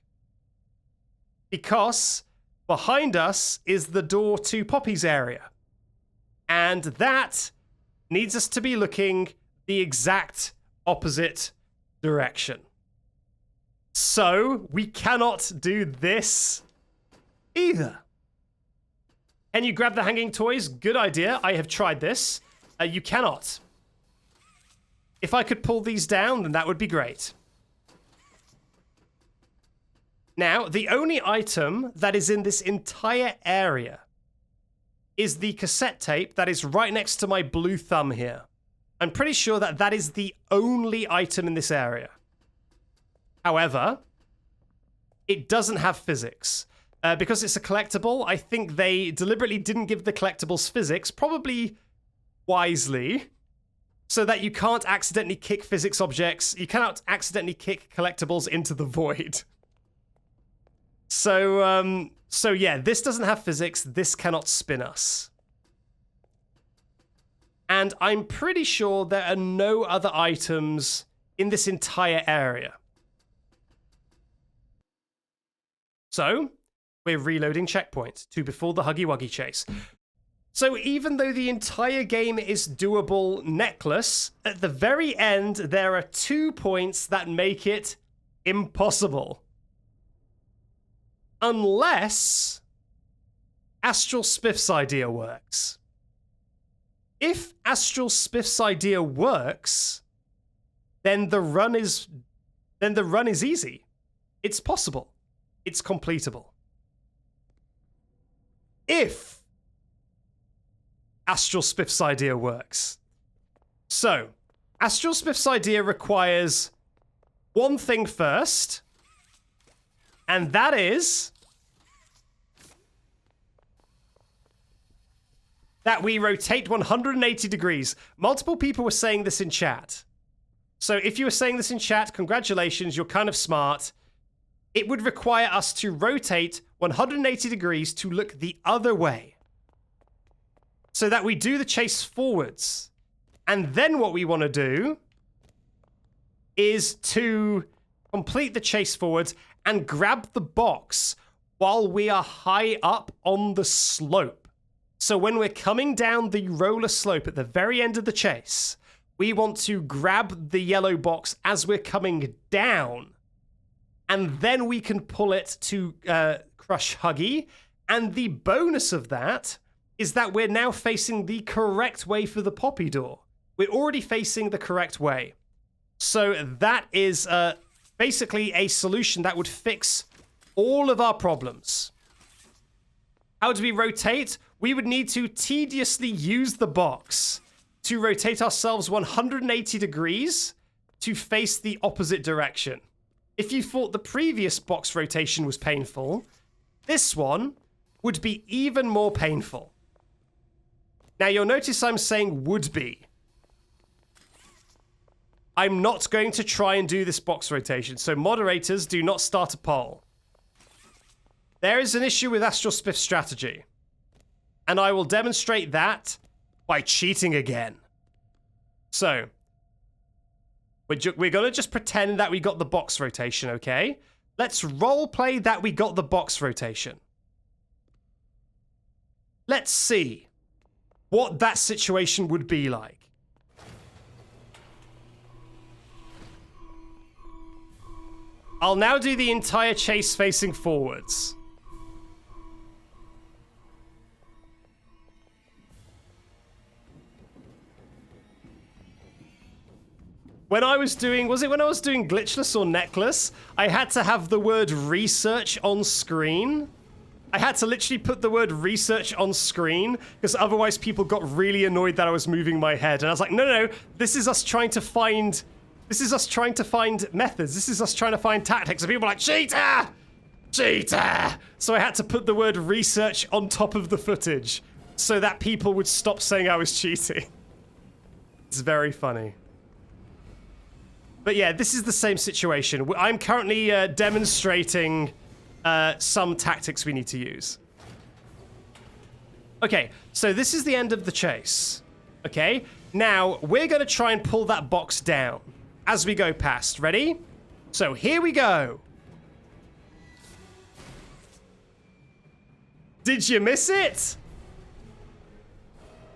Because behind us is the door to Poppy's area. And that needs us to be looking the exact opposite direction. So we cannot do this either. Can you grab the hanging toys? Good idea. I have tried this. You cannot. If I could pull these down, then that would be great. Now, the only item that is in this entire area is the cassette tape that is right next to my blue thumb here. I'm pretty sure that that is the only item in this area. However, it doesn't have physics. Because it's a collectible, I think they deliberately didn't give the collectibles physics, probably wisely, so that you can't accidentally kick physics objects, you cannot accidentally kick collectibles into the void. So yeah, this doesn't have physics, this cannot spin us. And I'm pretty sure there are no other items in this entire area. So we're reloading checkpoint to before the Huggy Wuggy chase. So even though the entire game is doable necklace, at the very end, there are 2 points that make it impossible. Unless Astral Spiff's idea works. If Astral Spiff's idea works, then the run is easy. It's possible. It's completable. If Astral Spiff's idea works. So, Astral Spiff's idea requires one thing first, and that is that we rotate 180 degrees. Multiple people were saying this in chat. So if you were saying this in chat, congratulations, you're kind of smart. It would require us to rotate 180 degrees to look the other way, so that we do the chase forwards. And then what we want to do is to complete the chase forwards and grab the box while we are high up on the slope. So when we're coming down the roller slope at the very end of the chase, we want to grab the yellow box as we're coming down. And then we can pull it to crush Huggy. And the bonus of that is that we're now facing the correct way for the Poppy door. We're already facing the correct way. So that is basically a solution that would fix all of our problems. How do we rotate? We would need to tediously use the box to rotate ourselves 180 degrees to face the opposite direction. If you thought the previous box rotation was painful, this one would be even more painful. Now you'll notice I'm saying would be. I'm not going to try and do this box rotation. So moderators, do not start a poll. There is an issue with Astral Spiff's strategy. And I will demonstrate that by cheating again. So, we're going to just pretend that we got the box rotation, okay? Let's roleplay that we got the box rotation. Let's see what that situation would be like. I'll now do the entire chase facing forwards. When I was doing, was it when I was doing glitchless or necklace? I had to have the word research on screen. I had to literally put the word research on screen because otherwise people got really annoyed that I was moving my head. And I was like, no, this is us trying to find, methods. This is us trying to find tactics. And people were like, cheater! Cheater! So I had to put the word research on top of the footage so that people would stop saying I was cheating. It's very funny. But yeah, this is the same situation. I'm currently demonstrating some tactics we need to use. Okay, so this is the end of the chase. Okay, now we're going to try and pull that box down as we go past. Ready? So here we go. Did you miss it?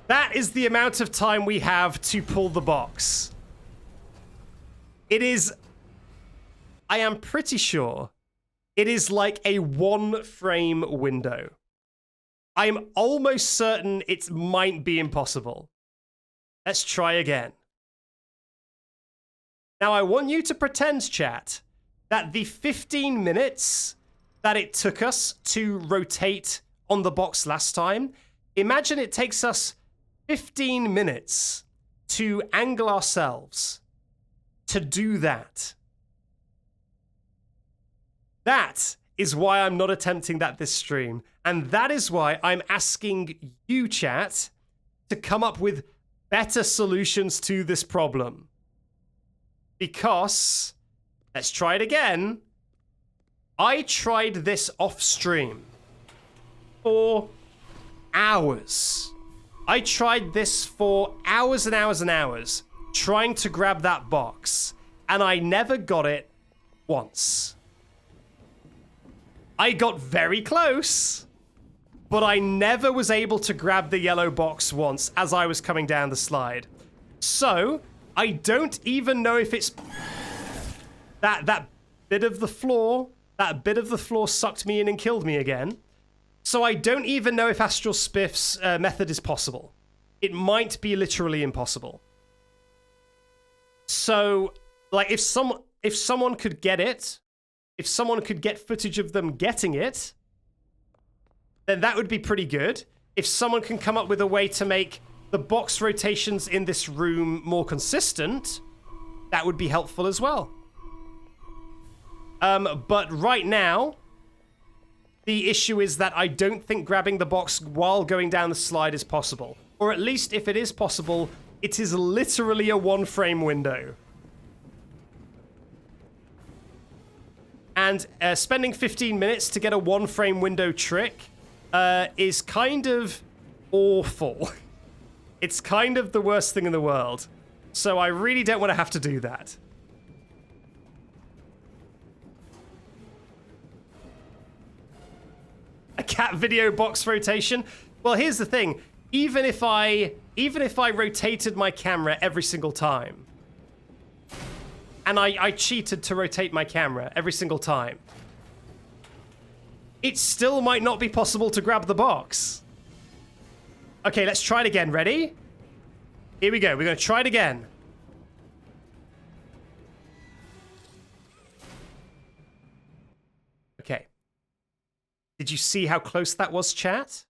That is the amount of time we have to pull the box. It is, I am pretty sure, it is like a 1 frame window. I'm almost certain it might be impossible. Let's try again. Now I want you to pretend, chat, that the 15 minutes that it took us to rotate on the box last time, imagine it takes us 15 minutes to angle ourselves to do that. That is why I'm not attempting that this stream. And that is why I'm asking you, chat, to come up with better solutions to this problem. Because, let's try it again. I tried this off stream for hours. I tried this for hours and hours and hours, trying to grab that box, and I never got it once. I got very close, but I never was able to grab the yellow box once as I was coming down the slide. So, I don't even know if it's that bit of the floor, sucked me in and killed me again. So I don't even know if Astral Spiff's method is possible. It might be literally impossible. So, like, if someone could get it, if someone could get footage of them getting it, then that would be pretty good. If someone can come up with a way to make the box rotations in this room more consistent, that would be helpful as well. But right now, the issue is that I don't think grabbing the box while going down the slide is possible. Or at least if it is possible, it is literally a 1 frame window. And spending 15 minutes to get a 1 frame window trick is kind of awful. It's kind of the worst thing in the world. So I really don't want to have to do that. A cat video box rotation? Well, here's the thing. Even if I rotated my camera every single time, and I cheated to rotate my camera every single time, it still might not be possible to grab the box. Okay, let's try it again. Ready? Here we go. We're going to try it again. Okay. Did you see how close that was, chat?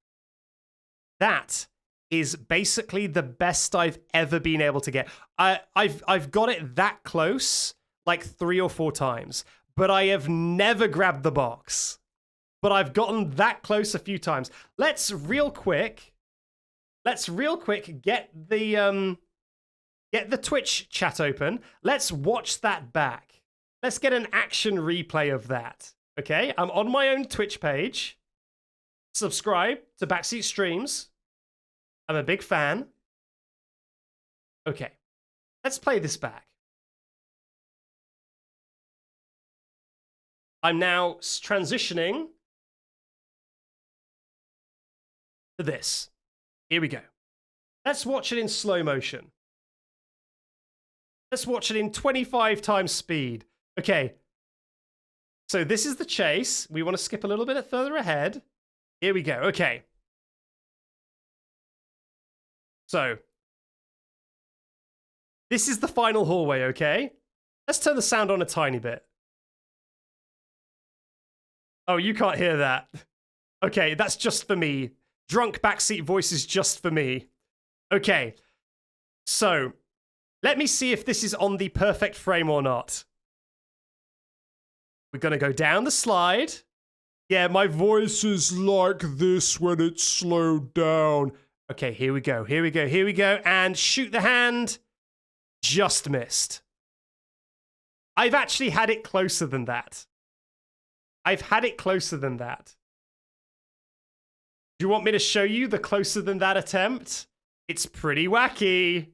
That is basically the best I've ever been able to get. I've got it that close like 3 or 4 times, but I have never grabbed the box. But I've gotten that close a few times. Let's real quick get the Get the Twitch chat open. Let's watch that back. Let's get an action replay of that. Okay, I'm on my own Twitch page. Subscribe to Backseat Streams. I'm a big fan. Okay, let's play this back. I'm now transitioning to this. Here we go. Let's watch it in slow motion. Let's watch it in 25 times speed. Okay. So this is the chase. We want to skip a little bit further ahead. Here we go. Okay. So this is the final hallway, okay? Let's turn the sound on a tiny bit. Oh, you can't hear that. Okay, that's just for me. Drunk backseat voice is just for me. Okay. So let me see if this is on the perfect frame or not. We're going to go down the slide. Yeah, my voice is like this when it's slowed down. Okay, here we go. Here we go. Here we go. And shoot the hand. Just missed. I've actually had it closer than that. I've had it closer than that. Do you want me to show you the closer than that attempt? It's pretty wacky.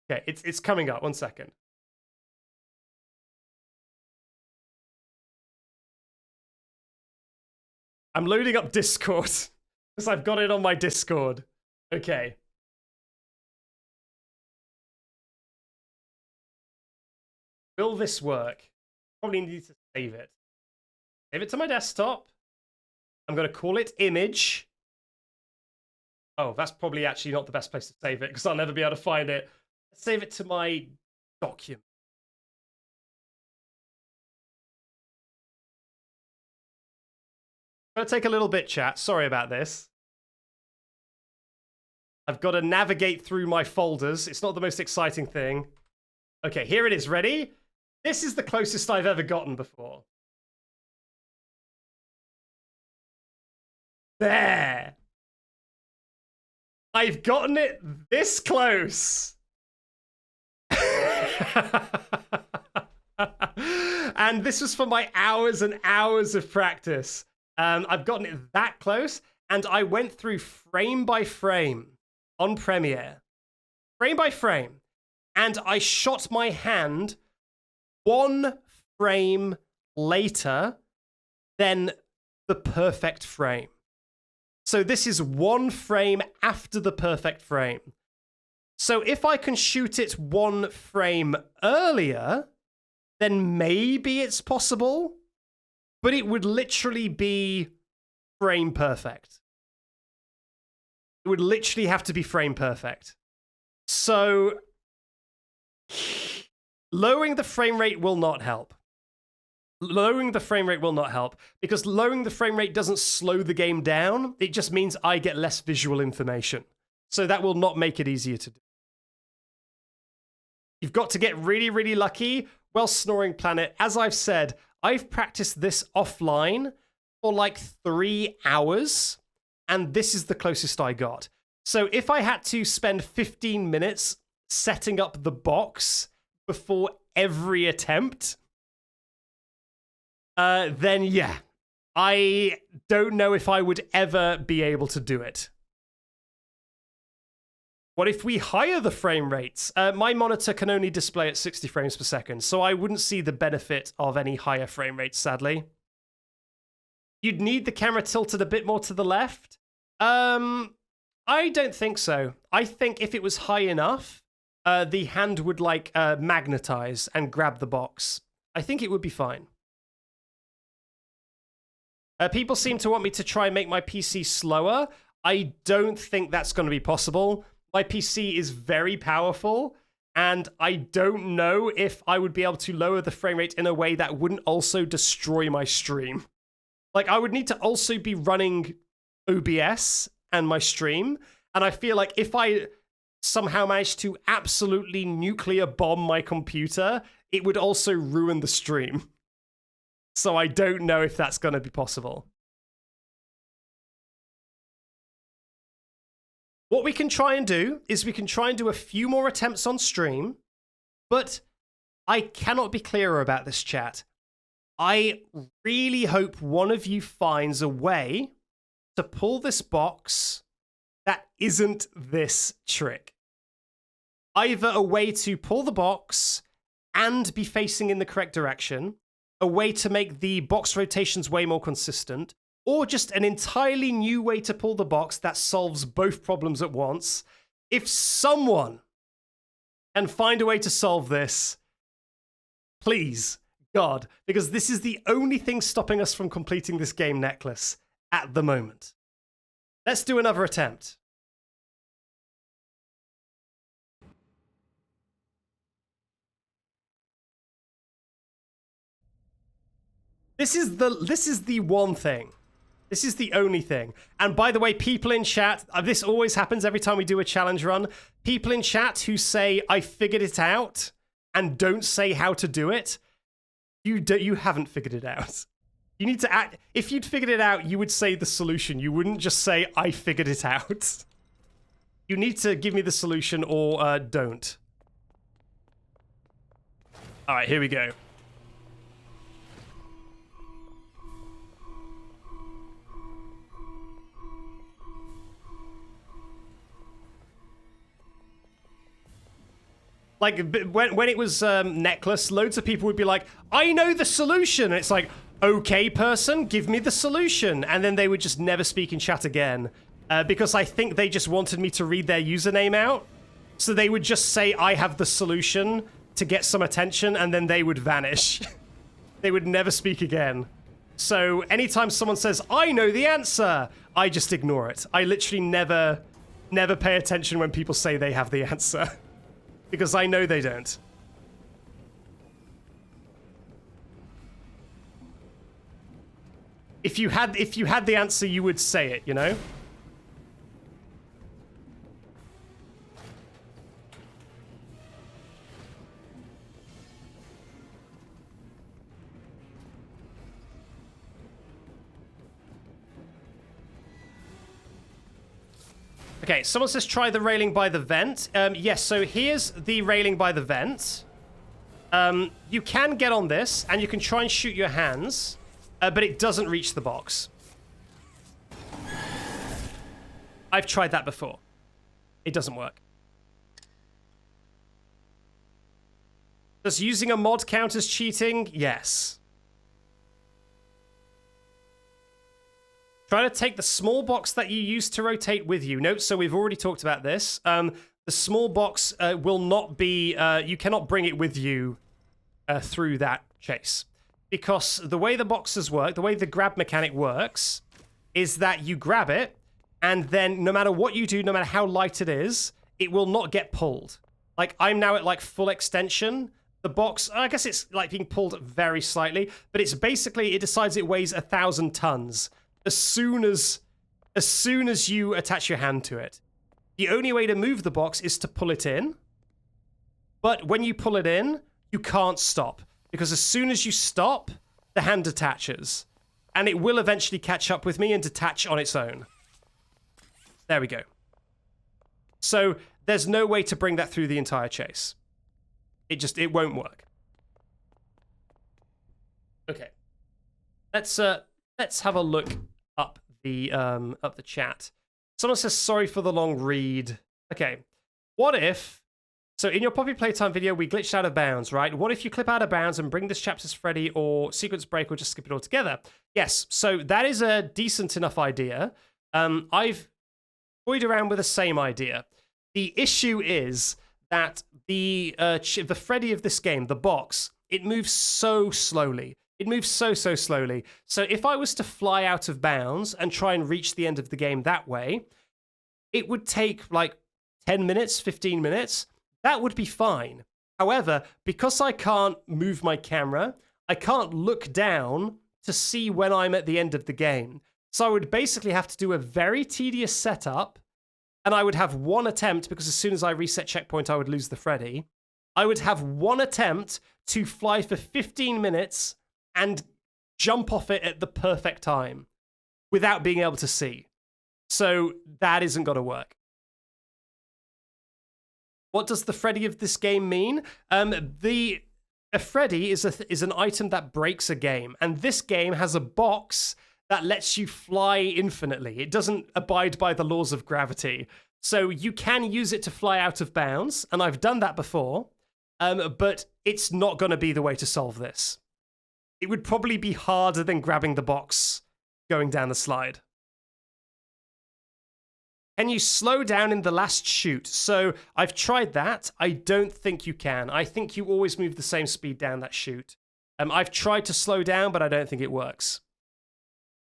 Okay, it's coming up. 1 second. I'm loading up Discord because I've got it on my Discord. Okay. Will this work? Probably need to save it. Save it to my desktop. I'm going to call it image. Oh, that's probably actually not the best place to save it because I'll never be able to find it. Let's save it to my document. It's going to take a little bit, chat. Sorry about this. I've got to navigate through my folders. It's not the most exciting thing. Okay, here it is. Ready? This is the closest I've ever gotten before. There. I've gotten it this close. And this was for my hours and hours of practice. I've gotten it that close, and I went through frame by frame on Premiere. Frame by frame. And I shot my hand 1 frame later than the perfect frame. So this is 1 frame after the perfect frame. So if I can shoot it 1 frame earlier, then maybe it's possible, but it would literally be frame perfect. It would literally have to be frame perfect. So lowering the frame rate will not help. Lowering the frame rate will not help because lowering the frame rate doesn't slow the game down. It just means I get less visual information. So that will not make it easier to do. You've got to get really, really lucky. Well, Snoring Planet, as I've said, I've practiced this offline for like 3 hours, and this is the closest I got. So if I had to spend 15 minutes setting up the box before every attempt, then yeah, I don't know if I would ever be able to do it. What if we higher the frame rates? My monitor can only display at 60 frames per second, so I wouldn't see the benefit of any higher frame rates, sadly. You'd need the camera tilted a bit more to the left? I don't think so. I think if it was high enough, the hand would like magnetize and grab the box. I think it would be fine. People seem to want me to try and make my PC slower. I don't think that's going to be possible. My PC is very powerful, and I don't know if I would be able to lower the frame rate in a way that wouldn't also destroy my stream. Like, I would need to also be running OBS and my stream, and I feel like if I somehow managed to absolutely nuclear bomb my computer, it would also ruin the stream. So I don't know if that's going to be possible. What we can try and do is we can try and do a few more attempts on stream, but I cannot be clearer about this, chat. I really hope one of you finds a way to pull this box that isn't this trick. Either a way to pull the box and be facing in the correct direction, a way to make the box rotations way more consistent, or just an entirely new way to pull the box that solves both problems at once. If someone can find a way to solve this, please, God, because this is the only thing stopping us from completing this game, Necklace, at the moment. Let's do another attempt. This is the one thing. This is the only thing. And by the way, people in chat, this always happens every time we do a challenge run. People in chat who say, I figured it out, and don't say how to do it, you haven't figured it out. You need to act. If you'd figured it out, you would say the solution. You wouldn't just say, I figured it out. You need to give me the solution or don't. All right, here we go. Like, when it was Necklace, loads of people would be like, I know the solution. And it's like, okay, person, give me the solution. And then they would just never speak in chat again. Because I think they just wanted me to read their username out. So they would just say, I have the solution to get some attention, and then they would vanish. They would never speak again. So anytime someone says, I know the answer, I just ignore it. I literally never pay attention when people say they have the answer. Because I know they don't. If you had the answer, you would say it, you know? Okay, someone says try the railing by the vent. Yes, so here's the railing by the vent. You can get on this, and you can try and shoot your hands, but it doesn't reach the box. I've tried that before. It doesn't work. Does using a mod count as cheating? Yes. Try to take the small box that you used to rotate with you. Note, so we've already talked about this. The small box will not be... you cannot bring it with you through that chase. Because the way the boxes work, the way the grab mechanic works, is that you grab it, and then no matter what you do, no matter how light it is, it will not get pulled. Like, I'm now at, like, full extension. The box, I guess it's, like, being pulled very slightly, but it's basically, it decides it weighs 1,000 tons. As soon as you attach your hand to it. The only way to move the box is to pull it in. But when you pull it in, you can't stop. Because as soon as you stop, the hand detaches. And it will eventually catch up with me and detach on its own. There we go. So there's no way to bring that through the entire chase. It won't work. Okay. Let's have a look up the chat. Someone says sorry for the long read. Okay. What if, so in your Poppy Playtime video, we glitched out of bounds, right? What if you clip out of bounds and bring this chapter's Freddy or sequence break or just skip it all together? Yes, so that is a decent enough idea. I've toyed around with the same idea. The issue is that the Freddy of this game, the box, it moves so slowly. It moves so slowly. So if I was to fly out of bounds and try and reach the end of the game that way, it would take like 10 minutes, 15 minutes. That would be fine. However, because I can't move my camera, I can't look down to see when I'm at the end of the game. So I would basically have to do a very tedious setup, and I would have one attempt, because as soon as I reset checkpoint, I would lose the Freddy. I would have one attempt to fly for 15 minutes and jump off it at the perfect time without being able to see. So that isn't going to work. What does the Freddy of this game mean? A Freddy is an item that breaks a game, and this game has a box that lets you fly infinitely. It doesn't abide by the laws of gravity, so you can use it to fly out of bounds, and I've done that before, but it's not going to be the way to solve this. It would probably be harder than grabbing the box going down the slide. Can you slow down in the last shoot? So I've tried that. I don't think you can. I think you always move the same speed down that chute. I've tried to slow down, but I don't think it works.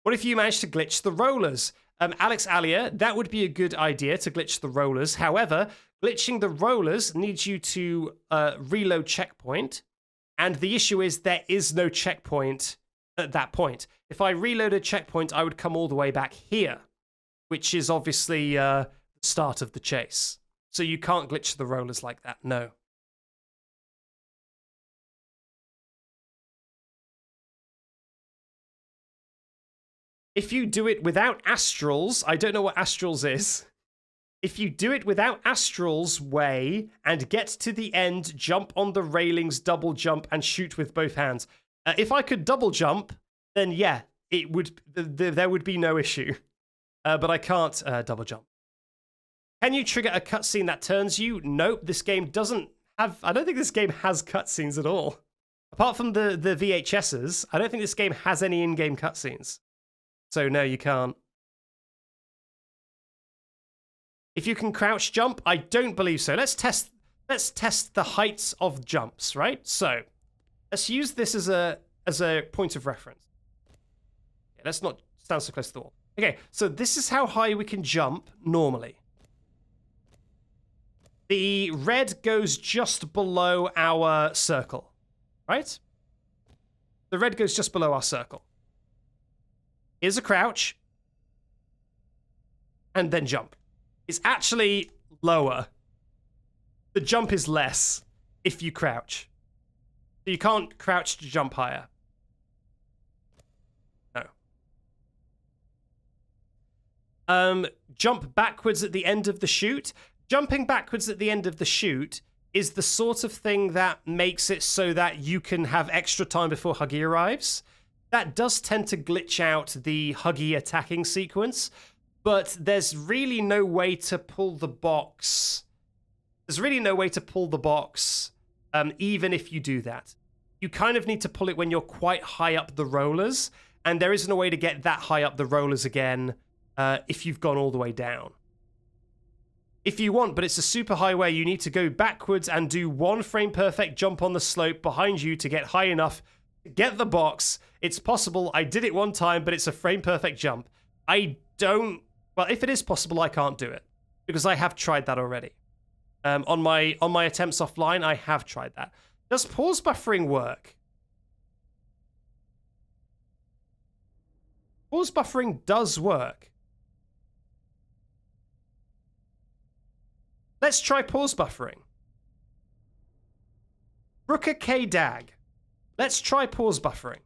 What if you manage to glitch the rollers? Alex Alia, that would be a good idea to glitch the rollers. However, glitching the rollers needs you to reload checkpoint. And the issue is there is no checkpoint at that point. If I reloaded checkpoint, I would come all the way back here, which is obviously the start of the chase. So you can't glitch the rollers like that, no. If you do it without astrals, I don't know what astrals is. If you do it without astrals way and get to the end, jump on the railings, double jump, and shoot with both hands. If I could double jump, then yeah, it would. There would be no issue. But I can't double jump. Can you trigger a cutscene that turns you? Nope, this game doesn't have... I don't think this game has cutscenes at all. Apart from the VHSs, I don't think this game has any in-game cutscenes. So no, you can't. If you can crouch jump, I don't believe so. Let's test the heights of jumps, right? So let's use this as a point of reference. Yeah, let's not stand so close to the wall. Okay, so this is how high we can jump normally. The red goes just below our circle, right? The red goes just below our circle. Here's a crouch. And then jump. It's actually lower. The jump is less if you crouch. So you can't crouch to jump higher. No. Jump backwards at the end of the chute. Jumping backwards at the end of the chute is the sort of thing that makes it so that you can have extra time before Huggy arrives. That does tend to glitch out the Huggy attacking sequence, but there's really no way to pull the box. There's really no way to pull the box, even if you do that. You kind of need to pull it when you're quite high up the rollers, and there isn't a way to get that high up the rollers again if you've gone all the way down. If you want, but it's a super highway, you need to go backwards and do one frame perfect jump on the slope behind you to get high enough to get the box. It's possible. I did it one time, but it's a frame perfect jump. Well, if it is possible, I can't do it because I have tried that already. On my attempts offline, I have tried that. Does pause buffering work? Pause buffering does work. Let's try pause buffering. Brooker K. Dag. Let's try pause buffering.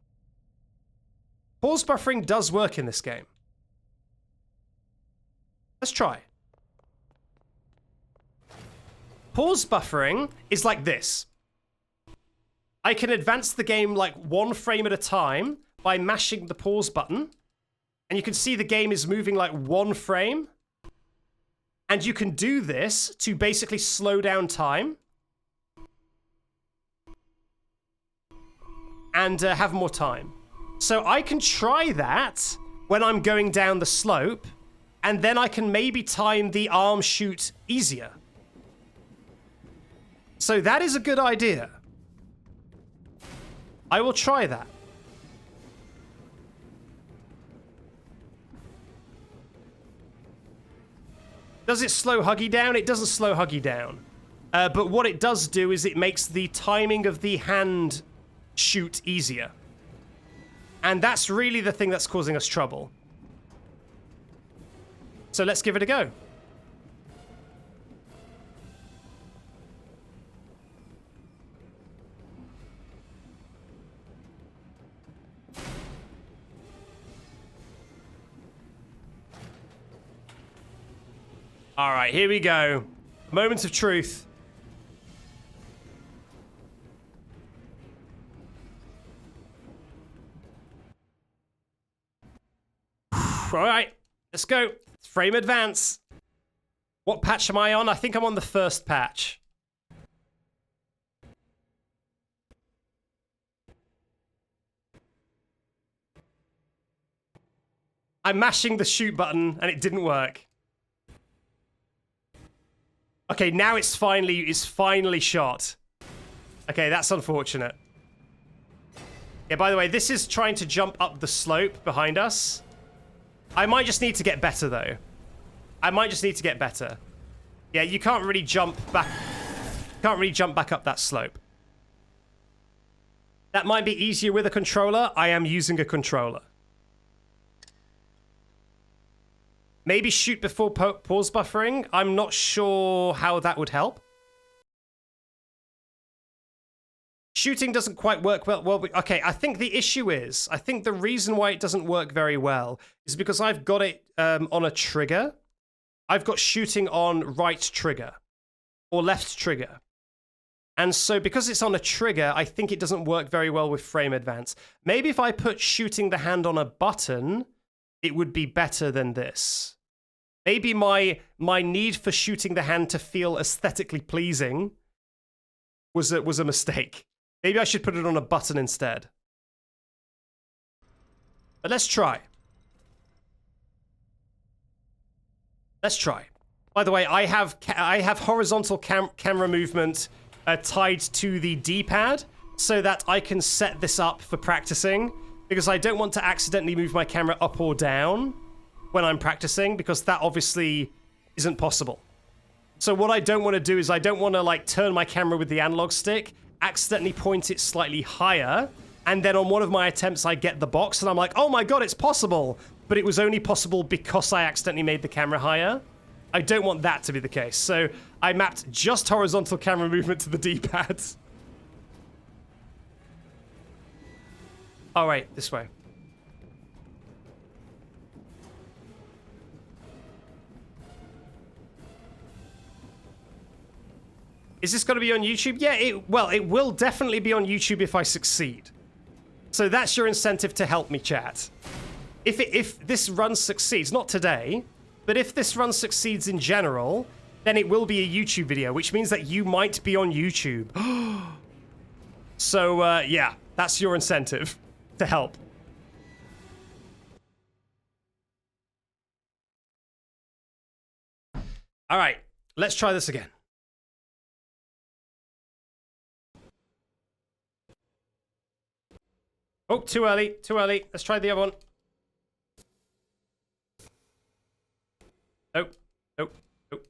Pause buffering does work in this game. Let's try. Pause buffering is like this. I can advance the game like one frame at a time by mashing the pause button. And you can see the game is moving like one frame. And you can do this to basically slow down time. And have more time. So I can try that when I'm going down the slope. And then I can maybe time the arm shoot easier. So that is a good idea. I will try that. Does it slow Huggy down? It doesn't slow Huggy down. But what it does do is it makes the timing of the hand shoot easier. And that's really the thing that's causing us trouble. So let's give it a go. All right, here we go. Moment of truth. All right, let's go. Frame advance. What patch am I on? I think I'm on the first patch. I'm mashing the shoot button and it didn't work. Okay, now it's finally shot. Okay, that's unfortunate. Yeah, by the way, this is trying to jump up the slope behind us. I might just need to get better, though. I might just need to get better. Yeah, you can't really jump back. Can't really jump back up that slope. That might be easier with a controller. I am using a controller. Maybe shoot before pause buffering. I'm not sure how that would help. Shooting doesn't quite work well. Okay, I think the issue is, I think the reason why it doesn't work very well is because I've got it on a trigger. I've got shooting on right trigger or left trigger. And so because it's on a trigger, I think it doesn't work very well with frame advance. Maybe if I put shooting the hand on a button, it would be better than this. Maybe my need for shooting the hand to feel aesthetically pleasing was a mistake. Maybe I should put it on a button instead. But let's try. Let's try. By the way, I have horizontal camera movement tied to the D-pad so that I can set this up for practicing, because I don't want to accidentally move my camera up or down when I'm practicing, because that obviously isn't possible. So what I don't want to do is I don't want to like turn my camera with the analog stick, accidentally point it slightly higher, and then on one of my attempts I get the box and I'm like, oh my god, it's possible, but it was only possible because I accidentally made the camera higher. I don't want that to be the case, so I mapped just horizontal camera movement to the D-pad. All right, this way. Is this going to be on YouTube? Yeah, it will definitely be on YouTube if I succeed. So that's your incentive to help me, chat. If this run succeeds, not today, but if this run succeeds in general, then it will be a YouTube video, which means that you might be on YouTube. So, yeah, that's your incentive to help. All right, let's try this again. Oh, too early, too early. Let's try the other one. Nope, nope, nope.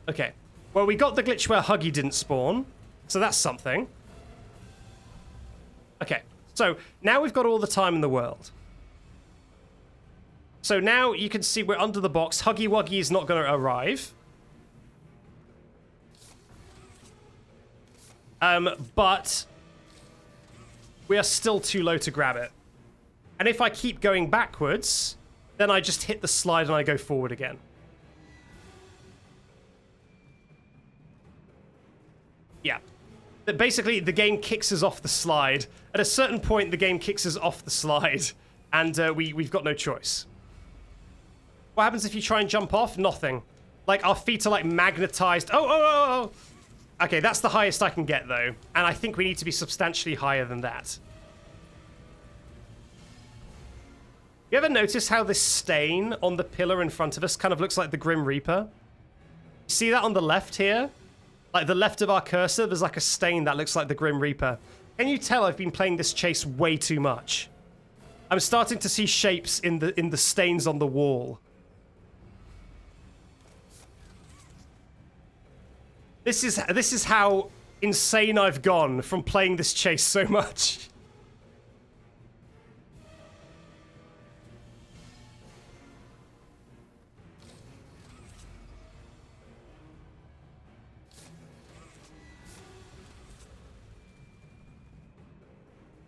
Okay. Well, we got the glitch where Huggy didn't spawn, so that's something. Okay, so now we've got all the time in the world. So now you can see we're under the box. Huggy Wuggy is not going to arrive. But we are still too low to grab it. And if I keep going backwards, then I just hit the slide and I go forward again. Yeah. But basically, the game kicks us off the slide. At a certain point, the game kicks us off the slide, and we've got no choice. What happens if you try and jump off? Nothing. Like, our feet are, like, magnetized. Oh! Okay, that's the highest I can get, though. And I think we need to be substantially higher than that. You ever notice how this stain on the pillar in front of us kind of looks like the Grim Reaper? See that on the left here? Like, the left of our cursor, there's like a stain that looks like the Grim Reaper. Can you tell I've been playing this chase way too much? I'm starting to see shapes in the stains on the wall. This is how insane I've gone from playing this chase so much.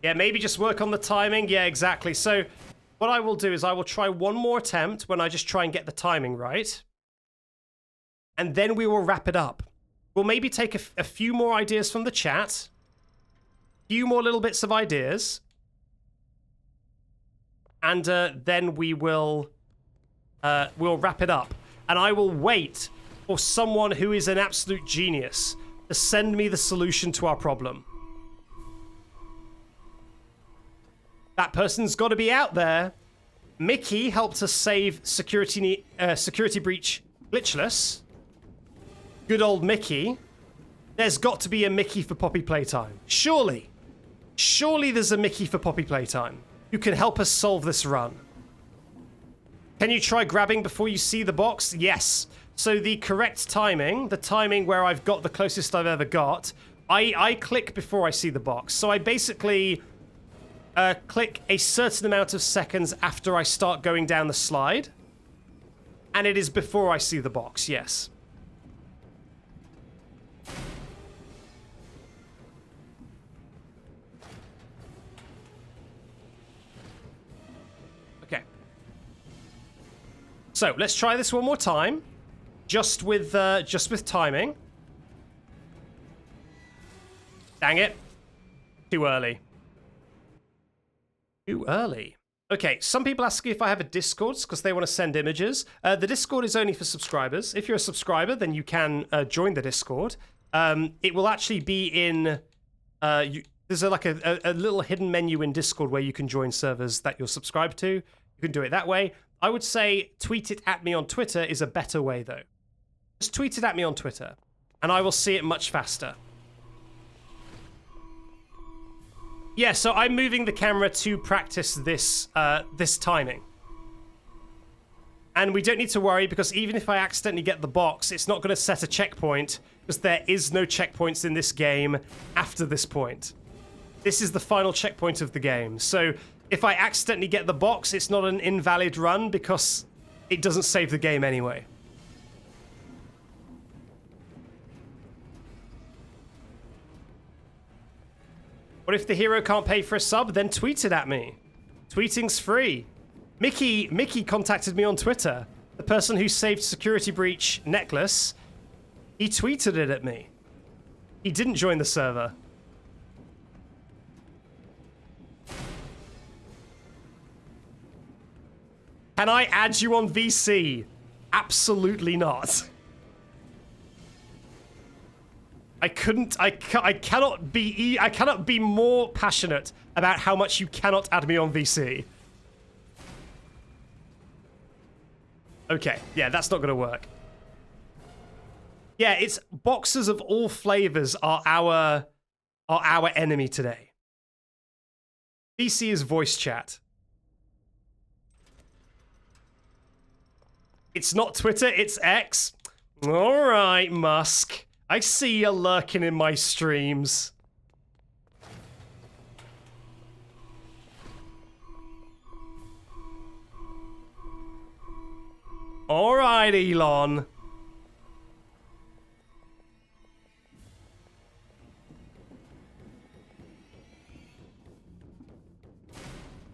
Yeah, maybe just work on the timing. Yeah, exactly. So what I will do is I will try one more attempt when I just try and get the timing right. And then we will wrap it up. We'll maybe take a few more ideas from the chat. A few more little bits of ideas. and then we'll wrap it up. And I will wait for someone who is an absolute genius to send me the solution to our problem. That person's got to be out there. Mickey helped us save security breach glitchless. Good old Mickey. There's got to be a Mickey for Poppy Playtime. Surely. Surely there's a Mickey for Poppy Playtime who can help us solve this run. Can you try grabbing before you see the box? Yes. So the correct timing, the timing where I've got the closest I've ever got, I click before I see the box. So I basically click a certain amount of seconds after I start going down the slide. And it is before I see the box, yes. Okay. So let's try this one more time, just with timing. Dang it! Too early. Too early. Okay, some people ask if I have a Discord because they want to send images. The Discord is only for subscribers. If you're a subscriber, then you can join the Discord. It will actually be in... there's a little hidden menu in Discord where you can join servers that you're subscribed to. You can do it that way. I would say tweet it at me on Twitter is a better way, though. Just tweet it at me on Twitter, and I will see it much faster. Yeah, so I'm moving the camera to practice this this timing. And we don't need to worry, because even if I accidentally get the box, it's not going to set a checkpoint, because there is no checkpoints in this game after this point. This is the final checkpoint of the game. So if I accidentally get the box, it's not an invalid run, because it doesn't save the game anyway. What if the hero can't pay for a sub? Then tweet it at me. Tweeting's free. Mickey contacted me on Twitter. The person who saved Security Breach Necklace, he tweeted it at me. He didn't join the server. Can I add you on VC? Absolutely not. I cannot be more passionate about how much you cannot add me on VC. Okay, yeah, that's not gonna work. Yeah, it's boxes of all flavors are our enemy today. VC is voice chat. It's not Twitter, it's X. All right, Musk. I see you lurking in my streams. All right, Elon.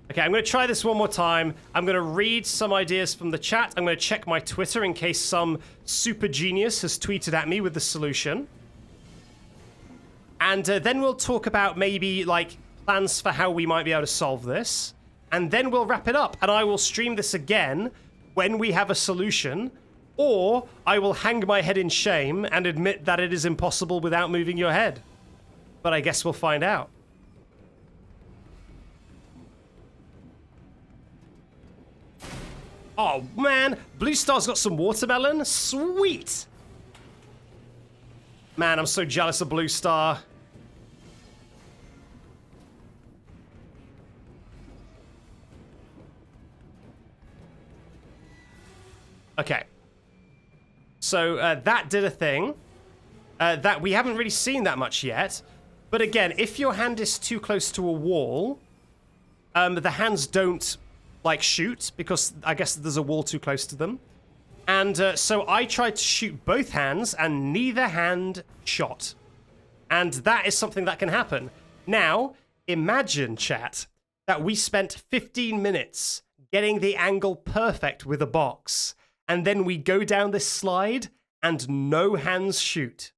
Okay, I'm going to try this one more time. I'm going to read some ideas from the chat. I'm going to check my Twitter in case some super genius has tweeted at me with the solution. And then we'll talk about maybe, like, plans for how we might be able to solve this. And then we'll wrap it up. And I will stream this again when we have a solution. Or I will hang my head in shame and admit that it is impossible without moving your head. But I guess we'll find out. Oh, man. Blue Star's got some watermelon. Sweet. Man, I'm so jealous of Blue Star. Okay. So, that did a thing. That we haven't really seen that much yet. But again, if your hand is too close to a wall, the hands don't... like shoot, because I guess there's a wall too close to them. And so I tried to shoot both hands and neither hand shot. And that is something that can happen. Now, imagine, chat, that we spent 15 minutes getting the angle perfect with a box, and then we go down this slide and no hands shoot.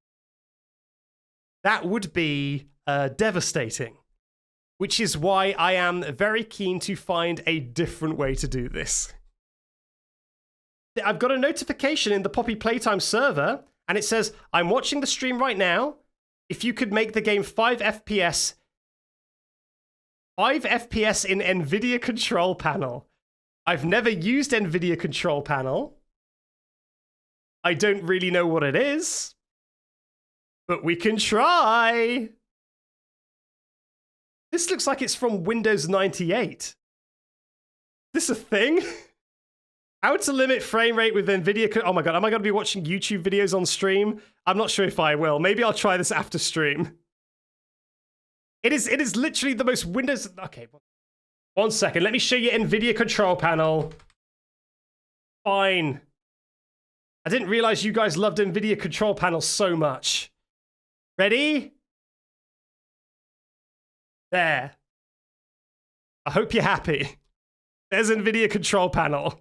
That would be devastating. which is why I am very keen to find a different way to do this. I've got a notification in the Poppy Playtime server, and it says, I'm watching the stream right now. If you could make the game 5 FPS in NVIDIA control panel. I've never used NVIDIA control panel. I don't really know what it is, but we can try. This looks like it's from Windows 98. This a thing? How to limit frame rate with NVIDIA. Oh my god, am I going to be watching YouTube videos on stream? I'm not sure if I will. Maybe I'll try this after stream. It is literally the most Windows... Okay, 1 second. Let me show you NVIDIA control panel. Fine. I didn't realize you guys loved NVIDIA control panel so much. Ready? There. I hope you're happy. There's NVIDIA control panel.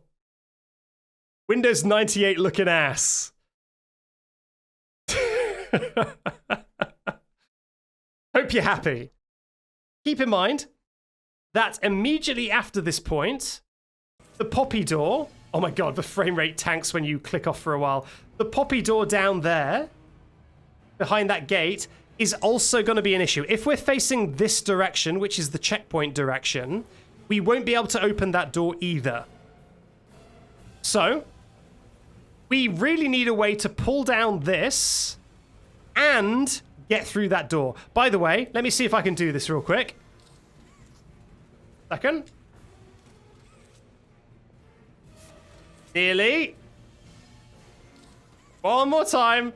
Windows 98 looking ass. Hope you're happy. Keep in mind that immediately after this point, the Poppy door... Oh my god, the frame rate tanks when you click off for a while. The Poppy door down there, behind that gate, is also going to be an issue. If we're facing this direction, which is the checkpoint direction, we won't be able to open that door either. So, we really need a way to pull down this and get through that door. By the way, let me see if I can do this real quick. Second. Nearly. One more time.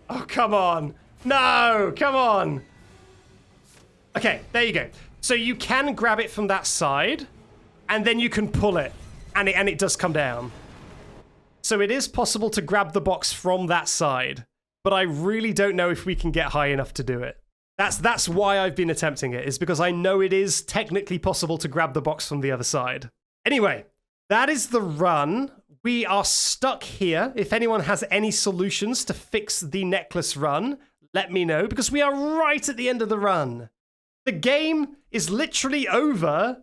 Oh, come on. No, come on. Okay, there you go. So you can grab it from that side, and then you can pull it, and it does come down. So it is possible to grab the box from that side, but I really don't know if we can get high enough to do it. That's why I've been attempting it, is because I know it is technically possible to grab the box from the other side. Anyway, that is the run. We are stuck here. If anyone has any solutions to fix the necklace run, let me know, because we are right at the end of the run. The game is literally over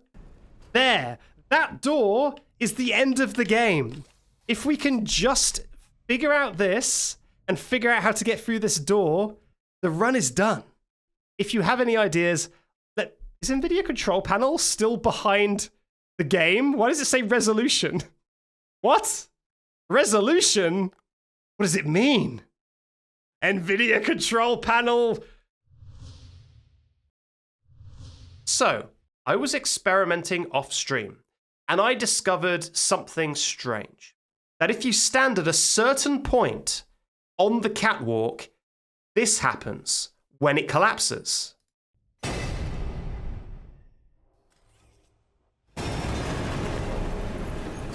there. That door is the end of the game. If we can just figure out this and figure out how to get through this door, the run is done. If you have any ideas, is NVIDIA control panel still behind the game? Why does it say resolution? What? Resolution? What does it mean? NVIDIA control panel. So, I was experimenting off stream, and I discovered something strange. That if you stand at a certain point on the catwalk, this happens when it collapses.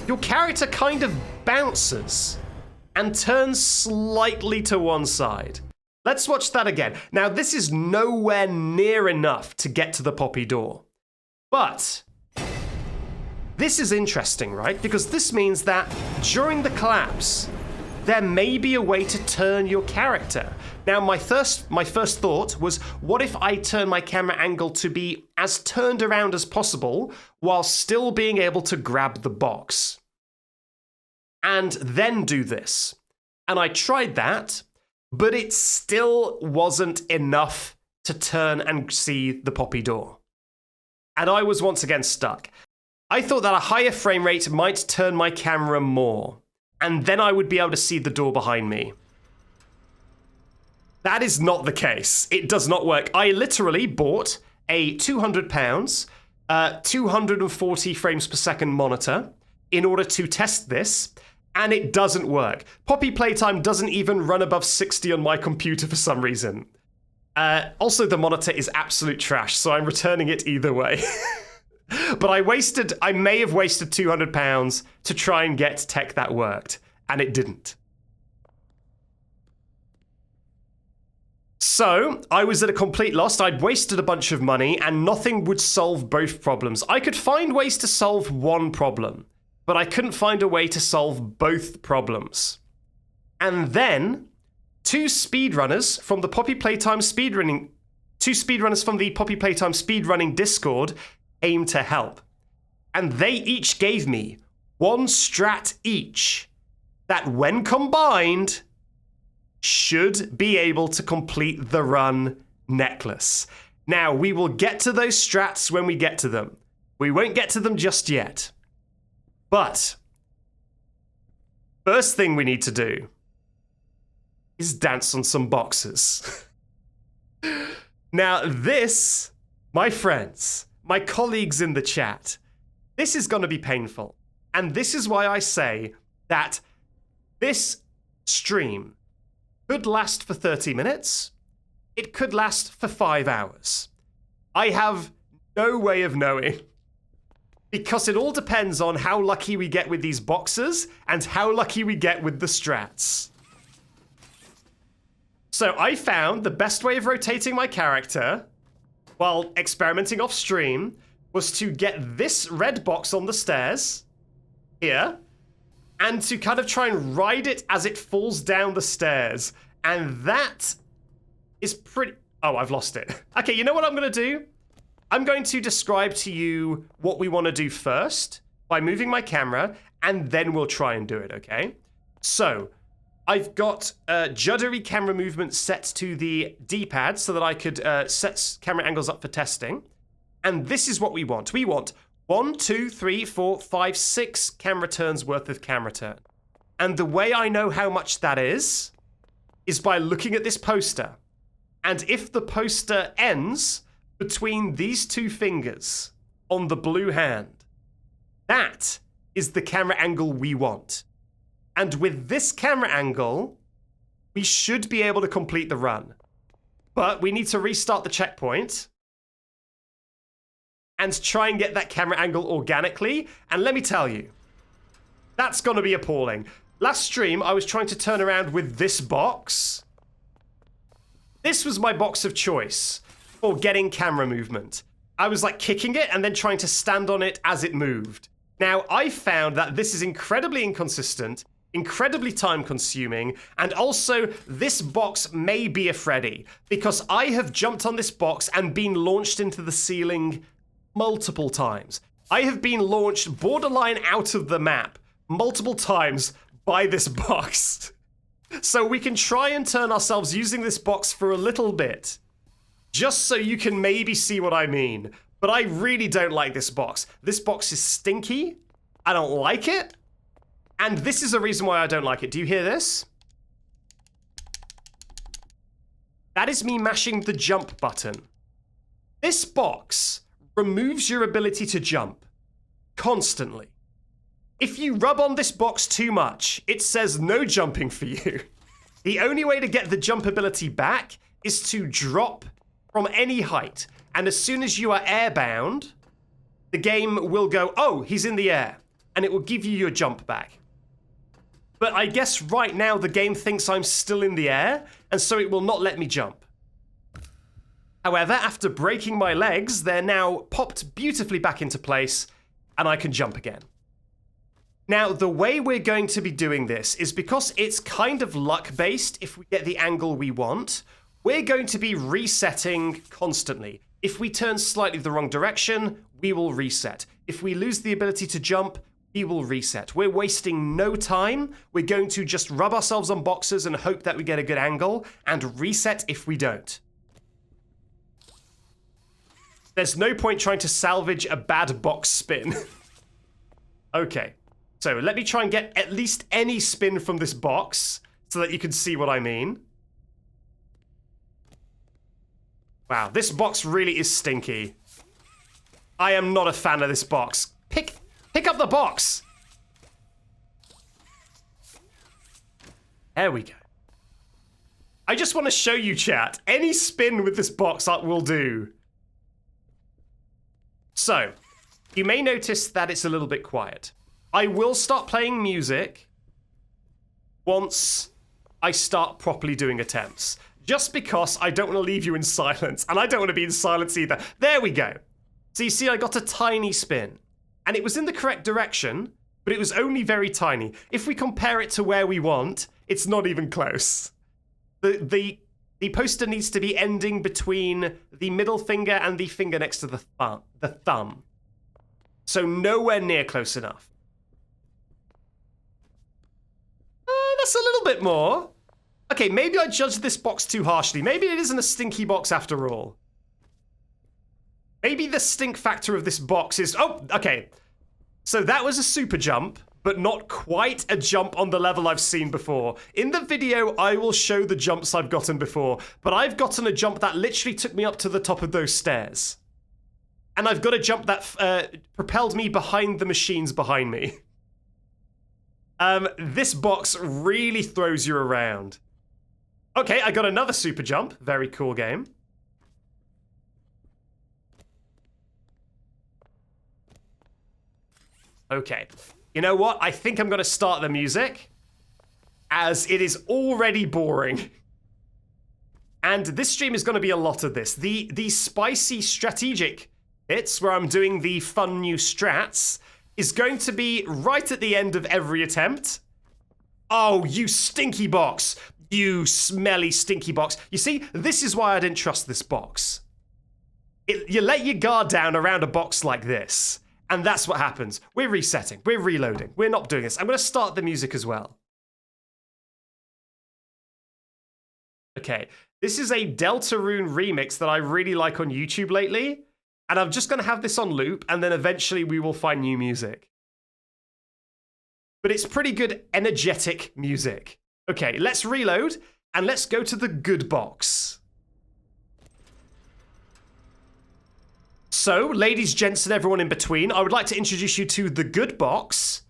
Your character kind of bounces and turns slightly to one side. Let's watch that again. Now, this is nowhere near enough to get to the Poppy door. But this is interesting, right? Because this means that during the collapse, there may be a way to turn your character. Now, my first thought was, what if I turn my camera angle to be as turned around as possible while still being able to grab the box? And then do this. And I tried that, but it still wasn't enough to turn and see the Poppy door. And I was once again stuck. I thought that a higher frame rate might turn my camera more, and then I would be able to see the door behind me. That is not the case. It does not work. I literally bought a £200, 240 frames per second monitor in order to test this, and it doesn't work. Poppy Playtime doesn't even run above 60 on my computer for some reason. Also, the monitor is absolute trash, so I'm returning it either way. But I may have wasted £200 to try and get tech that worked, and it didn't. So, I was at a complete loss. I'd wasted a bunch of money, and nothing would solve both problems. I could find ways to solve one problem, but I couldn't find a way to solve both problems. And then, two speedrunners from the Poppy Playtime speedrunning two speedrunners from the Poppy Playtime speedrunning Discord came to help. And they each gave me one strat each that, when combined, should be able to complete the run necklace. Now, we will get to those strats when we get to them. We won't get to them just yet. But first thing we need to do is dance on some boxes. Now, this, my friends, my colleagues in the chat, this is going to be painful. And this is why I say that this stream could last for 30 minutes. It could last for 5 hours. I have no way of knowing, because it all depends on how lucky we get with these boxes and how lucky we get with the strats. So I found the best way of rotating my character while experimenting off stream was to get this red box on the stairs here and to kind of try and ride it as it falls down the stairs. And that is pretty... Oh, I've lost it. Okay, you know what I'm going to do? I'm going to describe to you what we want to do first by moving my camera, and then we'll try and do it, okay? So, I've got juddery camera movement set to the D-pad so that I could set camera angles up for testing. And this is what we want. We want 1, 2, 3, 4, 5, 6 camera turns worth of camera turn. And the way I know how much that is by looking at this poster. And if the poster ends between these two fingers on the blue hand, that is the camera angle we want. And with this camera angle, we should be able to complete the run. But we need to restart the checkpoint and try and get that camera angle organically. And let me tell you, that's going to be appalling. Last stream, I was trying to turn around with this box. This was my box of choice for getting camera movement. I was like kicking it and then trying to stand on it as it moved. Now, I found that this is incredibly inconsistent, incredibly time consuming, and also this box may be a Freddy, because I have jumped on this box and been launched into the ceiling multiple times. I have been launched borderline out of the map multiple times by this box. So we can try and turn ourselves using this box for a little bit, just so you can maybe see what I mean. But I really don't like this box. This box is stinky. I don't like it. And this is a reason why I don't like it. Do you hear this? That is me mashing the jump button. This box removes your ability to jump constantly. If you rub on this box too much, it says no jumping for you. The only way to get the jump ability back is to drop from any height. And as soon as you are airbound, the game will go, oh, he's in the air. And it will give you your jump back. But I guess right now the game thinks I'm still in the air, and so it will not let me jump. However, after breaking my legs, they're now popped beautifully back into place, and I can jump again. Now, the way we're going to be doing this is because it's kind of luck-based if we get the angle we want, we're going to be resetting constantly. If we turn slightly the wrong direction, we will reset. If we lose the ability to jump, we will reset. We're wasting no time. We're going to just rub ourselves on boxes and hope that we get a good angle, and reset if we don't. There's no point trying to salvage a bad box spin. Okay. So let me try and get at least any spin from this box so that you can see what I mean. Wow, this box really is stinky. I am not a fan of this box. Pick up the box. There we go. I just want to show you, chat. Any spin with this box will do. So, you may notice that it's a little bit quiet. I will start playing music once I start properly doing attempts. Just because I don't want to leave you in silence, and I don't want to be in silence either. There we go. So you see, I got a tiny spin. And it was in the correct direction, but it was only very tiny. If we compare it to where we want, it's not even close. The The poster needs to be ending between the middle finger and the finger next to the thumb. So nowhere near close enough. That's a little bit more. Okay, maybe I judged this box too harshly. Maybe it isn't a stinky box after all. Maybe the stink factor of this box is... Oh, okay. So that was a super jump, but not quite a jump on the level I've seen before. In the video, I will show the jumps I've gotten before, but I've gotten a jump that literally took me up to the top of those stairs. And I've got a jump that propelled me behind the machines behind me. This box really throws you around. Okay, I got another super jump. Very cool game. Okay. You know what? I think I'm going to start the music, as it is already boring. And this stream is going to be a lot of this. The spicy strategic bits, where I'm doing the fun new strats, is going to be right at the end of every attempt. Oh, you stinky box. You smelly, stinky box. You see, this is why I didn't trust this box. You let your guard down around a box like this, and that's what happens. We're resetting. We're reloading. We're not doing this. I'm going to start the music as well. Okay, this is a Deltarune remix that I really like on YouTube lately, and I'm just going to have this on loop, and then eventually we will find new music. But it's pretty good, energetic music. Okay, let's reload, and let's go to the good box. So, ladies, gents, and everyone in between, I would like to introduce you to the good box.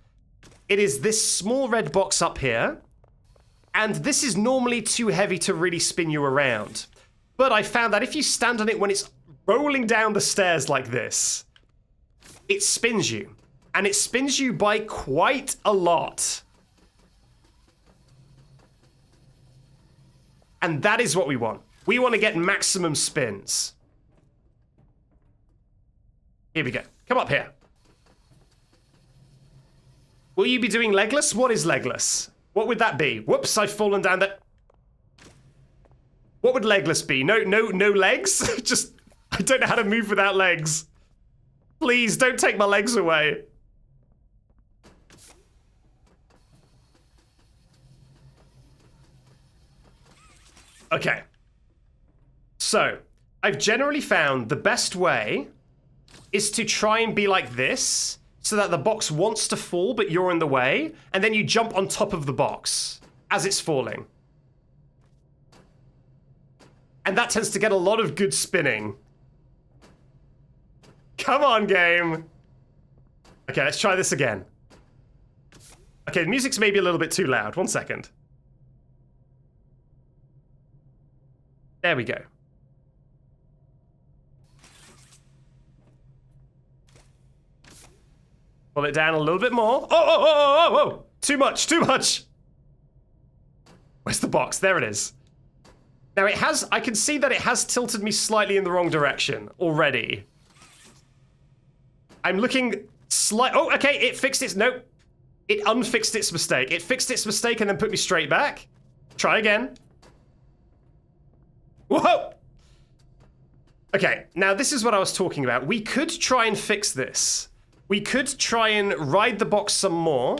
It is this small red box up here, and this is normally too heavy to really spin you around. But I found that if you stand on it when it's rolling down the stairs like this, it spins you. And it spins you by quite a lot. And that is what we want. We want to get maximum spins. Here we go. Come up here. Will you be doing legless? What is legless? What would that be? Whoops, I've fallen down that. What would legless be? No legs? Just, I don't know how to move without legs. Please, don't take my legs away. Okay. So, I've generally found the best way is to try and be like this, so that the box wants to fall, but you're in the way, and then you jump on top of the box as it's falling. And that tends to get a lot of good spinning. Come on, game. Okay, let's try this again. Okay, the music's maybe a little bit too loud. 1 second. There we go. Pull it down a little bit more. Oh! Too much, too much. Where's the box? There it is. Now it has, I can see that it has tilted me slightly in the wrong direction already. I'm looking oh, okay, it fixed its, nope. It unfixed its mistake. It fixed its mistake and then put me straight back. Try again. Whoa! Okay, now this is what I was talking about. We could try and fix this. We could try and ride the box some more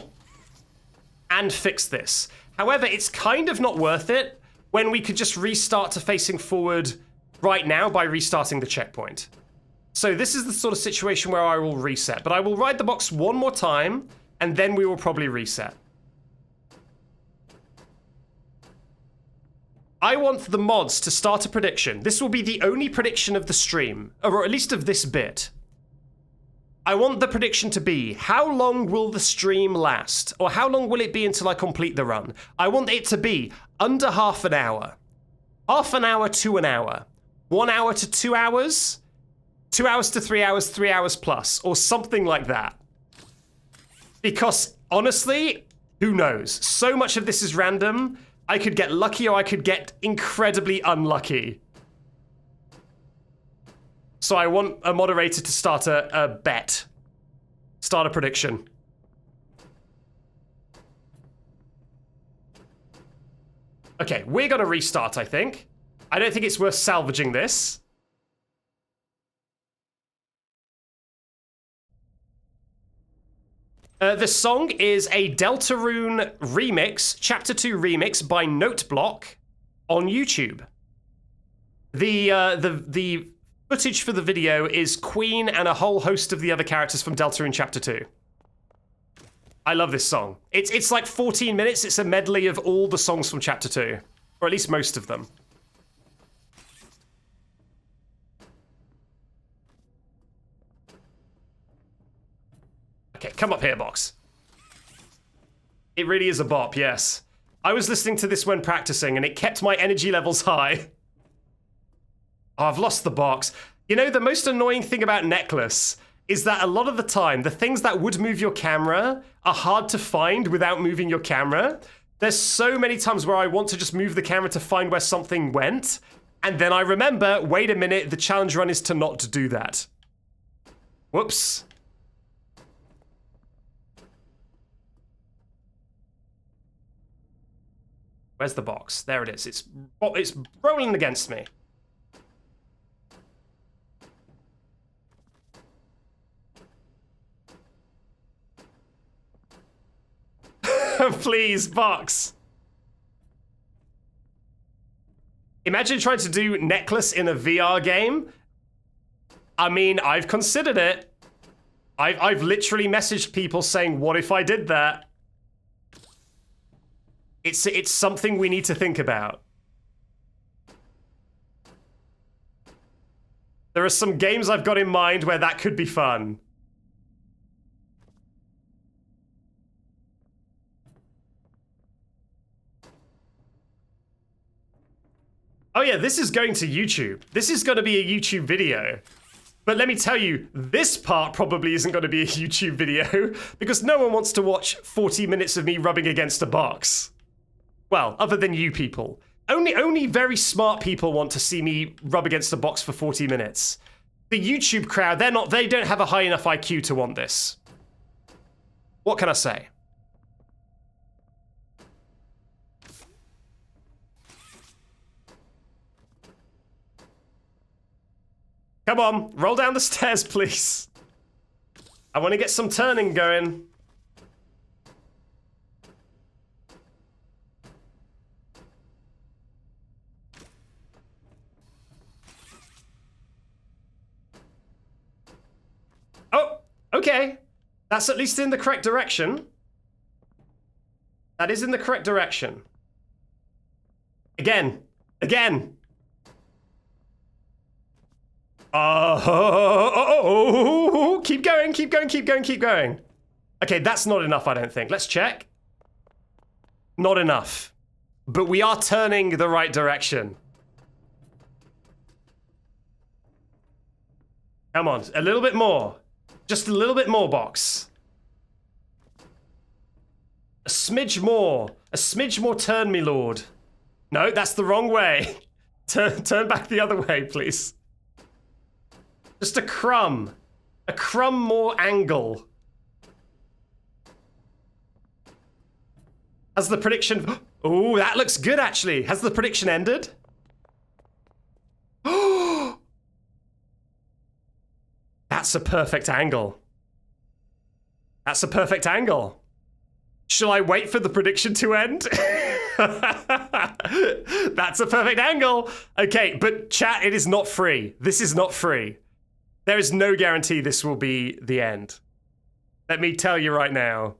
and fix this. However, it's kind of not worth it when we could just restart to facing forward right now by restarting the checkpoint. So this is the sort of situation where I will reset, but I will ride the box one more time and then we will probably reset. I want the mods to start a prediction. This will be the only prediction of the stream, or at least of this bit. I want the prediction to be, how long will the stream last? Or how long will it be until I complete the run? I want it to be under half an hour. Half an hour to an hour. 1 hour to 2 hours. 2 hours to 3 hours, 3 hours plus. Or something like that. Because, honestly, who knows? So much of this is random. I could get lucky or I could get incredibly unlucky. So I want a moderator to start a bet. Start a prediction. Okay, we're gonna restart, I think. I don't think it's worth salvaging this. The song is a Deltarune remix, Chapter 2 remix by Noteblock on YouTube. The footage for the video is Queen and a whole host of the other characters from Deltarune Chapter 2. I love this song. It's like 14 minutes. It's a medley of all the songs from Chapter 2, or at least most of them. Okay, come up here, box. It really is a bop, yes. I was listening to this when practicing, and it kept my energy levels high. Oh, I've lost the box. You know, the most annoying thing about Necklace is that a lot of the time, the things that would move your camera are hard to find without moving your camera. There's so many times where I want to just move the camera to find where something went, and then I remember, wait a minute, the challenge run is to not do that. Whoops. Where's the box? There it is. It's rolling against me. Please, box. Imagine trying to do Necklace in a VR game. I mean, I've considered it. I've literally messaged people saying, what if I did that? It's something we need to think about. There are some games I've got in mind where that could be fun. Oh yeah, this is going to YouTube. This is going to be a YouTube video. But let me tell you, this part probably isn't going to be a YouTube video because no one wants to watch 40 minutes of me rubbing against a box. Well, other than you people. Only very smart people want to see me rub against a box for 40 minutes. The YouTube crowd, they don't have a high enough IQ to want this. What can I say? Come on, roll down the stairs, please. I want to get some turning going. Oh, okay. That's at least in the correct direction. That is in the correct direction. Again. Keep going. Okay, that's not enough, I don't think. Let's check. Not enough. But we are turning the right direction. Come on, a little bit more. Just a little bit more, box. A smidge more. A smidge more turn, me lord. No, that's the wrong way. Turn back the other way, please. Just a crumb. A crumb more angle. Has the prediction... Oh, that looks good, actually. Has the prediction ended? Oh! That's a perfect angle. That's a perfect angle. Shall I wait for the prediction to end? That's a perfect angle. Okay, but chat, it is not free. This is not free. There is no guarantee this will be the end. Let me tell you right now.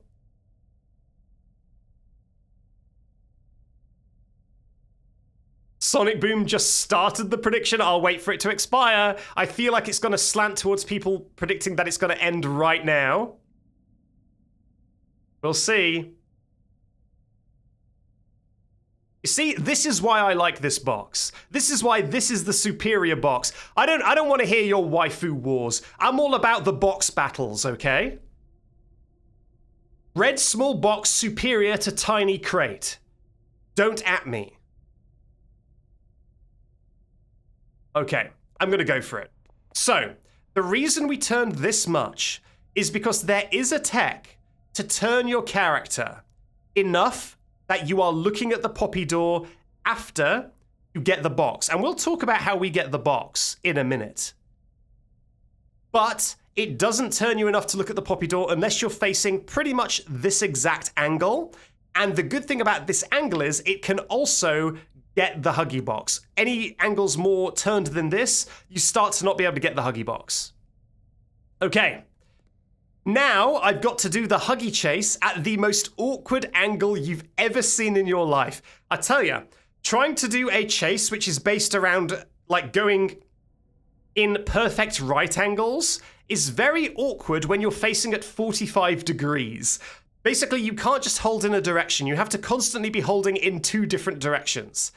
Sonic Boom just started the prediction. I'll wait for it to expire. I feel like it's going to slant towards people predicting that it's going to end right now. We'll see. You see, this is why I like this box. This is why this is the superior box. I don't want to hear your waifu wars. I'm all about the box battles, okay? Red small box superior to tiny crate. Don't at me. Okay, I'm gonna go for it. So, the reason we turned this much is because there is a tech to turn your character enough that you are looking at the Poppy door after you get the box. And we'll talk about how we get the box in a minute. But it doesn't turn you enough to look at the Poppy door unless you're facing pretty much this exact angle. And the good thing about this angle is it can also get the Huggy box. Any angles more turned than this, you start to not be able to get the Huggy box. Okay. Now I've got to do the Huggy chase at the most awkward angle you've ever seen in your life. I tell you, trying to do a chase which is based around like going in perfect right angles is very awkward when you're facing at 45 degrees. Basically, you can't just hold in a direction. You have to constantly be holding in two different directions.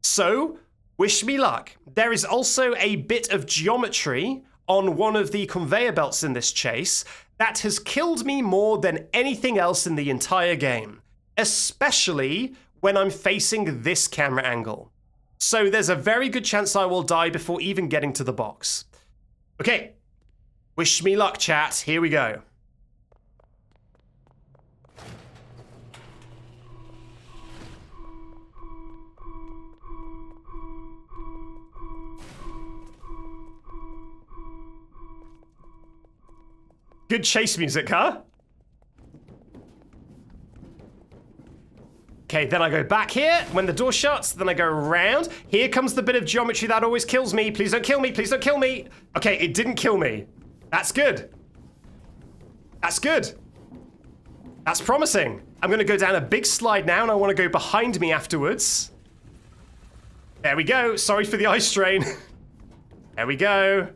So, wish me luck. There is also a bit of geometry on one of the conveyor belts in this chase that has killed me more than anything else in the entire game, especially when I'm facing this camera angle. So there's a very good chance I will die before even getting to the box. Okay, wish me luck, chat. Here we go. Good chase music, huh? Okay, then I go back here when the door shuts, then I go around. Here comes the bit of geometry that always kills me. Please don't kill me, please don't kill me. Okay, it didn't kill me. That's good. That's good. That's promising. I'm gonna go down a big slide now and I wanna go behind me afterwards. There we go, sorry for the eye strain. There we go.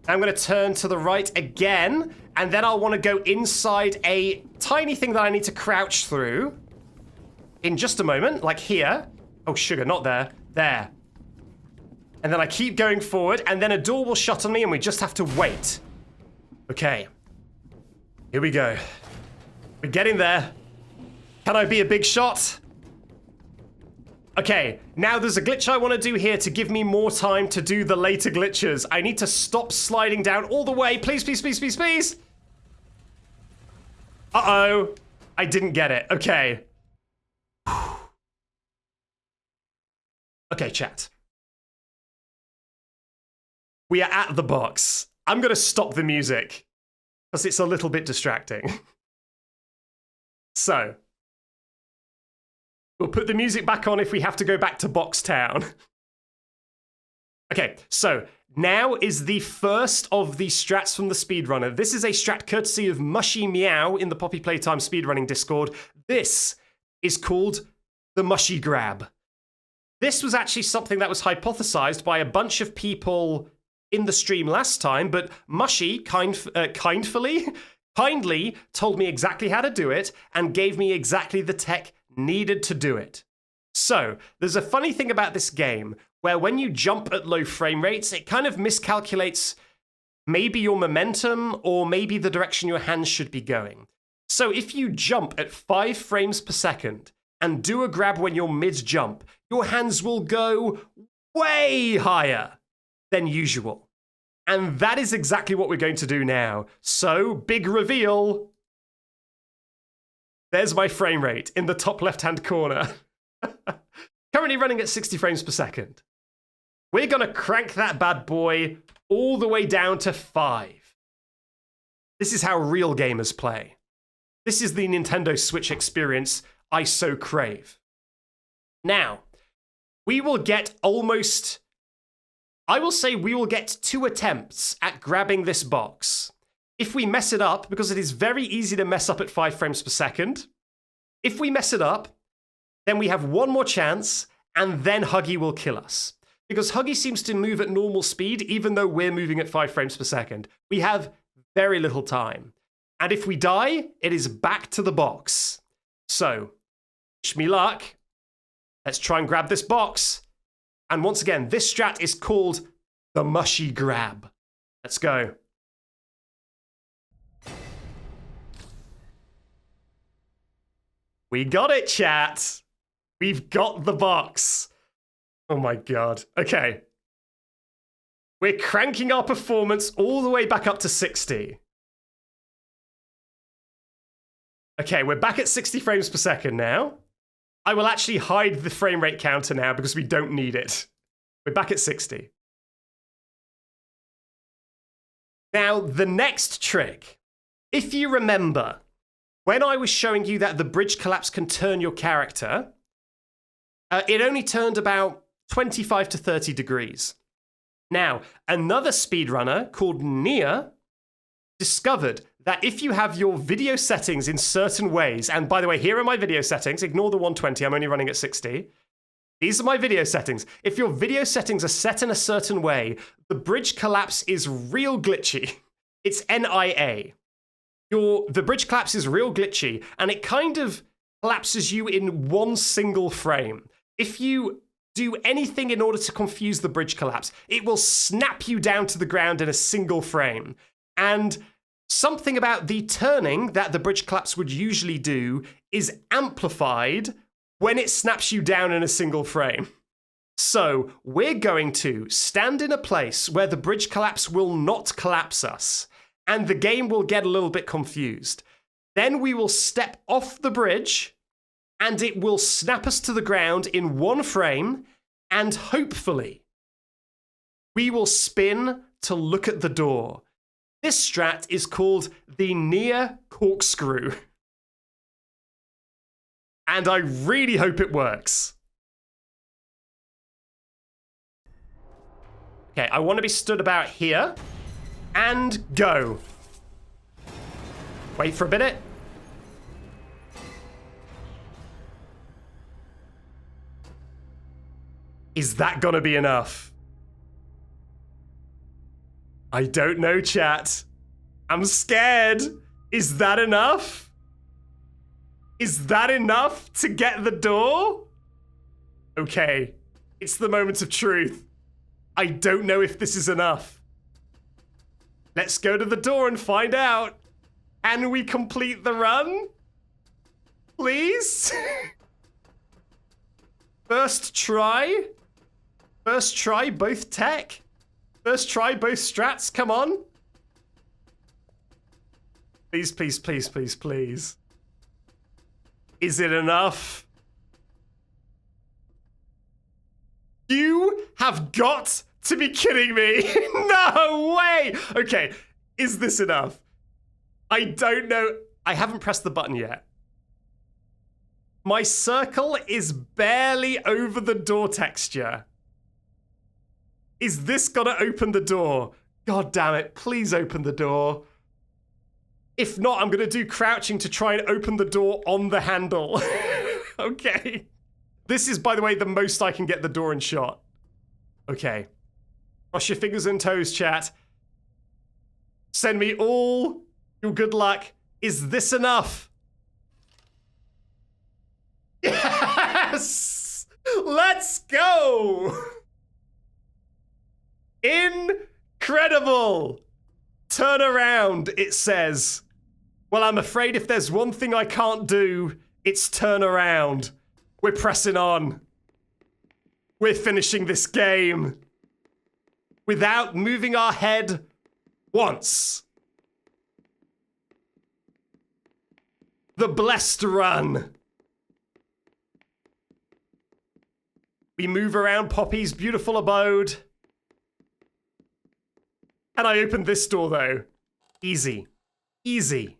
I'm gonna turn to the right again, and then I'll wanna go inside a tiny thing that I need to crouch through. In just a moment, like here. Oh, sugar, not there. There. And then I keep going forward, and then a door will shut on me, and we just have to wait. Okay. Here we go. We're getting there. Can I be a big shot? Okay, now there's a glitch I want to do here to give me more time to do the later glitches. I need to stop sliding down all the way. Please, please, please, please, please. Uh-oh. I didn't get it. Okay. Okay, chat. We are at the box. I'm going to stop the music because it's a little bit distracting. So, we'll put the music back on if we have to go back to Box Town. Okay, so now is the first of the strats from the speedrunner. This is a strat courtesy of Mushy Meow in the Poppy Playtime speedrunning Discord. This is called the Mushy Grab. This was actually something that was hypothesized by a bunch of people in the stream last time, but Mushy kindly told me exactly how to do it and gave me exactly the tech needed to do it. So, there's a funny thing about this game where when you jump at low frame rates, it kind of miscalculates maybe your momentum or maybe the direction your hands should be going. So if you jump at 5 frames per second and do a grab when you're mid-jump, your hands will go way higher than usual. And that is exactly what we're going to do now. So, big reveal. There's my frame rate in the top left-hand corner. Currently running at 60 frames per second. We're going to crank that bad boy all the way down to 5. This is how real gamers play. This is the Nintendo Switch experience I so crave. Now, we will get almost... I will say we will get 2 attempts at grabbing this box. If we mess it up, because it is very easy to mess up at 5 frames per second, if we mess it up, then we have 1 more chance, and then Huggy will kill us. Because Huggy seems to move at normal speed, even though we're moving at 5 frames per second. We have very little time. And if we die, it is back to the box. So, wish me luck. Let's try and grab this box. And once again, this strat is called the Mushy Grab. Let's go. We got it, chat. We've got the box. Oh my god. Okay. We're cranking our performance all the way back up to 60. Okay, we're back at 60 frames per second now. I will actually hide the frame rate counter now because we don't need it. We're back at 60. Now, the next trick. If you remember, when I was showing you that the bridge collapse can turn your character, it only turned about 25 to 30 degrees. Now, another speedrunner called Nia discovered that if you have your video settings in certain ways, and by the way, here are my video settings, ignore the 120, I'm only running at 60. These are my video settings. If your video settings are set in a certain way, the bridge collapse is real glitchy. It's NIA. The bridge collapse is real glitchy, and it kind of collapses you in one single frame. If you do anything in order to confuse the bridge collapse, it will snap you down to the ground in a single frame. And something about the turning that the bridge collapse would usually do is amplified when it snaps you down in a single frame. So we're going to stand in a place where the bridge collapse will not collapse us, and the game will get a little bit confused. Then we will step off the bridge, and it will snap us to the ground in one frame, and hopefully we will spin to look at the door. This strat is called the Nia corkscrew. And I really hope it works. Okay, I want to be stood about here. And go. Wait for a minute. Is that gonna be enough? I don't know, chat. I'm scared. Is that enough? Is that enough to get the door? Okay, it's the moment of truth. I don't know if this is enough. Let's go to the door and find out. Can we complete the run? Please? First try? First try, both tech? First try, both strats, come on. Please, please, please, please, please. Is it enough? You have got to be kidding me. No way. Okay, is this enough? I don't know. I haven't pressed the button yet. My circle is barely over the door texture. Is this gonna open the door? God damn it, please open the door. If not, I'm gonna do crouching to try and open the door on the handle. Okay. This is, by the way, the most I can get the door in shot. Okay. Cross your fingers and toes, chat. Send me all your good luck. Is this enough? Yes! Let's go! Incredible! Turn around, it says. Well, I'm afraid if there's one thing I can't do, it's turn around. We're pressing on. We're finishing this game. Without moving our head once. The blessed run. We move around Poppy's beautiful abode. And I opened this door, though. Easy. Easy.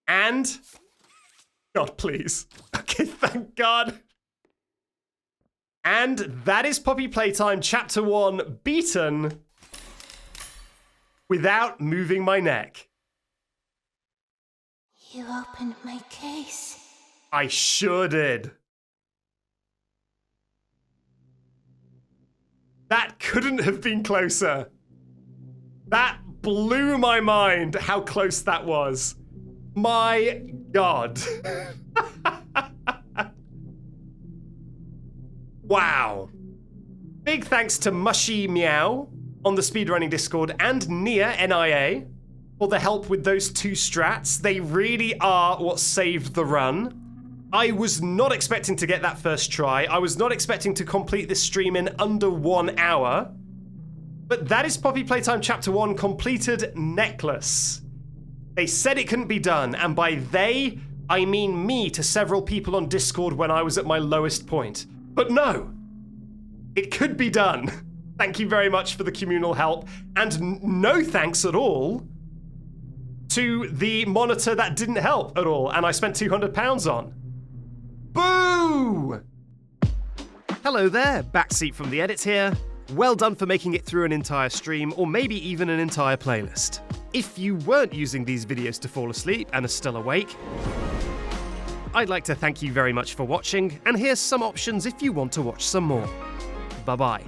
And... God, please. Okay, thank God. And that is Poppy Playtime Chapter 1 beaten without moving my neck. You opened my case. I sure did. That couldn't have been closer. That blew my mind how close that was. My God. Wow. Big thanks to Mushy Meow on the speedrunning Discord and Nia, NIA, for the help with those two strats. They really are what saved the run. I was not expecting to get that first try. I was not expecting to complete this stream in under 1 hour. But that is Poppy Playtime Chapter 1 completed necklace. They said it couldn't be done, and by they, I mean me to several people on Discord when I was at my lowest point. But no, It could be done. Thank you very much for the communal help. And no thanks at all to the monitor that didn't help at all, and I spent £200 on. Boo! Hello there, Backseat from the edits here. Well done for making it through an entire stream, or maybe even an entire playlist. If you weren't using these videos to fall asleep and are still awake, I'd like to thank you very much for watching, and here's some options if you want to watch some more. Bye-bye.